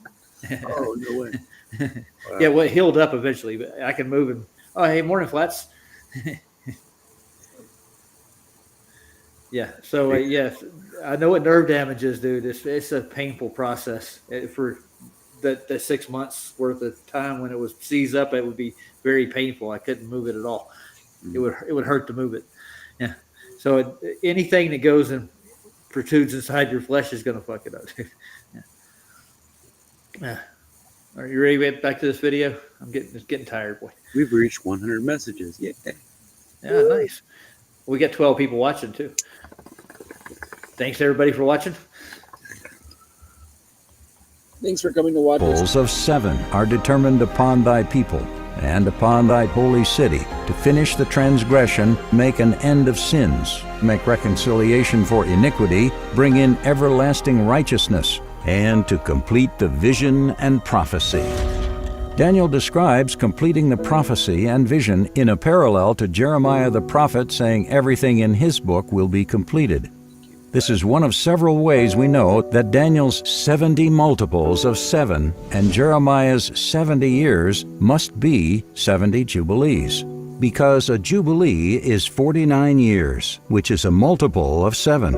Speaker 2: Oh no way. Wow.
Speaker 1: Yeah, well, it healed up eventually, but I can move and. Oh, hey, morning, Flats. Yeah. So yes, I know what nerve damage is, dude. It's a painful process for that 6 months worth of time. When it was seized up, it would be very painful. I couldn't move it at all. It would hurt to move it. Yeah. So anything that goes and protrudes inside your flesh is going to fuck it up. Yeah. Are you ready to get back to this video? I'm getting tired, boy.
Speaker 2: We've reached 100 messages. Yeah.
Speaker 1: Yeah, nice. We got 12 people watching too. Thanks everybody for watching.
Speaker 2: Thanks for coming to watch us.
Speaker 4: Rules of 7 are determined upon thy people and upon thy holy city, to finish the transgression, make an end of sins, make reconciliation for iniquity, bring in everlasting righteousness, and to complete the vision and prophecy. Daniel describes completing the prophecy and vision in a parallel to Jeremiah the prophet saying everything in his book will be completed. This is one of several ways we know that Daniel's 70 multiples of 7 and Jeremiah's 70 years must be 70 jubilees, because a jubilee is 49 years, which is a multiple of 7.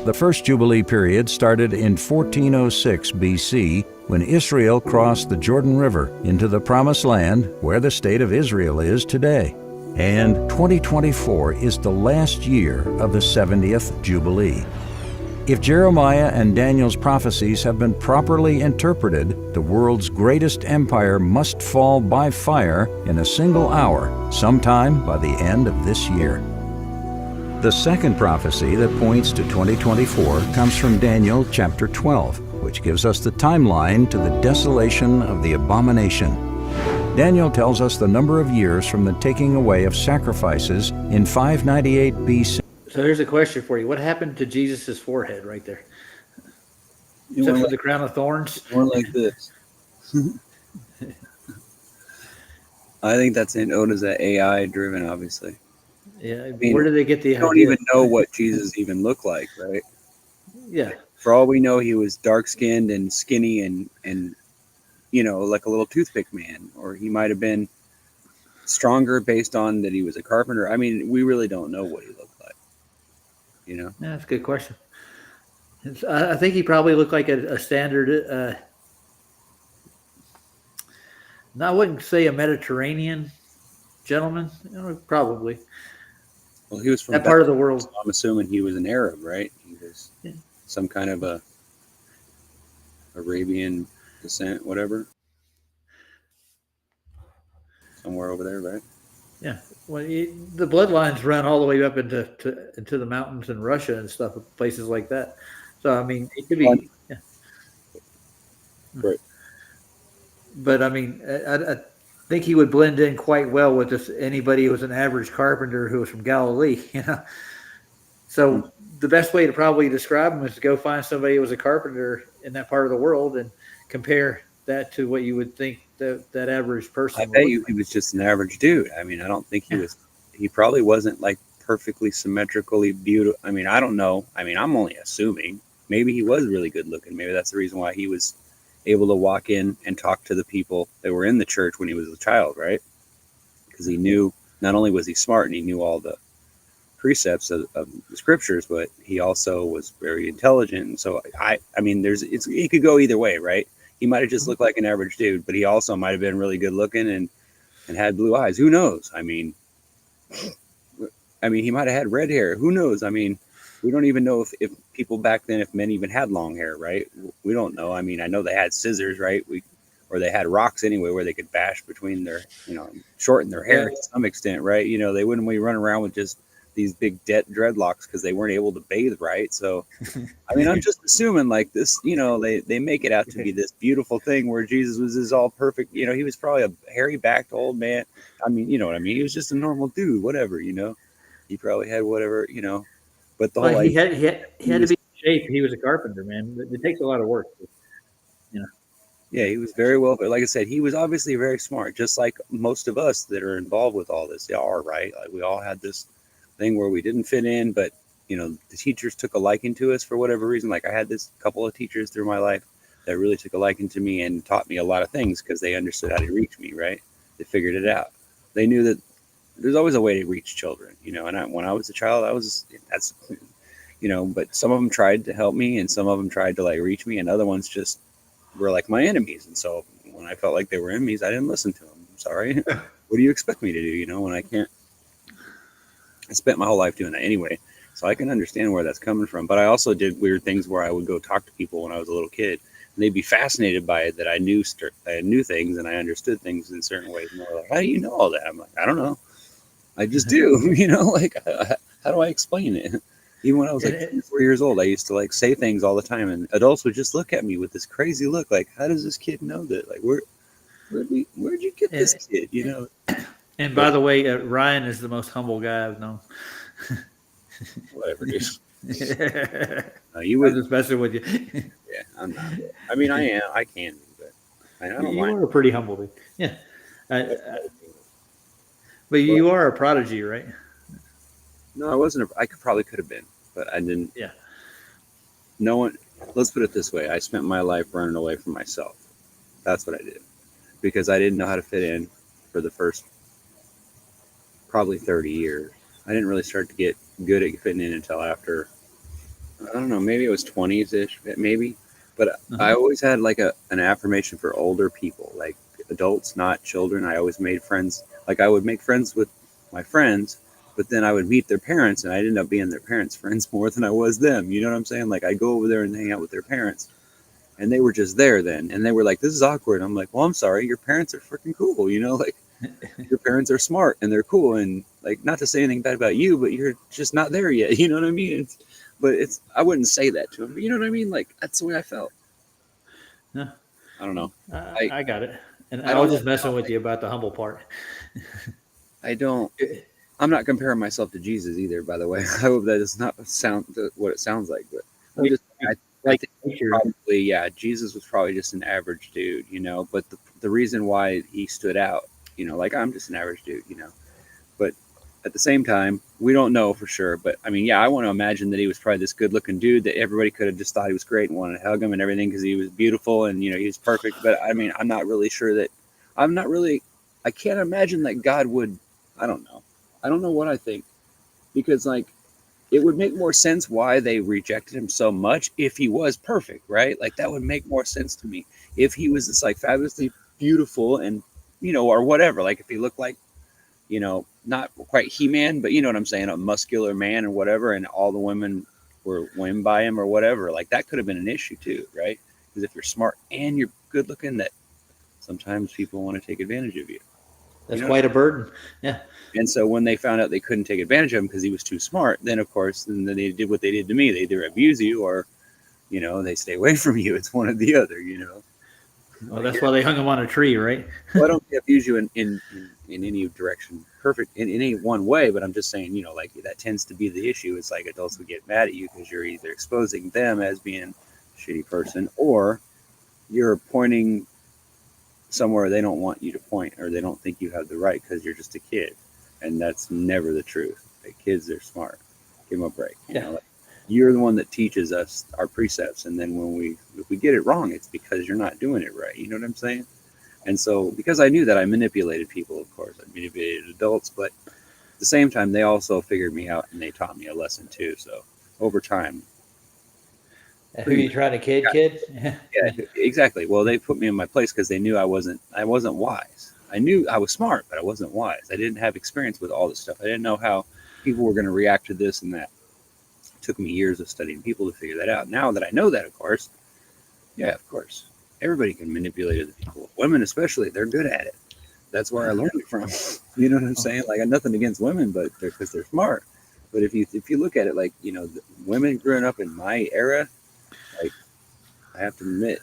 Speaker 4: The first jubilee period started in 1406 BC, when Israel crossed the Jordan River into the Promised Land, where the state of Israel is today. And 2024 is the last year of the 70th Jubilee. If Jeremiah and Daniel's prophecies have been properly interpreted, the world's greatest empire must fall by fire in a single hour, sometime by the end of this year. The second prophecy that points to 2024 comes from Daniel chapter 12, which gives us the timeline to the desolation of the abomination. Daniel tells us the number of years from the taking away of sacrifices in 598 BC.
Speaker 1: So here's a question for you. What happened to Jesus' forehead right there? Except for the crown of thorns?
Speaker 2: More like this. I think that's known as that AI driven, obviously.
Speaker 1: Yeah. I mean, where did they get the idea?
Speaker 2: Don't even know what Jesus even looked like, right?
Speaker 1: Yeah.
Speaker 2: For all we know, he was dark skinned and skinny and you know, like a little toothpick man, or he might have been stronger based on that he was a carpenter. I mean, we really don't know what he looked like. You know?
Speaker 1: Yeah, that's a good question. I think he probably looked like a standard, I wouldn't say a Mediterranean gentleman, probably.
Speaker 2: Well, he was from
Speaker 1: that part of the world.
Speaker 2: So I'm assuming he was an Arab, right? He was some kind of a Arabian descent, whatever. Somewhere over there, right?
Speaker 1: Yeah, well, the bloodlines run all the way up into the mountains in Russia and stuff, places like that. So I mean, it could be. Yeah.
Speaker 2: Right.
Speaker 1: But I mean, I think he would blend in quite well with just anybody who was an average carpenter who was from Galilee. You know, so the best way to probably describe him is to go find somebody who was a carpenter in that part of the world and compare that to what you would think that average person
Speaker 2: I
Speaker 1: would
Speaker 2: bet
Speaker 1: look
Speaker 2: you
Speaker 1: like.
Speaker 2: he was just an average dude. I mean, I don't think he was. He probably wasn't like perfectly symmetrically beautiful. I mean, I don't know. I mean, I'm only assuming. Maybe he was really good looking. Maybe that's the reason why he was able to walk in and talk to the people that were in the church when he was a child, right? Because he knew not only was he smart and he knew all the precepts of the scriptures, but he also was very intelligent. And so I mean, it could go either way, right? He might have just looked like an average dude, but he also might have been really good looking and had blue eyes. Who knows? I mean, he might have had red hair. Who knows? I mean, we don't even know if people back then, if men even had long hair, right? We don't know. I mean, I know they had scissors, right? Or they had rocks anyway, where they could bash between their, shorten their hair to some extent, right? They wouldn't really run around with just these big dreadlocks because they weren't able to bathe, right? So, I mean, I'm just assuming like this, they make it out to be this beautiful thing where Jesus was this all perfect. He was probably a hairy backed old man. I mean, you know what I mean? He was just a normal dude, whatever, He probably had whatever, but the
Speaker 1: Well,
Speaker 2: whole idea
Speaker 1: he had to be in shape. He was a carpenter, man. It takes a lot of work. You know.
Speaker 2: Yeah, he was very well, but like I said, he was obviously very smart, just like most of us that are involved with all this are, right? Like we all had this thing where we didn't fit in, but the teachers took a liking to us for whatever reason. Like I had this couple of teachers through my life that really took a liking to me and taught me a lot of things because they understood how to reach me, right? They figured it out. They knew that there's always a way to reach children, and when I was a child, but some of them tried to help me and some of them tried to like reach me and other ones just were like my enemies. And so when I felt like they were enemies, I didn't listen to them. I'm sorry. What do you expect me to do? When I can't, I spent my whole life doing that anyway. So I can understand where that's coming from. But I also did weird things where I would go talk to people when I was a little kid and they'd be fascinated by it that I knew things and I understood things in certain ways. And they're like, how do you know all that? I'm like, I don't know. I just do, like, how do I explain it? Even when I was like 4 years old, I used to like say things all the time, and adults would just look at me with this crazy look, like, "How does this kid know that? Like, where'd you get this kid?"
Speaker 1: And by the way, Ryan is the most humble guy I've known.
Speaker 2: Whatever, dude.
Speaker 1: You would just messing with you.
Speaker 2: Yeah, I'm not. I mean, I am. I can be, but I don't
Speaker 1: you
Speaker 2: mind.
Speaker 1: are pretty humble, dude. Yeah. But you are a prodigy, right?
Speaker 2: No, I wasn't. I probably could have been, but I didn't.
Speaker 1: Yeah.
Speaker 2: No one. Let's put it this way: I spent my life running away from myself. That's what I did, because I didn't know how to fit in for the first probably 30 years. I didn't really start to get good at fitting in until after. I don't know. Maybe it was 20s ish, maybe. But I always had like an affirmation for older people, like adults, not children. I always made friends. Like I would make friends with my friends, but then I would meet their parents and I'd end up being their parents' friends more than I was them. You know what I'm saying? Like I'd go over there and hang out with their parents and they were just there then. And they were like, this is awkward. I'm like, well, I'm sorry. Your parents are freaking cool. Like your parents are smart and they're cool. And like, not to say anything bad about you, but you're just not there yet. You know what I mean? I wouldn't say that to them, but you know what I mean? Like that's the way I felt.
Speaker 1: No.
Speaker 2: I don't know.
Speaker 1: I got it. And I was just messing with you about the humble part.
Speaker 2: I'm not comparing myself to Jesus either, by the way. I hope that does not sound what it sounds like, but I think probably, yeah, Jesus was probably just an average dude, but the reason why he stood out, like I'm just an average dude, but at the same time, we don't know for sure, but I mean, yeah, I want to imagine that he was probably this good looking dude that everybody could have just thought he was great and wanted to hug him and everything because he was beautiful and, he was perfect. But I mean, I'm not really sure that I can't imagine that God would, I don't know. I don't know what I think because like, it would make more sense why they rejected him so much if he was perfect, right? Like that would make more sense to me if he was this like fabulously beautiful and, or whatever, like if he looked like, not quite He-Man, but you know what I'm saying, a muscular man or whatever, and all the women were won by him or whatever. Like that could have been an issue too, right? Because if you're smart and you're good looking, that sometimes people want to take advantage of you.
Speaker 1: That's quite a burden. Yeah.
Speaker 2: And so when they found out they couldn't take advantage of him because he was too smart, then of course, then they did what they did to me. They either abuse you or, they stay away from you. It's one or the other,
Speaker 1: Well, that's why they hung him on a tree, right?
Speaker 2: Well, I don't abuse you in any direction, perfect in any one way, but I'm just saying, like that tends to be the issue. It's like adults would get mad at you because you're either exposing them as being a shitty person or you're pointing somewhere they don't want you to point or they don't think you have the right because you're just a kid. And that's never the truth. Like, kids, they're smart. Give them a break. You're the one that teaches us our precepts, and then if we get it wrong, it's because you're not doing it right. You know what I'm saying? And so, because I knew that, I manipulated people. Of course, I manipulated adults, but at the same time, they also figured me out and they taught me a lesson too. So over time,
Speaker 1: who you trying to kid?
Speaker 2: Yeah, exactly. Well, they put me in my place because they knew I wasn't wise. I knew I was smart, but I wasn't wise. I didn't have experience with all this stuff. I didn't know how people were going to react to this and that. It took me years of studying people to figure that out. Now that I know that, of course, everybody can manipulate other people. Women especially, they're good at it. That's where I learned it from. You know what I'm saying? Like, I got nothing against women, but because they're smart. But if you look at it, like, the women growing up in my era, like, I have to admit,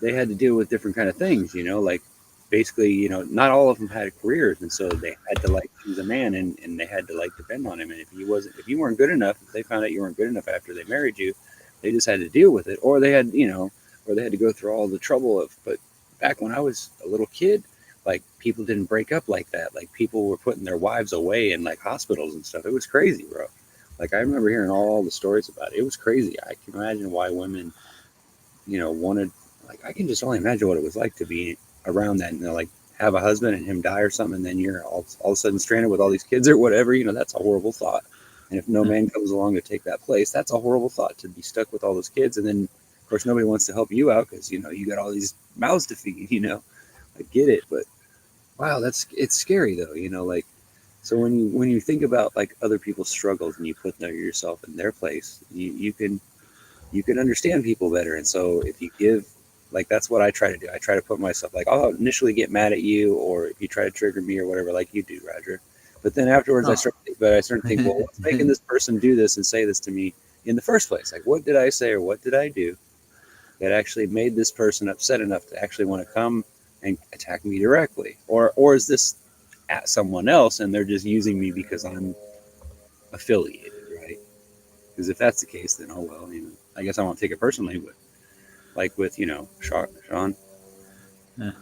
Speaker 2: they had to deal with different kind of things, like basically, not all of them had careers. And so they had to choose a man and they had to depend on him. And if you weren't good enough, if they found out you weren't good enough after they married you, they just had to deal with it. Or they had, or they had to go through all the trouble but back when I was a little kid, like, people didn't break up like that. Like, people were putting their wives away in hospitals and stuff. It was crazy, bro. Like, I remember hearing all the stories about it. It was crazy. I can imagine why women, wanted, I can just only imagine what it was like to be around that and have a husband and him die or something. And then you're all of a sudden stranded with all these kids or whatever, that's a horrible thought. And if no man comes along to take that place, that's a horrible thought, to be stuck with all those kids. And then of course, nobody wants to help you out because, you got all these mouths to feed, I get it. But wow, it's scary though, so when you think about other people's struggles and you put yourself in their place, you can understand people better. And so if you give, that's what I try to do. I try to put myself, I'll initially get mad at you, or if you try to trigger me or whatever, like you do, Roger. But then afterwards, I start to think, well, what's making this person do this and say this to me in the first place? Like, what did I say or what did I do that actually made this person upset enough to actually want to come and attack me directly? Or is this at someone else and they're just using me because I'm affiliated, right? Because if that's the case, then oh well, I guess I won't take it personally. But with Sean,
Speaker 1: yeah,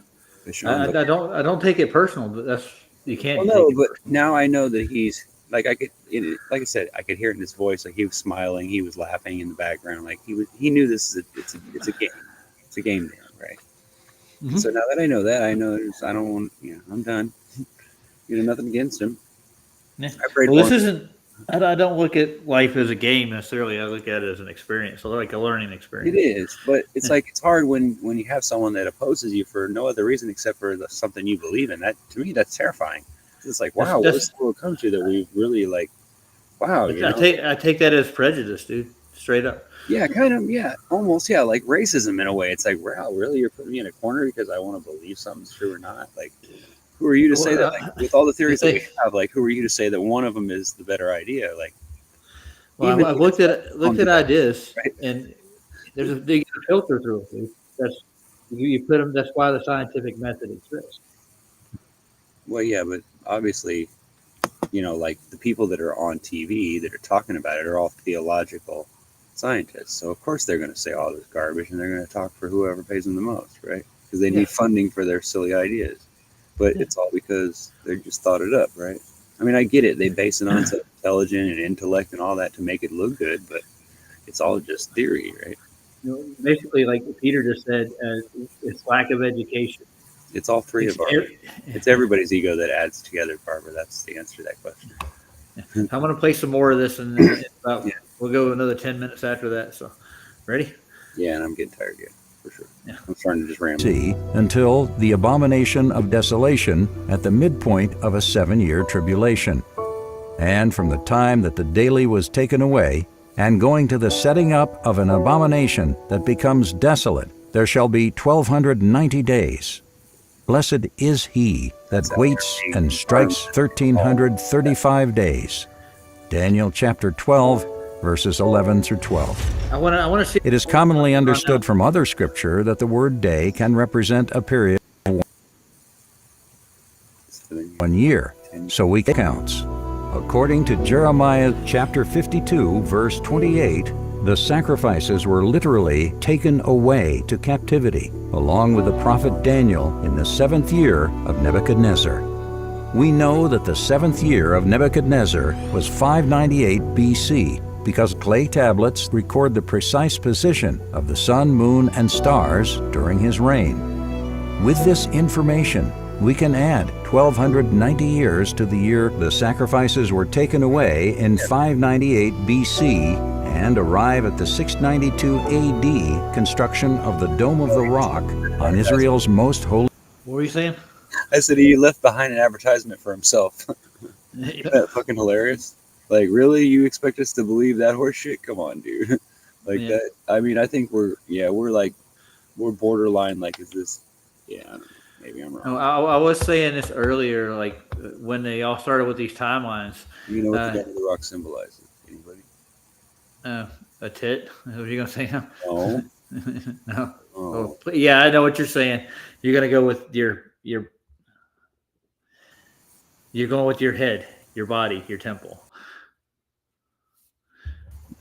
Speaker 1: I don't take it personal, but that's you can't.
Speaker 2: Well, no, but now I know that he's like I said, I could hear it in his voice. Like, he was smiling, he was laughing in the background. Like, he knew this is it's a game, it's a game now, right? Mm-hmm. So now that I know that, I know I don't want. I'm done. Nothing against him.
Speaker 1: Yeah. Well, this isn't. I don't look at life as a game necessarily. I look at it as an experience, so like a learning experience.
Speaker 2: It is, but it's it's hard when you have someone that opposes you for no other reason except for something you believe in. That, to me, that's terrifying. It's like, wow, what does the world come to that we really wow.
Speaker 1: I take that as prejudice, dude. Straight up.
Speaker 2: Yeah, kind of. Yeah, almost. Yeah, like racism in a way. It's like, wow, really? You're putting me in a corner because I want to believe something's true or not? Like, who are you to say that? With all the theories that we have, who are you to say that one of them is the better idea?
Speaker 1: Well, I've looked at ideas, right? And there's a big filter through it. That's you put them. That's why the scientific method exists.
Speaker 2: Well, yeah, but obviously, the people that are on TV that are talking about it are all theological scientists. So of course they're going to say all this garbage, and they're going to talk for whoever pays them the most, right? Because they need funding for their silly ideas. But it's all because they just thought it up, right? I mean, I get it. They base it on intelligence and intellect and all that to make it look good, but it's all just theory, right?
Speaker 1: Basically, like Peter just said, it's lack of education.
Speaker 2: It's all three of ours. It's everybody's ego that adds together, Barbara. That's the answer to that question.
Speaker 1: I'm going to play some more of this, and we'll go another 10 minutes after that. So, ready?
Speaker 2: Yeah, and I'm getting tired again. For sure. Yeah. I'm starting to just ramble.
Speaker 4: Until the abomination of desolation at the midpoint of a 7-year tribulation. And from the time that the daily was taken away, and going to the setting up of an abomination that becomes desolate, there shall be 1290 days. Blessed is he that waits and strikes 1,335 days. Daniel chapter 12, verses 11 through 12.
Speaker 1: I want to see.
Speaker 4: It is commonly understood from other scripture that the word day can represent a period of 1 year, so we counts. According to Jeremiah chapter 52, verse 28, the sacrifices were literally taken away to captivity, along with the prophet Daniel in the 7th year of Nebuchadnezzar. We know that the 7th year of Nebuchadnezzar was 598 BC because clay tablets record the precise position of the sun, moon, and stars during his reign. With this information, we can add 1,290 years to the year the sacrifices were taken away in 598 BC and arrive at the 692 AD construction of the Dome of the Rock on Israel's most holy.
Speaker 1: What were you saying?
Speaker 2: I said he left behind an advertisement for himself. Isn't that fucking hilarious? Like, really? You expect us to believe that horse shit? Come on, dude. Like that. I mean, I think we're borderline. Like, is this? Yeah, I don't know. Maybe I'm wrong.
Speaker 1: I was saying this earlier, like when they all started with these timelines.
Speaker 2: You know what the Dome of the Rock symbolizes? Anybody?
Speaker 1: A tit? What are you gonna say now?
Speaker 2: No.
Speaker 1: No.
Speaker 2: Oh.
Speaker 1: Yeah, I know what you're saying. You're gonna go with your. You're going with your head, your body, your temple.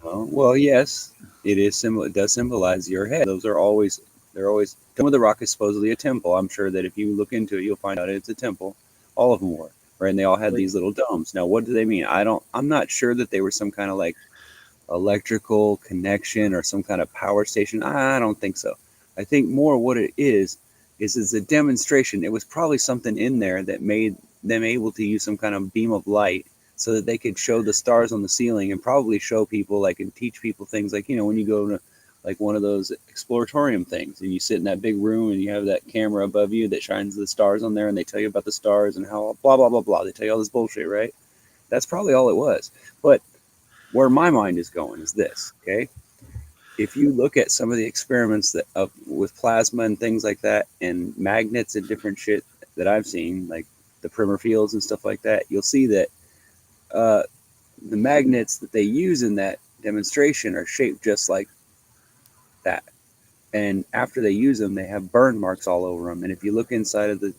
Speaker 2: Well, yes, it is it does symbolize your head. They're always. Dome of the Rock is supposedly a temple. I'm sure that if you look into it, you'll find out it's a temple. All of them were, right? And they all had these little domes. Now, what do they mean? I'm not sure that they were some kind of like electrical connection or some kind of power station. I don't think so. I think more what it is a demonstration. It was probably something in there that made them able to use some kind of beam of light so that they could show the stars on the ceiling and probably show people, like, and teach people things like, you know, when you go to like one of those exploratorium things and you sit in that big room and you have that camera above you that shines the stars on there and they tell you about the stars and how blah, blah, blah, blah. They tell you all this bullshit, right? That's probably all it was. But where my mind is going is this, okay? If you look at some of the experiments that with plasma and things like that and magnets and different shit that I've seen, like the primer fields and stuff like that, you'll see that the magnets that they use in that demonstration are shaped just like that. And after they use them, they have burn marks all over them. And if you look inside of the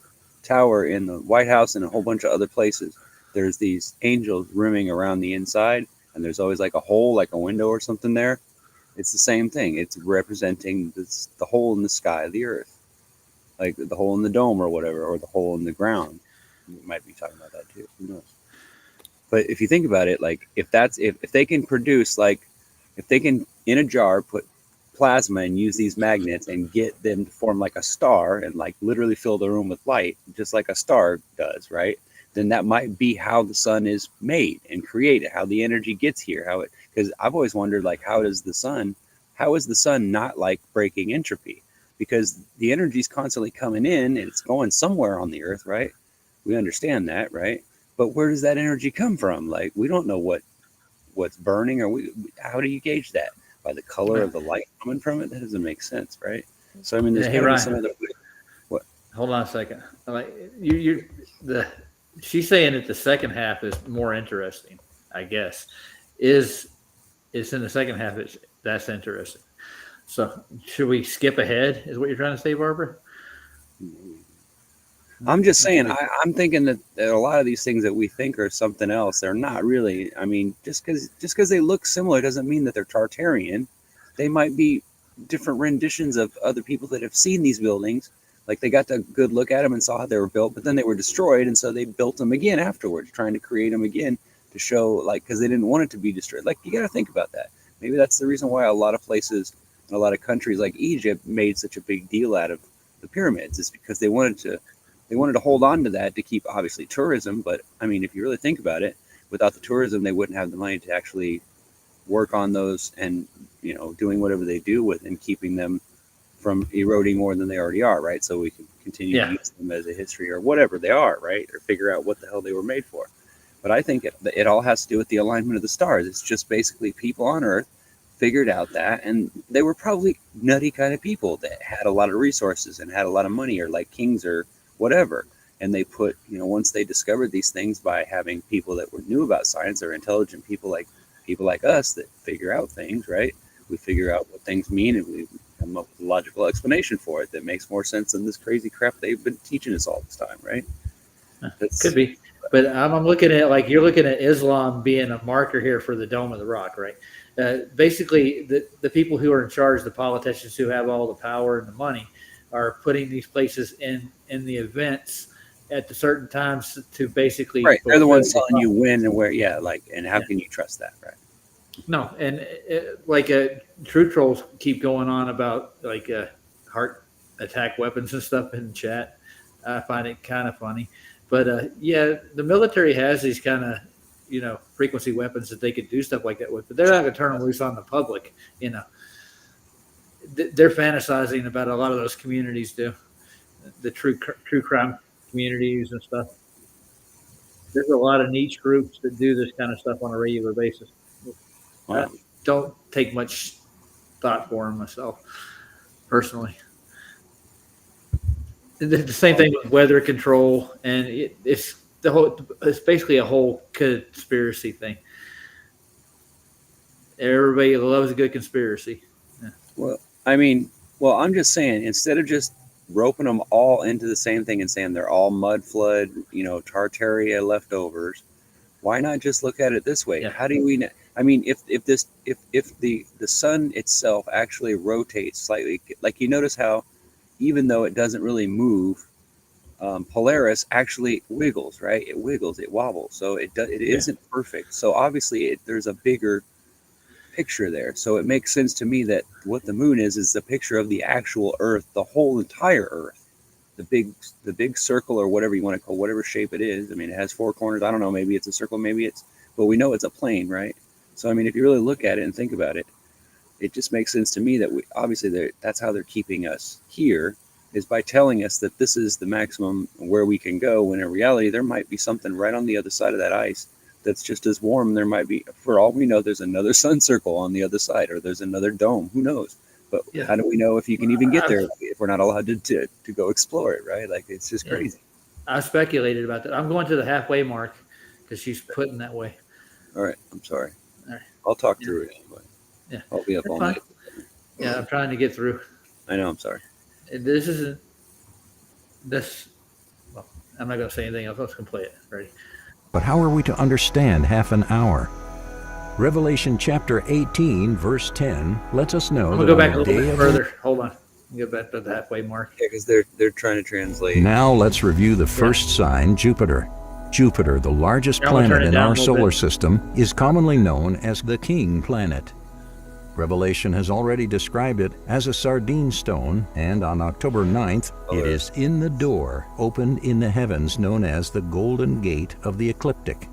Speaker 2: tower in the White House and a whole bunch of other places, there's these angels rimming around the inside, and there's always like a hole, like a window or something there. It's the same thing. It's representing the hole in the sky of the earth, like the hole in the dome or whatever, or the hole in the ground. We might be talking about that too. Who knows? But if you think about it, like if they can produce, like if they can in a jar put plasma and use these magnets and get them to form like a star and like literally fill the room with light, just like a star does, right? Then that might be how the sun is made and created, how the energy gets here, because I've always wondered, like, how is the sun not like breaking entropy? Because the energy is constantly coming in and it's going somewhere on the earth, right? We understand that, right? But where does that energy come from? Like, we don't know what's burning, or how do you gauge that? By the color of the light coming from it? That doesn't make sense, right? So I mean, there's gotta be some other. What?
Speaker 1: Hold on a second. Like she's saying that the second half is more interesting, I guess. It's in the second half that's interesting. So should we skip ahead? Is what you're trying to say, Barbara?
Speaker 2: I'm just saying. I'm thinking that a lot of these things that we think are something else, they're not really. I mean, just because they look similar doesn't mean that they're Tartarian. They might be different renditions of other people that have seen these buildings. Like they got a good look at them and saw how they were built, but then they were destroyed, and so they built them again afterwards, trying to create them again to show, like, because they didn't want it to be destroyed. Like, you got to think about that. Maybe that's the reason why a lot of places, a lot of countries like Egypt made such a big deal out of the pyramids. It's because they wanted to hold on to that to keep, obviously, tourism. But I mean, if you really think about it, without the tourism, they wouldn't have the money to actually work on those and, you know, doing whatever they do with and keeping them from eroding more than they already are, right? So we can continue to use them as a history or whatever they are, right? Or figure out what the hell they were made for. But I think it all has to do with the alignment of the stars. It's just basically people on Earth figured out that, and they were probably nutty kind of people that had a lot of resources and had a lot of money, or like kings or whatever. And they put, once they discovered these things by having people that knew about science or intelligent people like us that figure out things, right? We figure out what things mean and we come up with a logical explanation for it that makes more sense than this crazy crap they've been teaching us all this time, right?
Speaker 1: Could be. But I'm looking at like you're looking at Islam being a marker here for the Dome of the Rock, right? Basically, the people who are in charge, the politicians who have all the power and the money, are putting these places in the events at the certain times to basically
Speaker 2: right. They're the ones telling you when and where, and how can you trust that, right?
Speaker 1: No, and true trolls keep going on about heart attack weapons and stuff in chat. I find it kind of funny. But the military has these kind of, frequency weapons that they could do stuff like that with, but they're not going to turn them loose on the public. They're fantasizing about a lot of those communities do, the true crime communities and stuff. There's a lot of niche groups that do this kind of stuff on a regular basis. Wow. I don't take much thought for them myself, personally. The same thing with weather control, and it's basically a whole conspiracy thing. Everybody loves a good conspiracy. Yeah.
Speaker 2: Well, I'm just saying, instead of just roping them all into the same thing and saying they're all mud flood, Tartaria leftovers, why not just look at it this way? Yeah. How do we know? If the sun itself actually rotates slightly, like you notice how, even though it doesn't really move, Polaris actually wiggles, right? It wiggles, it wobbles, so it isn't perfect. So obviously, there's a bigger picture there. So it makes sense to me that what the moon is a picture of the actual Earth, the whole entire Earth, the big circle or whatever you want to call, whatever shape it is. It has four corners. I don't know. Maybe it's a circle. But we know it's a plane, right? So if you really look at it and think about it, it just makes sense to me that that's how they're keeping us here, is by telling us that this is the maximum where we can go, when in reality there might be something right on the other side of that ice that's just as warm. There might be, for all we know, there's another sun circle on the other side, or there's another dome. Who knows? But how do we know if you can even get there if we're not allowed to go explore it, right? It's just crazy.
Speaker 1: I speculated about that. I'm going to the halfway mark because she's putting that way.
Speaker 2: All right. I'm sorry. All right. I'll talk through it anyway.
Speaker 1: Yeah.
Speaker 2: I'll be up all night.
Speaker 1: Yeah, I'm trying to get through.
Speaker 2: I know. I'm sorry.
Speaker 1: This isn't this. Well, I'm not going to say anything else. Let's go play it. Ready?
Speaker 4: But how are we to understand half an hour? Revelation chapter 18, verse 10 lets us know
Speaker 1: I'm going to go back a little bit further. Hold on. Get back to the halfway mark.
Speaker 2: Yeah, because they're trying to translate.
Speaker 4: Now let's review the first sign, Jupiter. Jupiter, the largest planet in our solar system, is commonly known as the king planet. Revelation has already described it as a sardine stone, and on October 9th, it is in the door opened in the heavens known as the Golden Gate of the Ecliptic.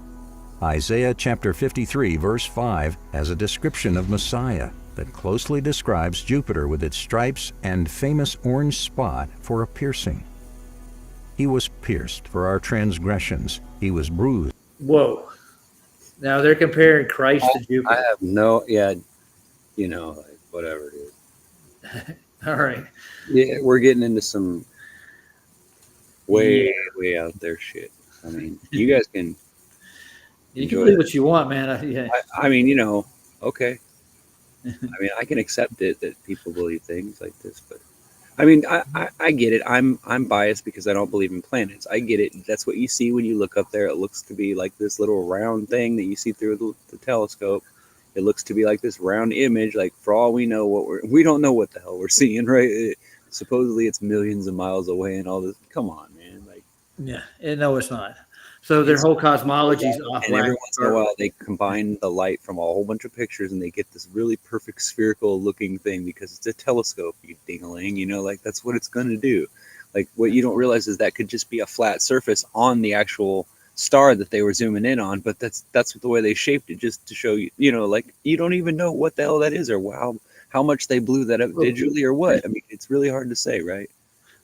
Speaker 4: Isaiah chapter 53, verse 5 has a description of Messiah that closely describes Jupiter with its stripes and famous orange spot for a piercing. He was pierced for our transgressions. He was bruised.
Speaker 1: Whoa. Now they're comparing Christ to Jupiter.
Speaker 2: I have no, whatever, dude.
Speaker 1: All right.
Speaker 2: Yeah, we're getting into some way out there shit. You guys can.
Speaker 1: You can believe what you want, man.
Speaker 2: Okay. I can accept it that people believe things like this, but I get it. I'm biased because I don't believe in planets. I get it. That's what you see when you look up there. It looks to be like this little round thing that you see through the telescope. It looks to be like this round image. Like, for all we know, we don't know what the hell we're seeing, right? Supposedly it's millions of miles away and all this. Come on, man.
Speaker 1: No, it's not. So their whole cosmology is off.
Speaker 2: And every once in a while, they combine the light from a whole bunch of pictures, and they get this really perfect spherical-looking thing because it's a telescope. You ding-a-ling, that's what it's going to do. What you don't realize is that could just be a flat surface on the actual star that they were zooming in on. But that's the way they shaped it, just to show you. You don't even know what the hell that is, or how much they blew that up digitally, or what. It's really hard to say, right?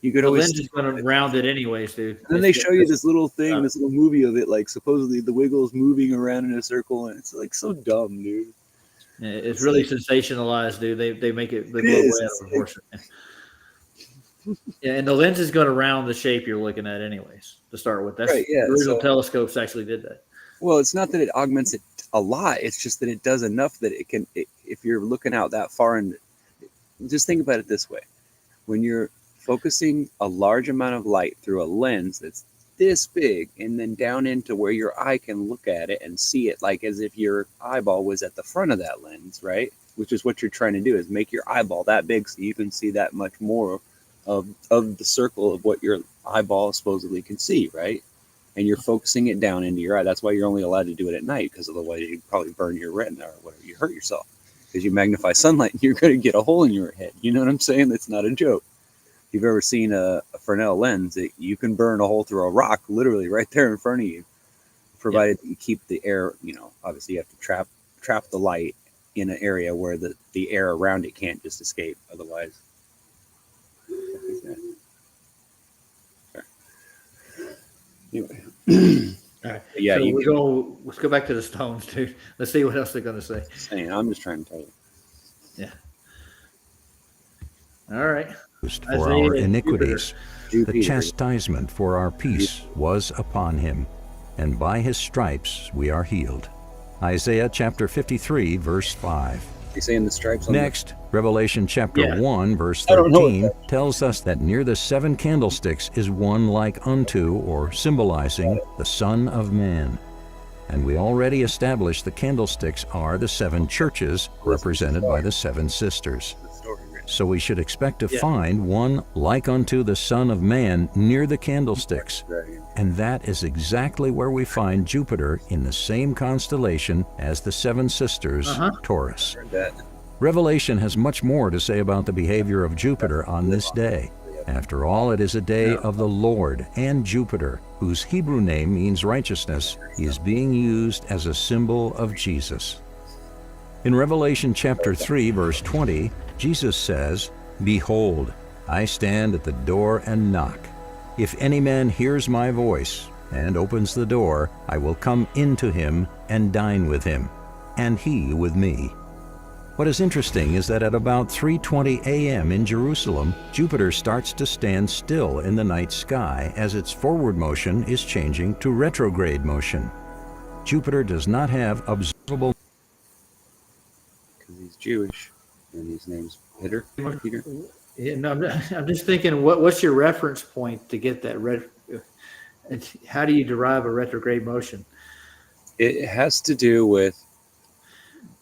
Speaker 2: You could always
Speaker 1: just going to round it anyways, dude.
Speaker 2: And then they show you this little thing, this little movie of it, supposedly the Wiggles moving around in a circle, and it's so dumb, dude.
Speaker 1: Yeah, it's really sensationalized, dude. They make it blow away out of proportion. Yeah, and the lens is going to round the shape you're looking at, anyways. To start with, that's
Speaker 2: Right, yeah,
Speaker 1: the original
Speaker 2: so-
Speaker 1: telescopes actually did that.
Speaker 2: Well, it's not that it augments it a lot. It's just that it does enough that it can. If you're looking out that far, and just think about it this way: when you're focusing a large amount of light through a lens that's this big, and then down into where your eye can look at it and see it, like as if your eyeball was at the front of that lens, right? Which is what you're trying to do, is make your eyeball that big so you can see that much more of the circle of what your eyeball supposedly can see, right? And you're focusing it down into your eye. That's why you're only allowed to do it at night, because otherwise you'd probably burn your retina or whatever. You hurt yourself because you magnify sunlight and you're going to get a hole in your head. You know what I'm saying? That's not a joke. If you've ever seen a Fresnel lens, you can burn a hole through a rock literally right there in front of you, provided that you keep the air, obviously you have to trap the light in an area where the air around it can't just escape. Otherwise, anyway.
Speaker 1: All right.
Speaker 2: Yeah,
Speaker 1: so let's go back to the stones, dude. Let's see what else they're going to say.
Speaker 2: I'm just trying to tell you.
Speaker 1: Yeah. All right.
Speaker 4: For our iniquities, the chastisement for our peace was upon him, and by his stripes we are healed. Isaiah chapter 53, verse 5.
Speaker 2: You're saying the stripes on
Speaker 4: Next, Revelation chapter 1, verse
Speaker 2: I don't know
Speaker 4: 13 tells us that near the 7 candlesticks is one like unto, or symbolizing, the Son of Man. And we already established the candlesticks are the 7 churches represented by the 7 sisters. So we should expect to find one like unto the Son of Man near the candlesticks. And that is exactly where we find Jupiter in the same constellation as the 7 sisters, Taurus. Revelation has much more to say about the behavior of Jupiter on this day. After all, it is a day of the Lord, and Jupiter, whose Hebrew name means righteousness, is being used as a symbol of Jesus. In Revelation chapter 3, verse 20, Jesus says, "Behold, I stand at the door and knock. If any man hears my voice and opens the door, I will come into him and dine with him, and he with me." What is interesting is that at about 3:20 a.m. in Jerusalem, Jupiter starts to stand still in the night sky as its forward motion is changing to retrograde motion. Jupiter does not have observable...
Speaker 2: Because he's Jewish, and his name's Peter.
Speaker 1: Yeah, no, I'm just thinking, what's your reference point to get that how do you derive a retrograde motion?
Speaker 2: It has to do with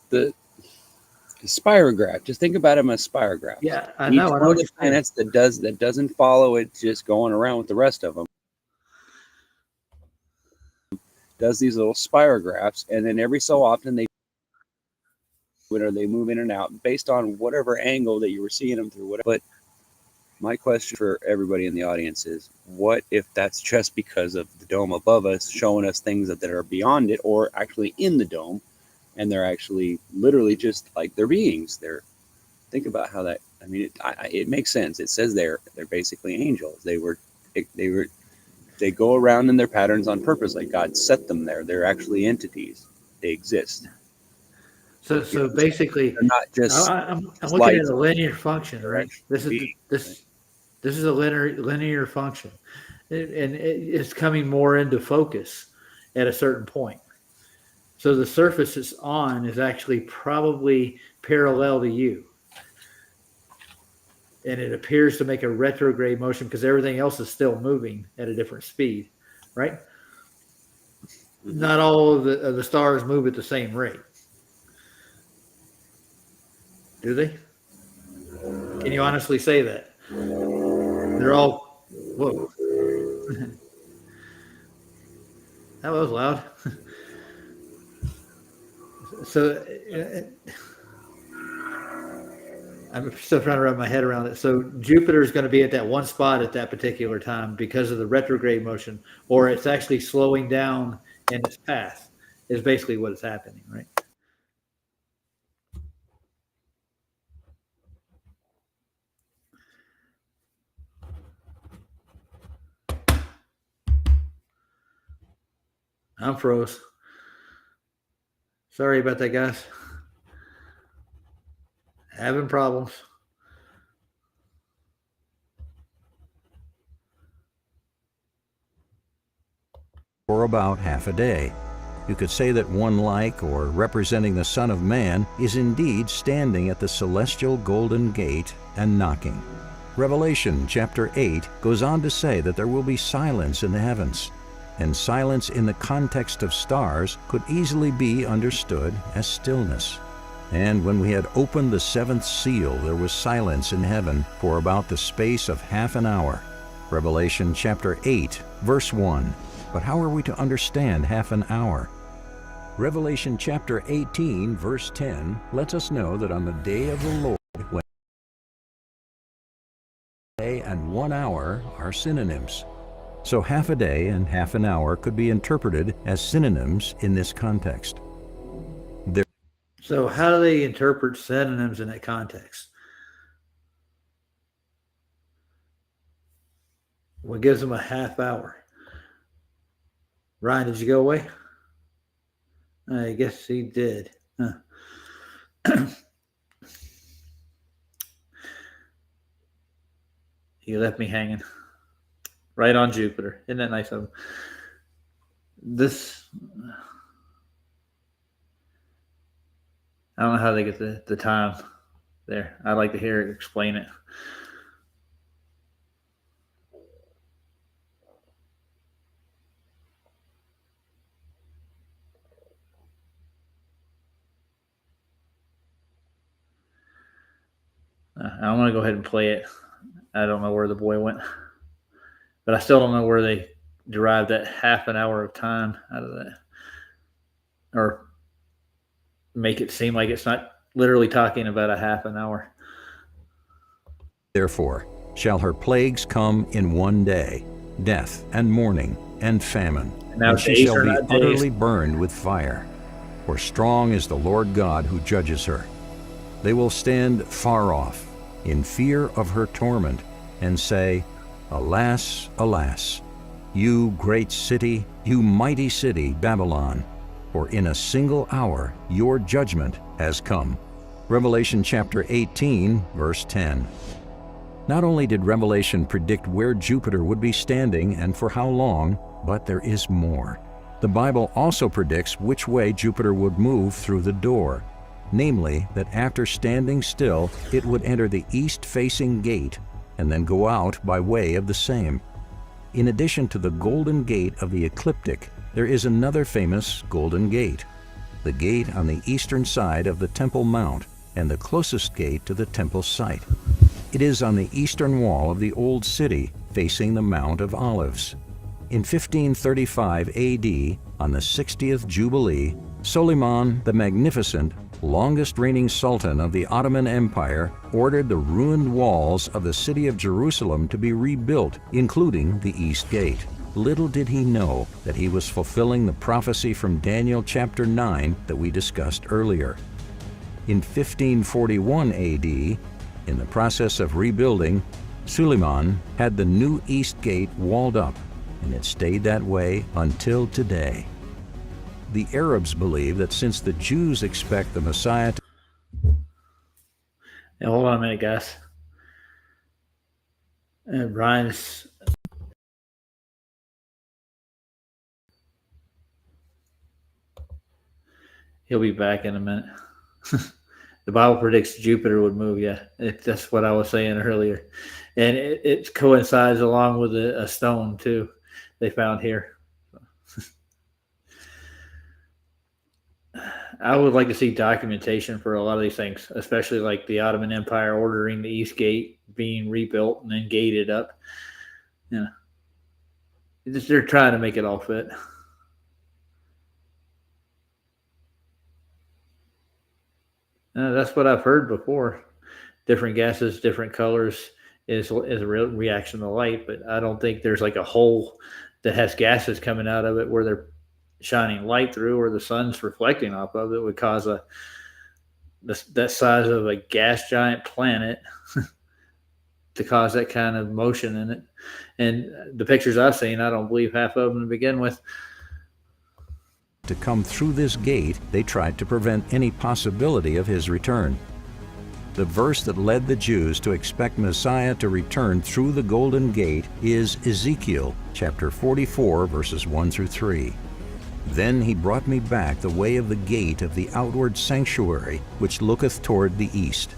Speaker 2: the spirograph. Just think about them as spirographs.
Speaker 1: Yeah, I know.
Speaker 2: Each one of the planets that doesn't follow it just going around with the rest of them does these little spirographs, and then every so often they move in and out based on whatever angle that you were seeing them through. Whatever. But my question for everybody in the audience is, what if that's just because of the dome above us showing us things that are beyond it, or actually in the dome, and they're actually literally just like they're beings? Think about how that. I mean, it makes sense. It says they're basically angels. They go around in their patterns on purpose, like God set them there. They're actually entities. They exist.
Speaker 1: So basically,
Speaker 2: they're not just.
Speaker 1: I'm looking at a linear function, right? This is a linear function, and it's coming more into focus at a certain point. So the surface it's on is actually probably parallel to you, and it appears to make a retrograde motion because everything else is still moving at a different speed, right? Mm-hmm. Not all of the stars move at the same rate. Do they? Can you honestly say that? They're all, whoa. That was loud. So I'm still trying to wrap my head around it. So Jupiter is going to be at that one spot at that particular time because of the retrograde motion, or it's actually slowing down in its path is basically what is happening, right? I'm froze. Sorry about that, guys. Having problems.
Speaker 4: for about half a day. You could say that one like or representing the Son of Man is indeed standing at the celestial golden gate and knocking. Revelation chapter 8 goes on to say that there will be silence in the heavens, and silence in the context of stars could easily be understood as stillness. And when we had opened the seventh seal, there was silence in heaven for about the space of half an hour. Revelation chapter 8, verse 1. But how are we to understand half an hour? Revelation chapter 18, verse 10 lets us know that on the day of the Lord, when a day and 1 hour are synonyms. So half a day and half an hour could be interpreted as synonyms in this context.
Speaker 1: So how do they interpret synonyms in that context? What gives them a half hour? Ryan, did you go away? I guess he did. Huh. He left me hanging. Right on Jupiter. Isn't that nice of him? I don't know how they get the time there. I'd like to hear it explain it. I'm going to go ahead and play it. I don't know where the boy went, but I still don't know where they derived that half an hour of time out of that, or make it seem like it's not literally talking about a half an hour.
Speaker 4: Therefore, shall her plagues come in one day, death and mourning and famine, and she shall be utterly burned with fire. For strong is the Lord God who judges her. They will stand far off, in fear of her torment, and say, Alas, alas, you great city, you mighty city, Babylon, for in a single hour your judgment has come. Revelation chapter 18, verse 10. Not only did Revelation predict where Jupiter would be standing and for how long, but there is more. The Bible also predicts which way Jupiter would move through the door, namely that after standing still, it would enter the east-facing gate and then go out by way of the same. In addition to the Golden Gate of the ecliptic, there is another famous Golden Gate, the gate on the eastern side of the Temple Mount and the closest gate to the temple site. It is on the eastern wall of the Old City, facing the Mount of Olives. In 1535 AD, on the 60th Jubilee, Suleiman the Magnificent, longest reigning sultan of the Ottoman Empire, ordered the ruined walls of the city of Jerusalem to be rebuilt, including the East Gate. Little did he know that he was fulfilling the prophecy from Daniel chapter 9 that we discussed earlier. In 1541 AD, in the process of rebuilding, Suleiman had the new East Gate walled up, and it stayed that way until today. The Arabs believe that since the Jews expect the Messiah to...
Speaker 1: Now, hold on a minute, guys. Brian's... He'll be back in a minute. The Bible predicts Jupiter would move, yeah. That's what I was saying earlier. And it coincides along with a stone, too, they found here. I would like to see documentation for a lot of these things, especially like the Ottoman Empire ordering the East Gate being rebuilt and then gated up. Yeah, they're trying to make it all fit. That's what I've heard before. Different gases, different colors is a real reaction to light, but I don't think there's like a hole that has gases coming out of it where they're shining light through, or the sun's reflecting off of it, would cause that size of a gas giant planet to cause that kind of motion in it. And the pictures I've seen, I don't believe half of them to begin with.
Speaker 4: To come through this gate, they tried to prevent any possibility of his return. The verse that led the Jews to expect Messiah to return through the Golden Gate is Ezekiel chapter 44, verses 1 through 3. Then he brought me back the way of the gate of the outward sanctuary, which looketh toward the east.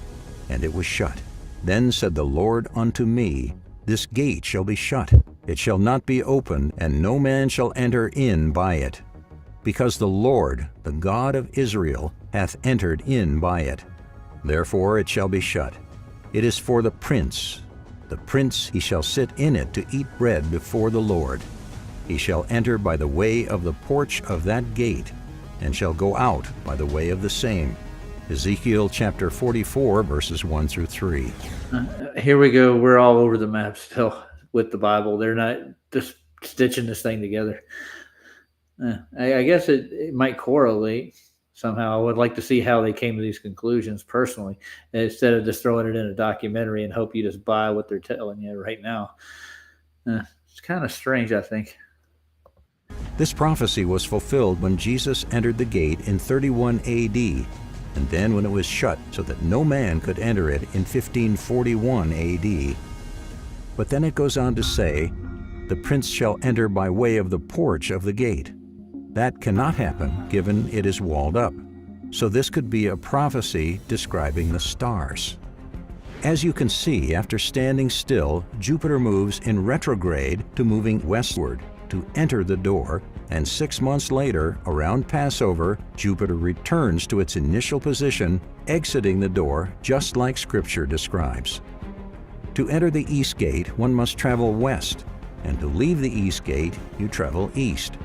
Speaker 4: And it was shut. Then said the Lord unto me, This gate shall be shut, it shall not be opened, and no man shall enter in by it. Because the Lord, the God of Israel, hath entered in by it. Therefore it shall be shut. It is for the prince. The prince he shall sit in it to eat bread before the Lord. He shall enter by the way of the porch of that gate, and shall go out by the way of the same. Ezekiel chapter 44, verses 1 through 3.
Speaker 1: Here we go. We're all over the map still with the Bible. They're not just stitching this thing together. I guess it might correlate somehow. I would like to see how they came to these conclusions personally, instead of just throwing it in a documentary and hope you just buy what they're telling you right now. It's kind of strange, I think.
Speaker 4: This prophecy was fulfilled when Jesus entered the gate in 31 A.D., and then when it was shut so that no man could enter it in 1541 A.D. But then it goes on to say, the prince shall enter by way of the porch of the gate. That cannot happen, given it is walled up. So this could be a prophecy describing the stars. As you can see, after standing still, Jupiter moves in retrograde to moving westward to enter the door, and 6 months later, around Passover, Jupiter returns to its initial position, exiting the door just like Scripture describes. To enter the east gate, one must travel west, and to leave the east gate, you travel east.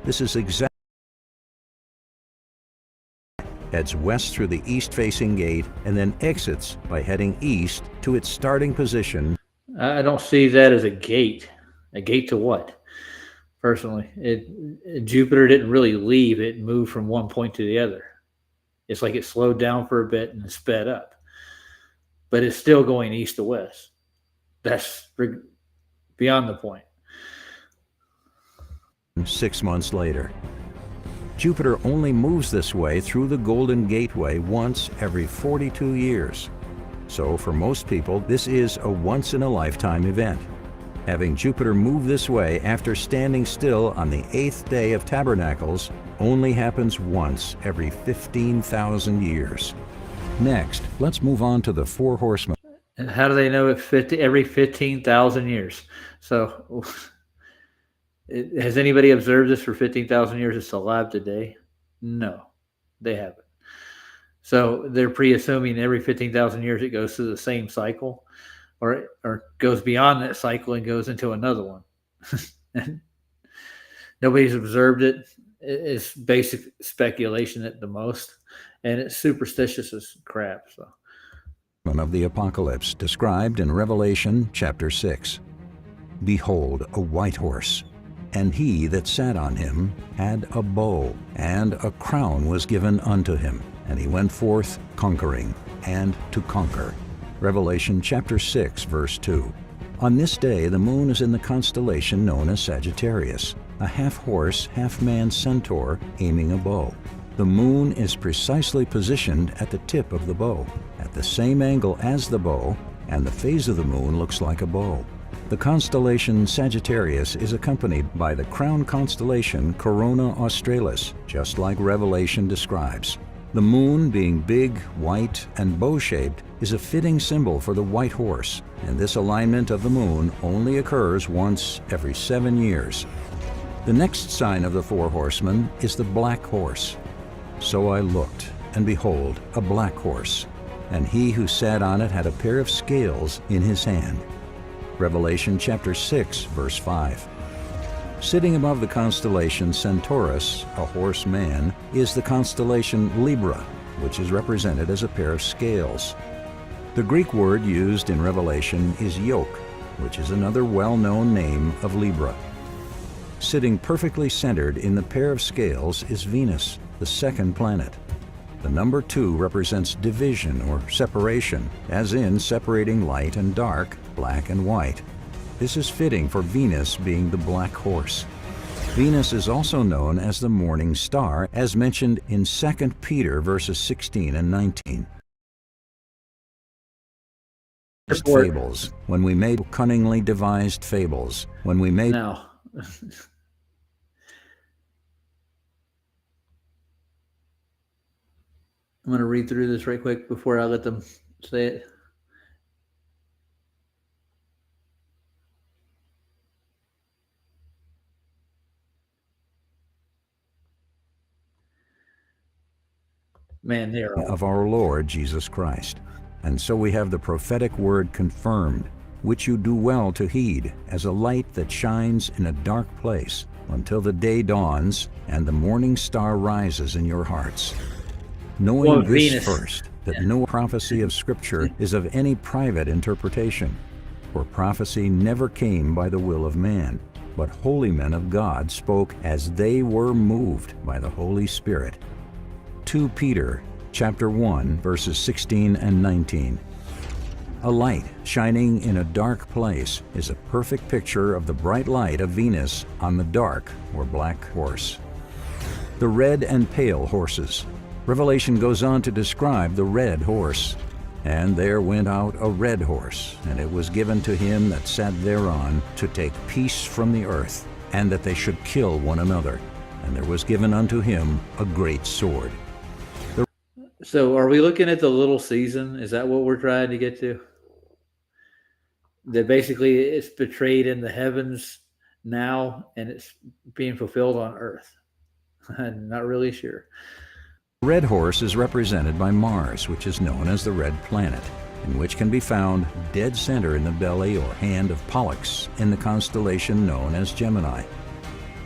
Speaker 4: This is exactly heads west through the east-facing gate and then exits by heading east to its starting position.
Speaker 1: I don't see that as a gate. A gate to what? Personally, Jupiter didn't really leave. It moved from one point to the other. It's like it slowed down for a bit and sped up. But it's still going east to west. That's beyond the point.
Speaker 4: 6 months later. Jupiter only moves this way through the Golden Gateway once every 42 years. So for most people, this is a once-in-a-lifetime event. Having Jupiter move this way after standing still on the 8th day of Tabernacles only happens once every 15,000 years. Next, let's move on to the four horsemen.
Speaker 1: And how do they know it every 15,000 years? So has anybody observed this for 15,000 years? It's alive today? No, they haven't. So they're pre-assuming every 15,000 years it goes through the same cycle, or goes beyond that cycle and goes into another one. Nobody's observed it. It's basic speculation at the most, and it's superstitious as crap. So,
Speaker 4: of the apocalypse described in Revelation chapter 6. Behold, a white horse, and he that sat on him had a bow, and a crown was given unto him, and he went forth conquering, and to conquer. Revelation chapter 6, verse 2. On this day the moon is in the constellation known as Sagittarius, a half-horse, half-man centaur aiming a bow. The moon is precisely positioned at the tip of the bow, at the same angle as the bow, and the phase of the moon looks like a bow. The constellation Sagittarius is accompanied by the crown constellation Corona Australis, just like Revelation describes. The moon, being big, white, and bow-shaped, is a fitting symbol for the white horse, and this alignment of the moon only occurs once every 7 years. The next sign of the four horsemen is the black horse. So I looked, and behold, a black horse, and he who sat on it had a pair of scales in his hand. Revelation chapter 6, verse 5. Sitting above the constellation Centaurus, a horse man, is the constellation Libra, which is represented as a pair of scales. The Greek word used in Revelation is yoke, which is another well-known name of Libra. Sitting perfectly centered in the pair of scales is Venus, the second planet. The number 2 represents division or separation, as in separating light and dark, black and white. This is fitting for Venus being the black horse. Venus is also known as the morning star, as mentioned in 2 Peter verses 16 and 19. fables, when we made cunningly devised fables, when we made...
Speaker 1: Now, I'm going to read through this right quick before I let them say it. Man, they're
Speaker 4: of our Lord Jesus Christ. And so we have the prophetic word confirmed, which you do well to heed, as a light that shines in a dark place, until the day dawns and the morning star rises in your hearts. Knowing this first, that no prophecy of Scripture is of any private interpretation, for prophecy never came by the will of man, but holy men of God spoke as they were moved by the Holy Spirit. 2 Peter chapter 1, verses 16 and 19. A light shining in a dark place is a perfect picture of the bright light of Venus on the dark or black horse. The red and pale horses. Revelation goes on to describe the red horse. And there went out a red horse, and it was given to him that sat thereon to take peace from the earth, and that they should kill one another. And there was given unto him a great sword.
Speaker 1: So are we looking at the little season? Is that what we're trying to get to? That basically it's betrayed in the heavens now and it's being fulfilled on earth. I'm not really sure.
Speaker 4: The red horse is represented by Mars, which is known as the red planet, and which can be found dead center in the belly or hand of Pollux in the constellation known as Gemini.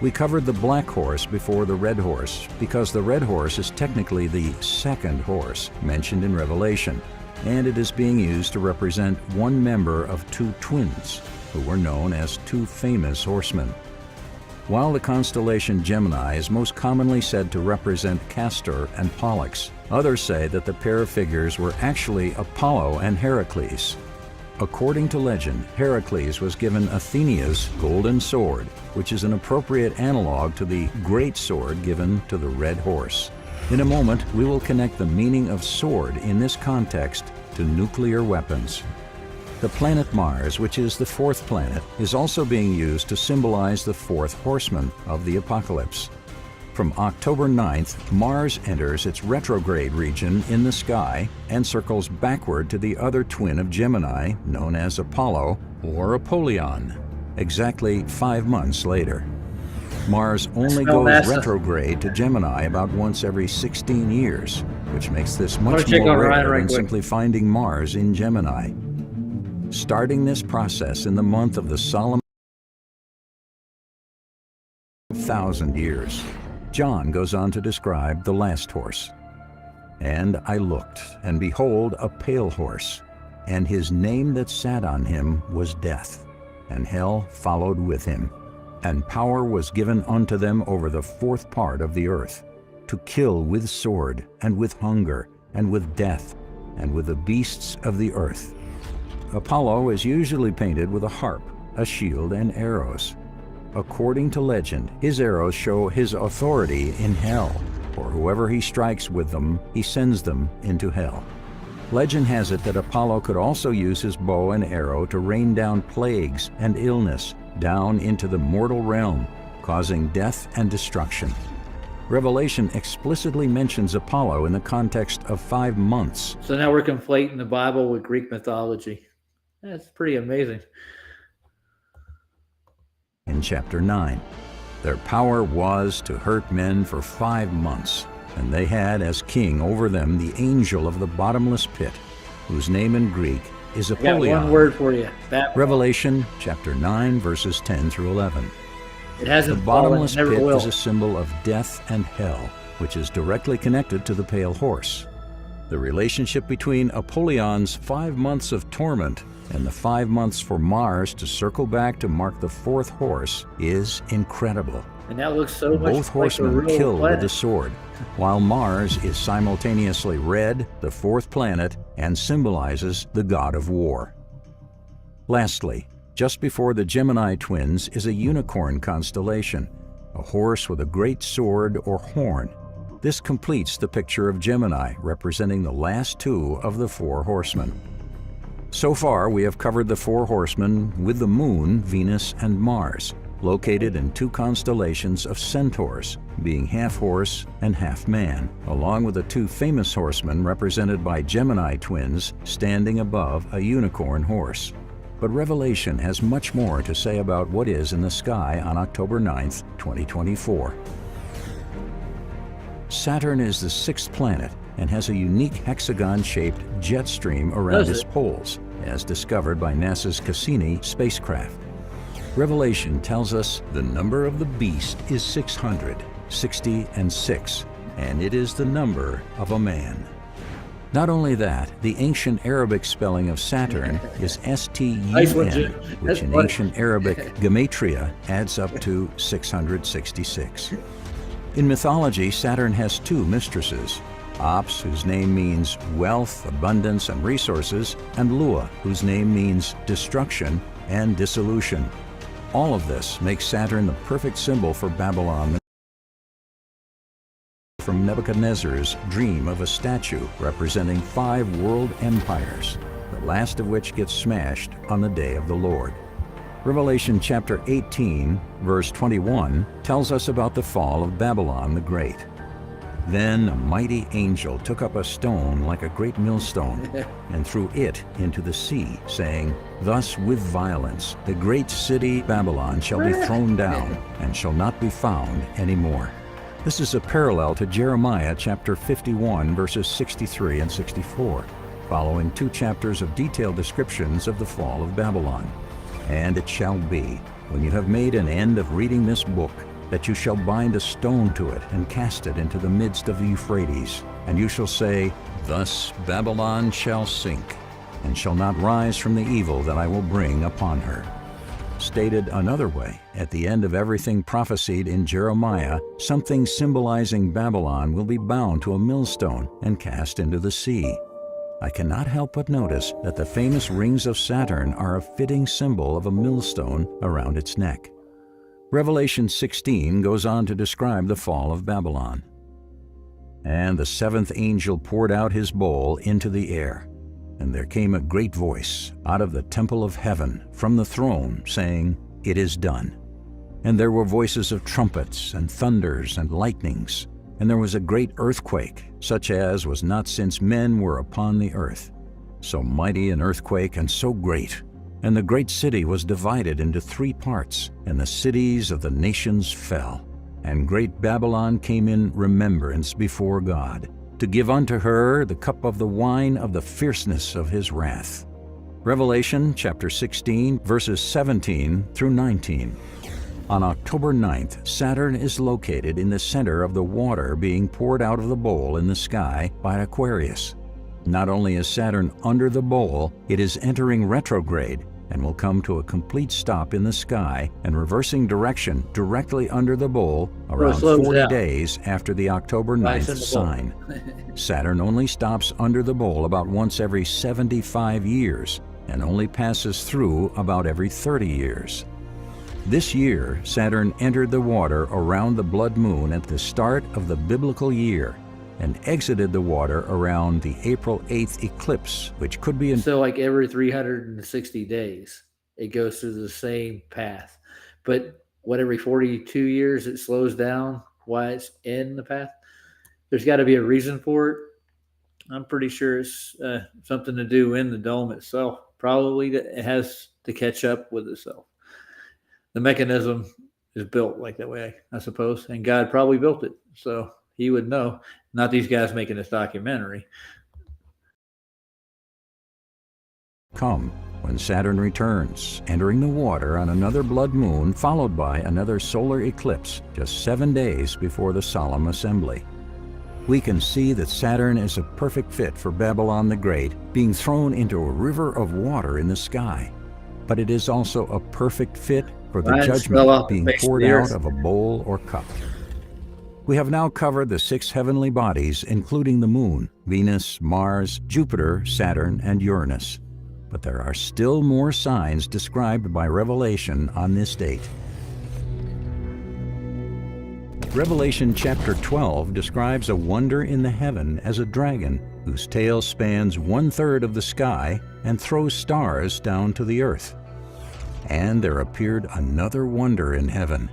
Speaker 4: We covered the black horse before the red horse because the red horse is technically the second horse mentioned in Revelation, and it is being used to represent one member of two twins who were known as two famous horsemen. While the constellation Gemini is most commonly said to represent Castor and Pollux, others say that the pair of figures were actually Apollo and Heracles. According to legend, Heracles was given Athena's golden sword, which is an appropriate analog to the great sword given to the red horse. In a moment, we will connect the meaning of sword in this context to nuclear weapons. The planet Mars, which is the fourth planet, is also being used to symbolize the fourth horseman of the apocalypse. From October 9th, Mars enters its retrograde region in the sky and circles backward to the other twin of Gemini, known as Apollo or Apollyon, exactly 5 months later. Mars only goes retrograde to Gemini about once every 16 years, which makes this much more rare than simply finding Mars in Gemini. Starting this process in the month of the solemn 1,000 years. John goes on to describe the last horse. And I looked, and behold, a pale horse, and his name that sat on him was Death, and hell followed with him. And power was given unto them over the fourth part of the earth, to kill with sword, and with hunger, and with death, and with the beasts of the earth. Apollo is usually painted with a harp, a shield, and arrows. According to legend, his arrows show his authority in hell, for whoever he strikes with them, he sends them into hell. Legend has it that Apollo could also use his bow and arrow to rain down plagues and illness down into the mortal realm, causing death and destruction. Revelation explicitly mentions Apollo in the context of 5 months.
Speaker 1: So now we're conflating the Bible with Greek mythology. That's pretty amazing.
Speaker 4: In chapter 9, their power was to hurt men for 5 months, and they had as king over them the angel of the bottomless pit, whose name in Greek is Apollyon.
Speaker 1: I got one word for you.
Speaker 4: Revelation chapter 9, verses 10 through 11.
Speaker 1: It hasn't
Speaker 4: the bottomless
Speaker 1: fallen,
Speaker 4: pit
Speaker 1: will.
Speaker 4: is a symbol of death and hell, which is directly connected to the pale horse. The relationship between Apollyon's 5 months of torment and the 5 months for Mars to circle back to mark the fourth horse is incredible.
Speaker 1: And that looks so much
Speaker 4: Both horsemen
Speaker 1: like a real
Speaker 4: kill
Speaker 1: planet.
Speaker 4: with the sword, while Mars is simultaneously red, the fourth planet, and symbolizes the god of war. Lastly, just before the Gemini twins is a unicorn constellation, a horse with a great sword or horn. This completes the picture of Gemini, representing the last 2 of the 4 horsemen. So far, we have covered the four horsemen with the Moon, Venus, and Mars, located in two constellations of centaurs, being half horse and half man, along with the two famous horsemen represented by Gemini twins standing above a unicorn horse. But Revelation has much more to say about what is in the sky on October 9th, 2024. Saturn is the sixth planet and has a unique hexagon-shaped jet stream around its poles, as discovered by NASA's Cassini spacecraft. Revelation tells us the number of the beast is 660 and 6, and it is the number of a man. Not only that, the ancient Arabic spelling of Saturn is S-T-U-N, which in ancient Arabic gematria adds up to 666. In mythology, Saturn has two mistresses, Ops, whose name means wealth, abundance, and resources, and Lua, whose name means destruction and dissolution. All of this makes Saturn the perfect symbol for Babylon, from Nebuchadnezzar's dream of a statue representing 5 world empires, the last of which gets smashed on the day of the Lord. Revelation chapter 18, verse 21, tells us about the fall of Babylon the Great. Then a mighty angel took up a stone like a great millstone and threw it into the sea, saying, "Thus with violence the great city Babylon shall be thrown down and shall not be found any more." This is a parallel to Jeremiah chapter 51, verses 63 and 64, following 2 chapters of detailed descriptions of the fall of Babylon. "And it shall be, when you have made an end of reading this book, that you shall bind a stone to it and cast it into the midst of the Euphrates. And you shall say, Thus Babylon shall sink, and shall not rise from the evil that I will bring upon her." Stated another way, at the end of everything prophesied in Jeremiah, something symbolizing Babylon will be bound to a millstone and cast into the sea. I cannot help but notice that the famous rings of Saturn are a fitting symbol of a millstone around its neck. Revelation 16 goes on to describe the fall of Babylon. "And the seventh angel poured out his bowl into the air, and there came a great voice out of the temple of heaven from the throne, saying, It is done. And there were voices of trumpets and thunders and lightnings, and there was a great earthquake, such as was not since men were upon the earth. So mighty an earthquake and so great. And the great city was divided into 3 parts, and the cities of the nations fell. And great Babylon came in remembrance before God, to give unto her the cup of the wine of the fierceness of his wrath." Revelation chapter 16, verses 17 through 19. On October 9th, Saturn is located in the center of the water being poured out of the bowl in the sky by Aquarius. Not only is Saturn under the bowl, it is entering retrograde and will come to a complete stop in the sky and reversing direction directly under the bowl around 40 days after the October 9th sign. Saturn only stops under the bowl about once every 75 years and only passes through about every 30 years. This year, Saturn entered the water around the blood moon at the start of the biblical year and exited the water around the April 8th eclipse, which could be
Speaker 1: So like every 360 days, it goes through the same path. But what, every 42 years it slows down while it's in the path? There's got to be a reason for it. I'm pretty sure it's something to do in the dome itself. Probably that it has to catch up with itself. The mechanism is built like that way, I suppose, and God probably built it. So he would know, not these guys making this documentary.
Speaker 4: Come when Saturn returns, entering the water on another blood moon, followed by another solar eclipse just 7 days before the solemn assembly. We can see that Saturn is a perfect fit for Babylon the Great, being thrown into a river of water in the sky. But it is also a perfect fit for the judgment being poured out of a bowl or cup. We have now covered the 6 heavenly bodies, including the Moon, Venus, Mars, Jupiter, Saturn, and Uranus. But there are still more signs described by Revelation on this date. Revelation chapter 12 describes a wonder in the heaven as a dragon, whose tail spans 1/3 of the sky and throws stars down to the earth. And there appeared another wonder in heaven.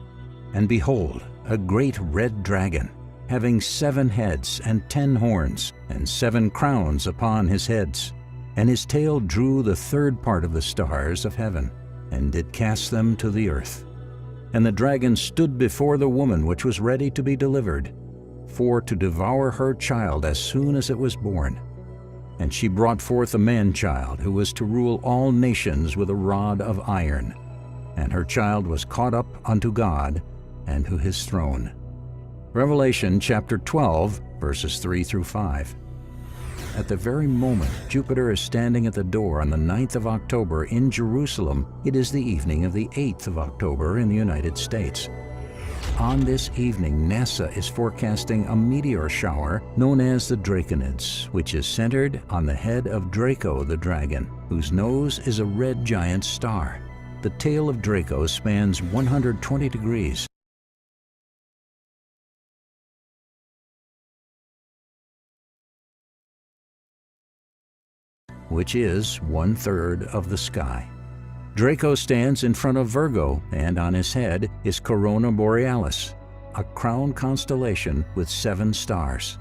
Speaker 4: And behold, a great red dragon, having 7 heads and 10 horns, and 7 crowns upon his heads. And his tail drew the 3rd part of the stars of heaven, and did cast them to the earth. And the dragon stood before the woman which was ready to be delivered, for to devour her child as soon as it was born. And she brought forth a man-child, who was to rule all nations with a rod of iron. And her child was caught up unto God, and to his throne. Revelation chapter 12, verses 3 through 5. At the very moment Jupiter is standing at the door on the 9th of October in Jerusalem, it is the evening of the 8th of October in the United States. On this evening, NASA is forecasting a meteor shower known as the Draconids, which is centered on the head of Draco the dragon, whose nose is a red giant star. The tail of Draco spans 120 degrees. Which is 1/3 of the sky. Draco stands in front of Virgo, and on his head is Corona Borealis, a crown constellation with 7 stars.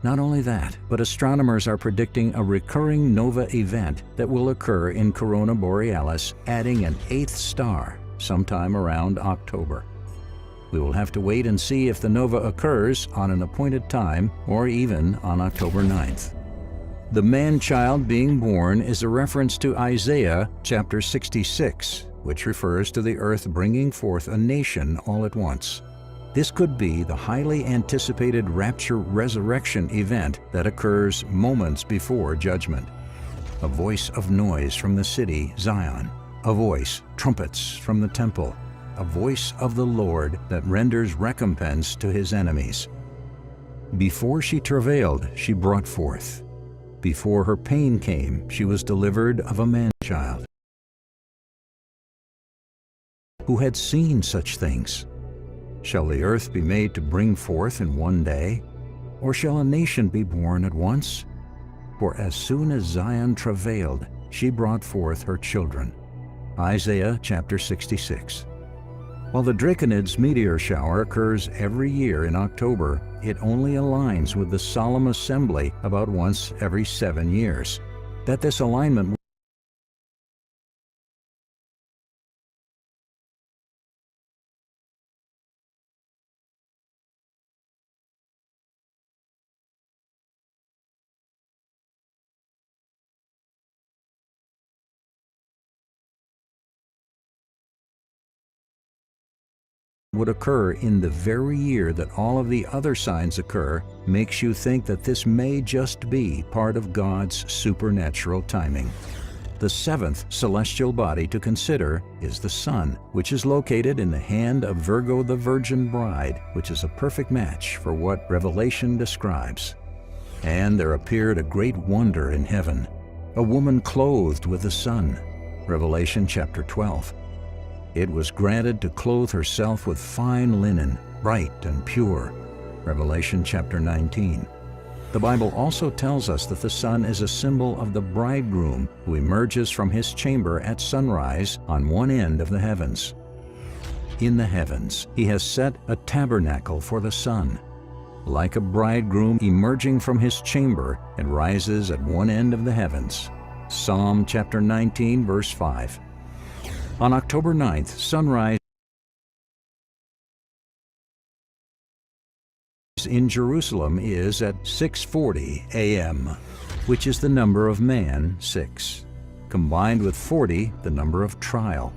Speaker 4: Not only that, but astronomers are predicting a recurring nova event that will occur in Corona Borealis, adding an 8th star sometime around October. We will have to wait and see if the nova occurs on an appointed time or even on October 9th. The man-child being born is a reference to Isaiah chapter 66, which refers to the earth bringing forth a nation all at once. This could be the highly anticipated rapture resurrection event that occurs moments before judgment. A voice of noise from the city, Zion. A voice, trumpets from the temple. A voice of the Lord that renders recompense to his enemies. Before she travailed, she brought forth. Before her pain came, she was delivered of a man-child. Who had seen such things? Shall the earth be made to bring forth in one day? Or shall a nation be born at once? For as soon as Zion travailed, she brought forth her children. Isaiah chapter 66. While the Draconids meteor shower occurs every year in October, it only aligns with the solemn assembly about once every 7 years. That this alignment would occur in the very year that all of the other signs occur makes you think that this may just be part of God's supernatural timing. The 7th celestial body to consider is the Sun, which is located in the hand of Virgo the Virgin Bride, which is a perfect match for what Revelation describes. And there appeared a great wonder in heaven, a woman clothed with the sun. Revelation chapter 12. It was granted to clothe herself with fine linen, bright and pure. Revelation chapter 19. The Bible also tells us that the sun is a symbol of the bridegroom who emerges from his chamber at sunrise on one end of the heavens. In the heavens, he has set a tabernacle for the sun. Like a bridegroom emerging from his chamber, it rises at one end of the heavens. Psalm chapter 19, verse 5. On October 9th, sunrise in Jerusalem is at 6:40 a.m., which is the number of man, 6, combined with 40, the number of trial.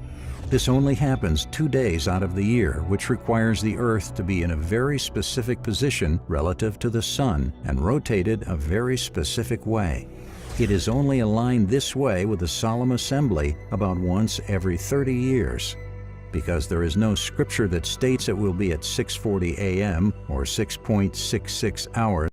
Speaker 4: This only happens 2 days out of the year, which requires the earth to be in a very specific position relative to the sun and rotated a very specific way. It is only aligned this way with the solemn assembly about once every 30 years. Because there is no scripture that states it will be at 6:40 a.m. or 6.66 hours.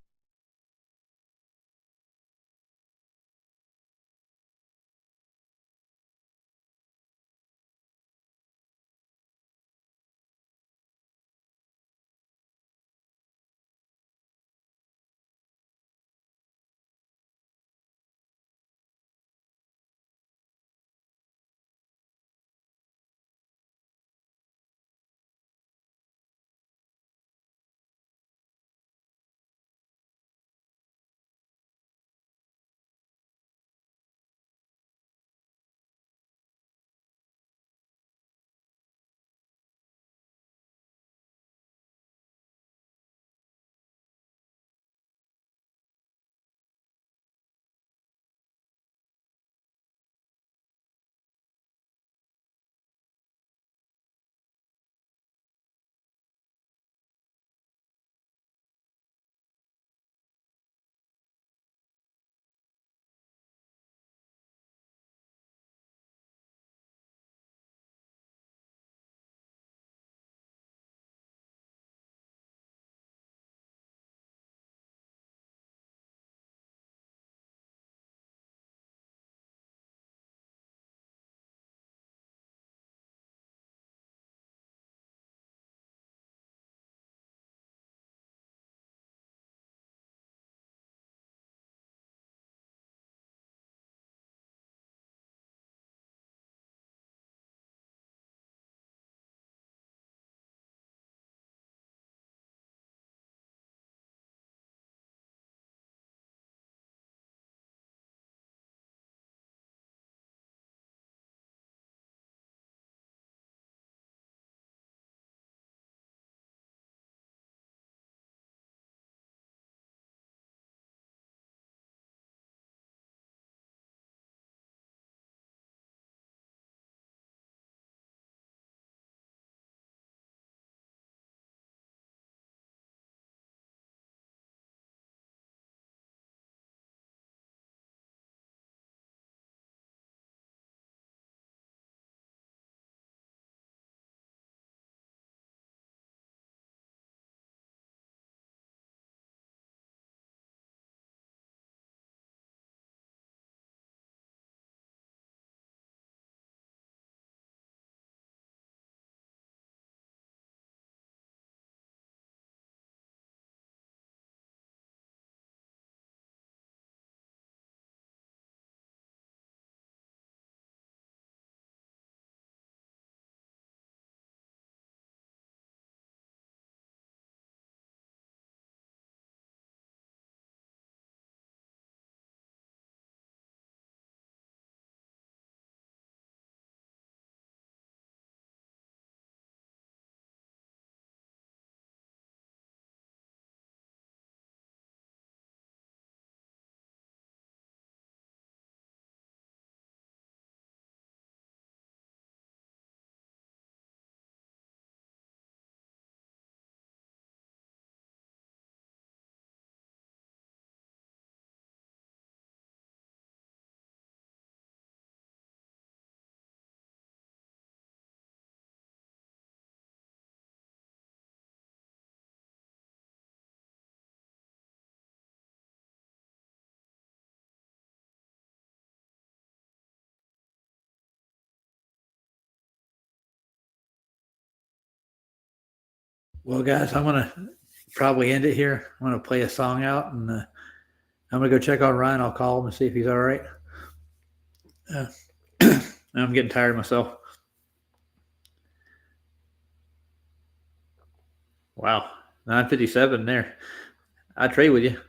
Speaker 1: Well, guys, I'm going to probably end it here. I'm going to play a song out, and I'm going to go check on Ryan. I'll call him and see if he's all right. I'm getting tired of myself. Wow, 9:57 there. I trade with you.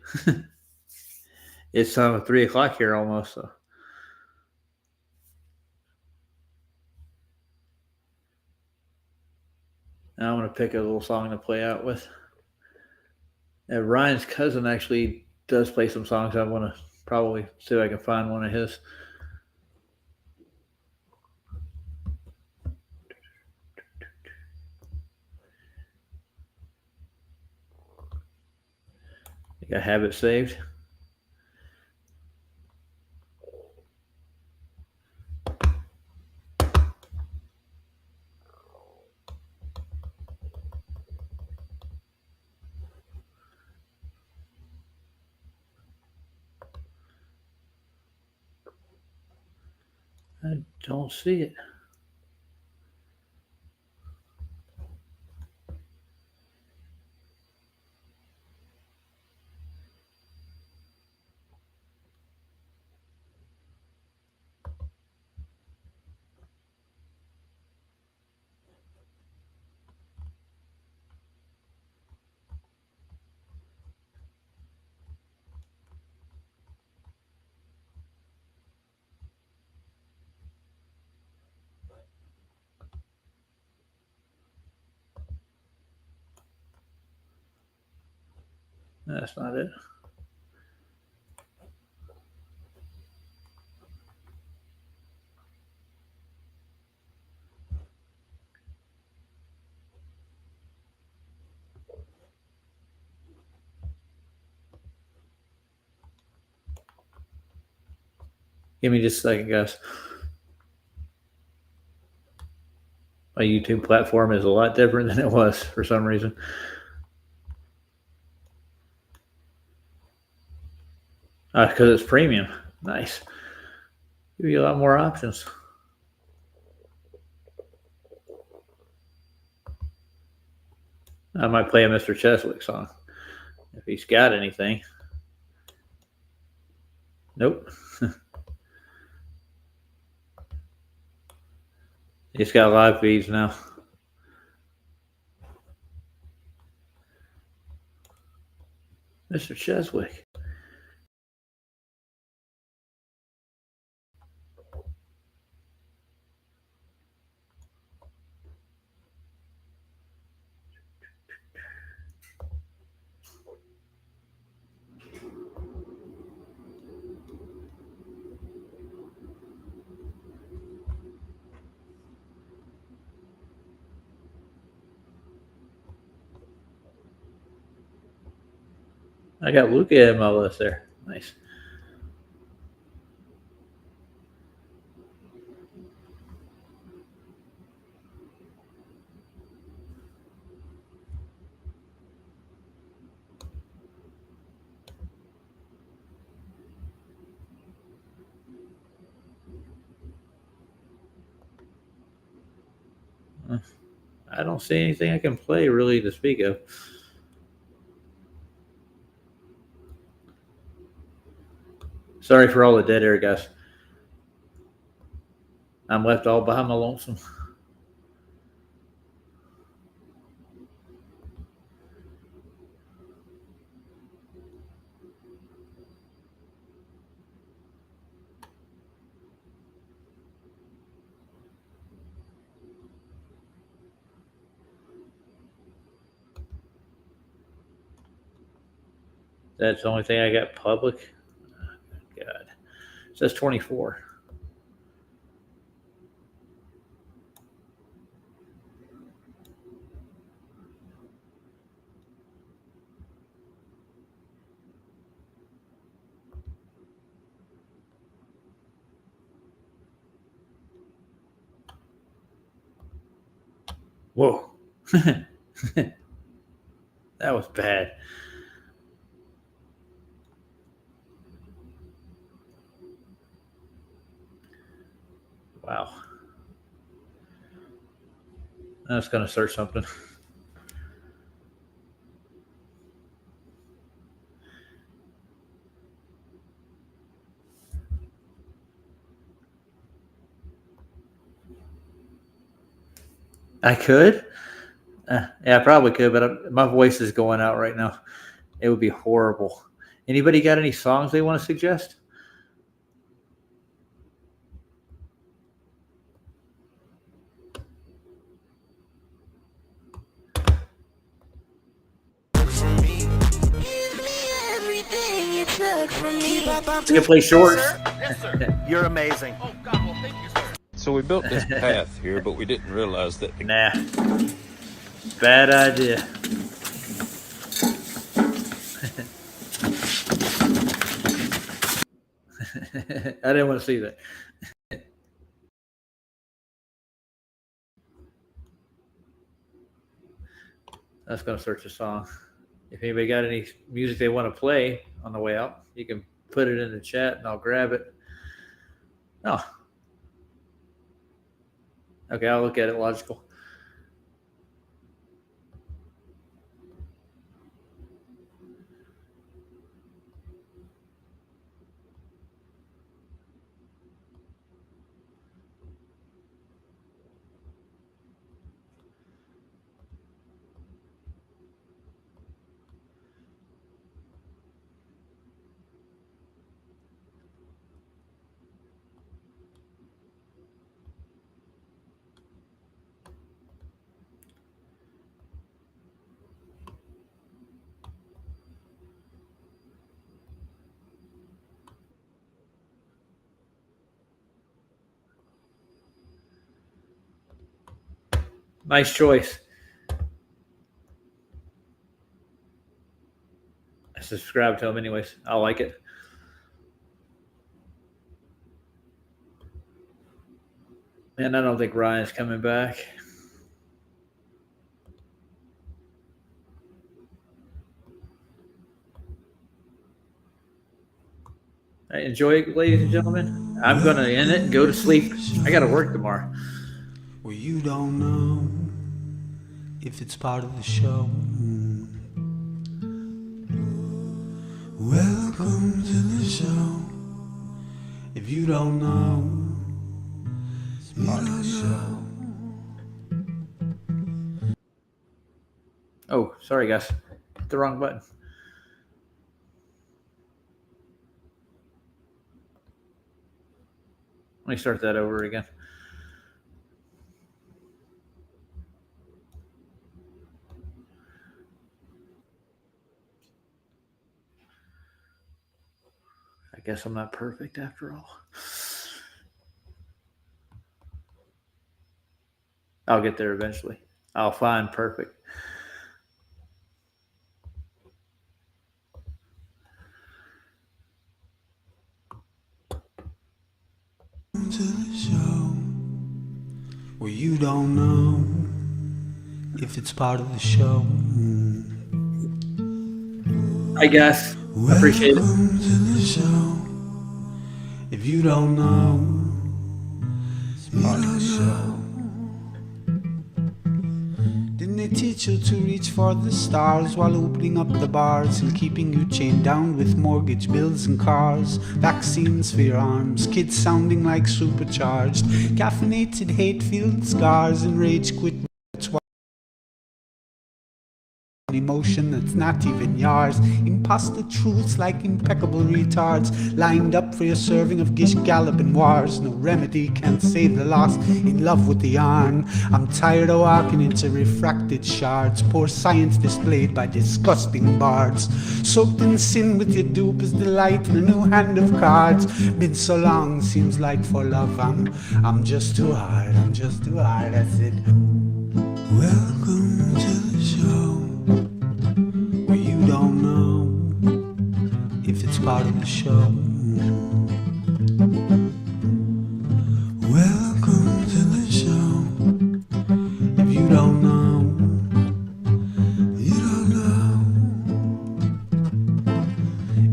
Speaker 1: It's 3 o'clock here almost. So. Now I'm going to pick a little song to play out with. Ryan's cousin actually does play some songs. I want to probably see if I can find one of his. I think I have it saved. I don't see it. That's not it. Give me just a second, guys. My YouTube platform is a lot different than it was for some reason. Because it's premium. Nice. Give you a lot more options. I might play a Mr. Cheswick song if he's got anything. Nope. He's got live feeds now. Mr. Cheswick. I got Luca in my list there. Nice. I don't see anything I can play really to speak of. Sorry for all the dead air, guys. I'm left all by my lonesome. That's the only thing I got public. Oh, God. It says 24. Whoa. That was bad. Wow. I was going to search something. I could. Yeah, I probably could, but my voice is going out right now. It would be horrible. Anybody got any songs they want to suggest? You can play shorts.
Speaker 9: Yes, sir. You're amazing. Oh, God, well, thank you, sir.
Speaker 6: So we built this path here, but we didn't realize that.
Speaker 1: Nah. Bad idea. I didn't want to see that. I was going to search a song. If anybody got any music they want to play on the way out, you can put it in the chat and I'll grab it. Oh. Okay, I'll look at it. Logical. Nice choice. I subscribe to him anyways. I like it. Man, I don't think Ryan's coming back. Right, enjoy it, ladies and gentlemen. I'm going to end it and go to sleep. I got to work tomorrow.
Speaker 11: Well, you don't know if it's part of the show. Welcome to the show. If you don't know, it's part of the show.
Speaker 1: Oh, sorry, guys. Hit the wrong button. Let me start that over again. I guess I'm not perfect after all. I'll get there eventually. I'll find perfect.
Speaker 11: To the show where you don't know if it's part of the show.
Speaker 1: I guess. I appreciate it.
Speaker 11: Welcome to the show. If you don't know, it's part of the show. Didn't they teach you to reach for the stars while opening up the bars and keeping you chained down with mortgage bills and cars? Vaccines for your arms, kids sounding like supercharged, caffeinated hate-filled scars and rage quit. Emotion that's not even yours. Imposter truths like impeccable retards, lined up for your serving of gish galloping wars. No remedy can save the lost, in love with the yarn. I'm tired of walking into refracted shards, poor science displayed by disgusting bards. Soaked in sin with your dupe is delight in a new hand of cards. Been so long, seems like for love I'm just too hard, I'm just too hard, that's it. Welcome to the show where you don't know if it's part of the show. Welcome to the show. If you don't know, you don't know.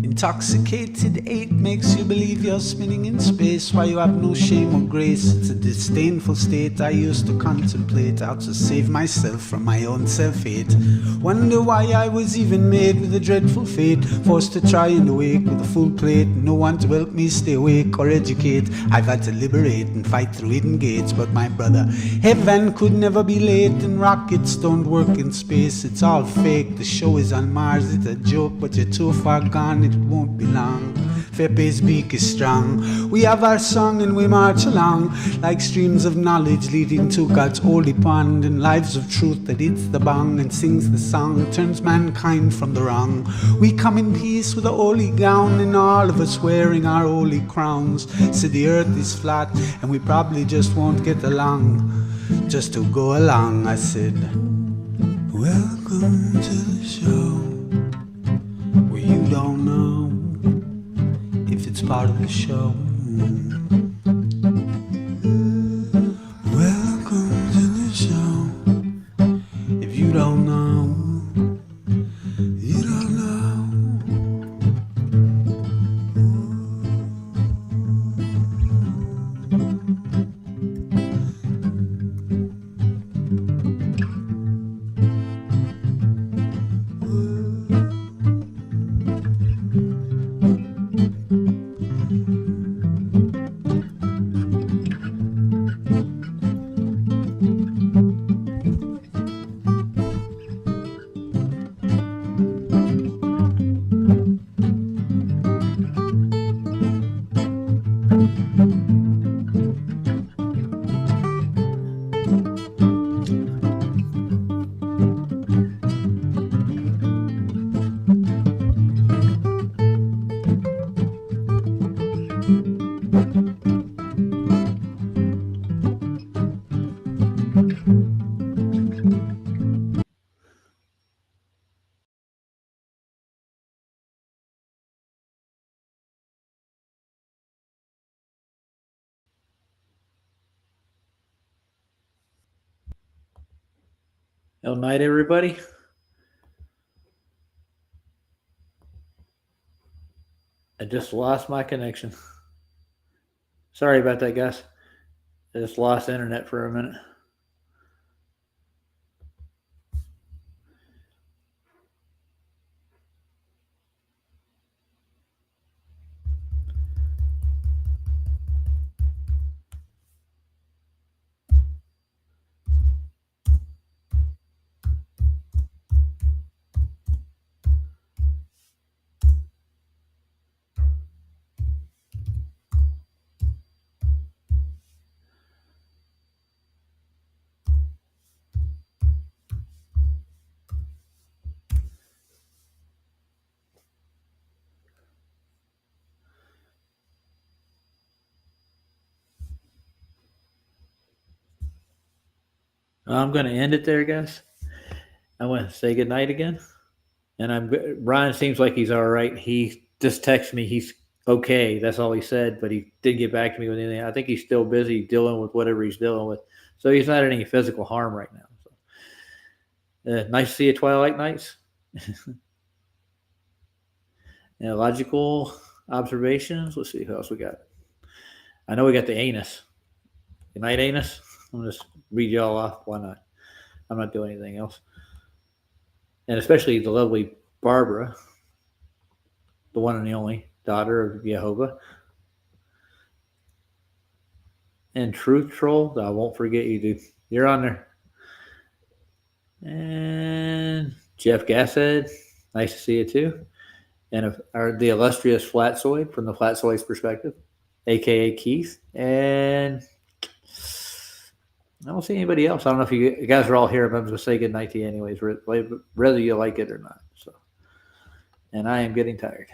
Speaker 11: In Intoxicated 8 makes you believe you're spinning in space, why you have no shame or grace. It's a disdainful state I used to contemplate, how to save myself from my own self-hate. Wonder why I was even made with a dreadful fate, forced to try and awake with a full plate, no one to help me stay awake or educate. I've had to liberate and fight through hidden gates, but my brother, heaven could never be late, and rockets don't work in space. It's all fake, the show is on Mars, it's a joke, but you're too far gone, it won't be long. Fepe's beak is strong. We have our song and we march along like streams of knowledge leading to God's holy pond, and lives of truth that hits the bong and sings the song, turns mankind from the wrong. We come in peace with a holy gown and all of us wearing our holy crowns. So the earth is flat and we probably just won't get along. Just to go along, I said, welcome to the show, where you don't know if it's part of the show. Welcome to the show. If you don't know, you don't know.
Speaker 1: Good night, everybody. I just lost my connection. Sorry about that, guys. I just lost internet for a minute. I'm going to end it there, guys. I want to say goodnight again. And Brian seems like he's all right. He just texted me he's okay. That's all he said, but he didn't get back to me with anything. I think he's still busy dealing with whatever he's dealing with. So he's not in any physical harm right now. So, nice to see you, Twilight Nights. And logical observations. Let's see who else we got. I know we got the anus. Good night, anus. I'm going to just read you all off. Why not? I'm not doing anything else. And especially the lovely Barbara, the one and the only daughter of Jehovah. And Truth Troll, I won't forget you, dude. You're on there. And Jeff Gasshead, nice to see you too. And the illustrious Flatsoid from the Flatsoid's perspective, a.k.a. Keith. And I don't see anybody else. I don't know if you guys are all here, but I'm going to say good night to you anyways, whether you like it or not. So, and I am getting tired.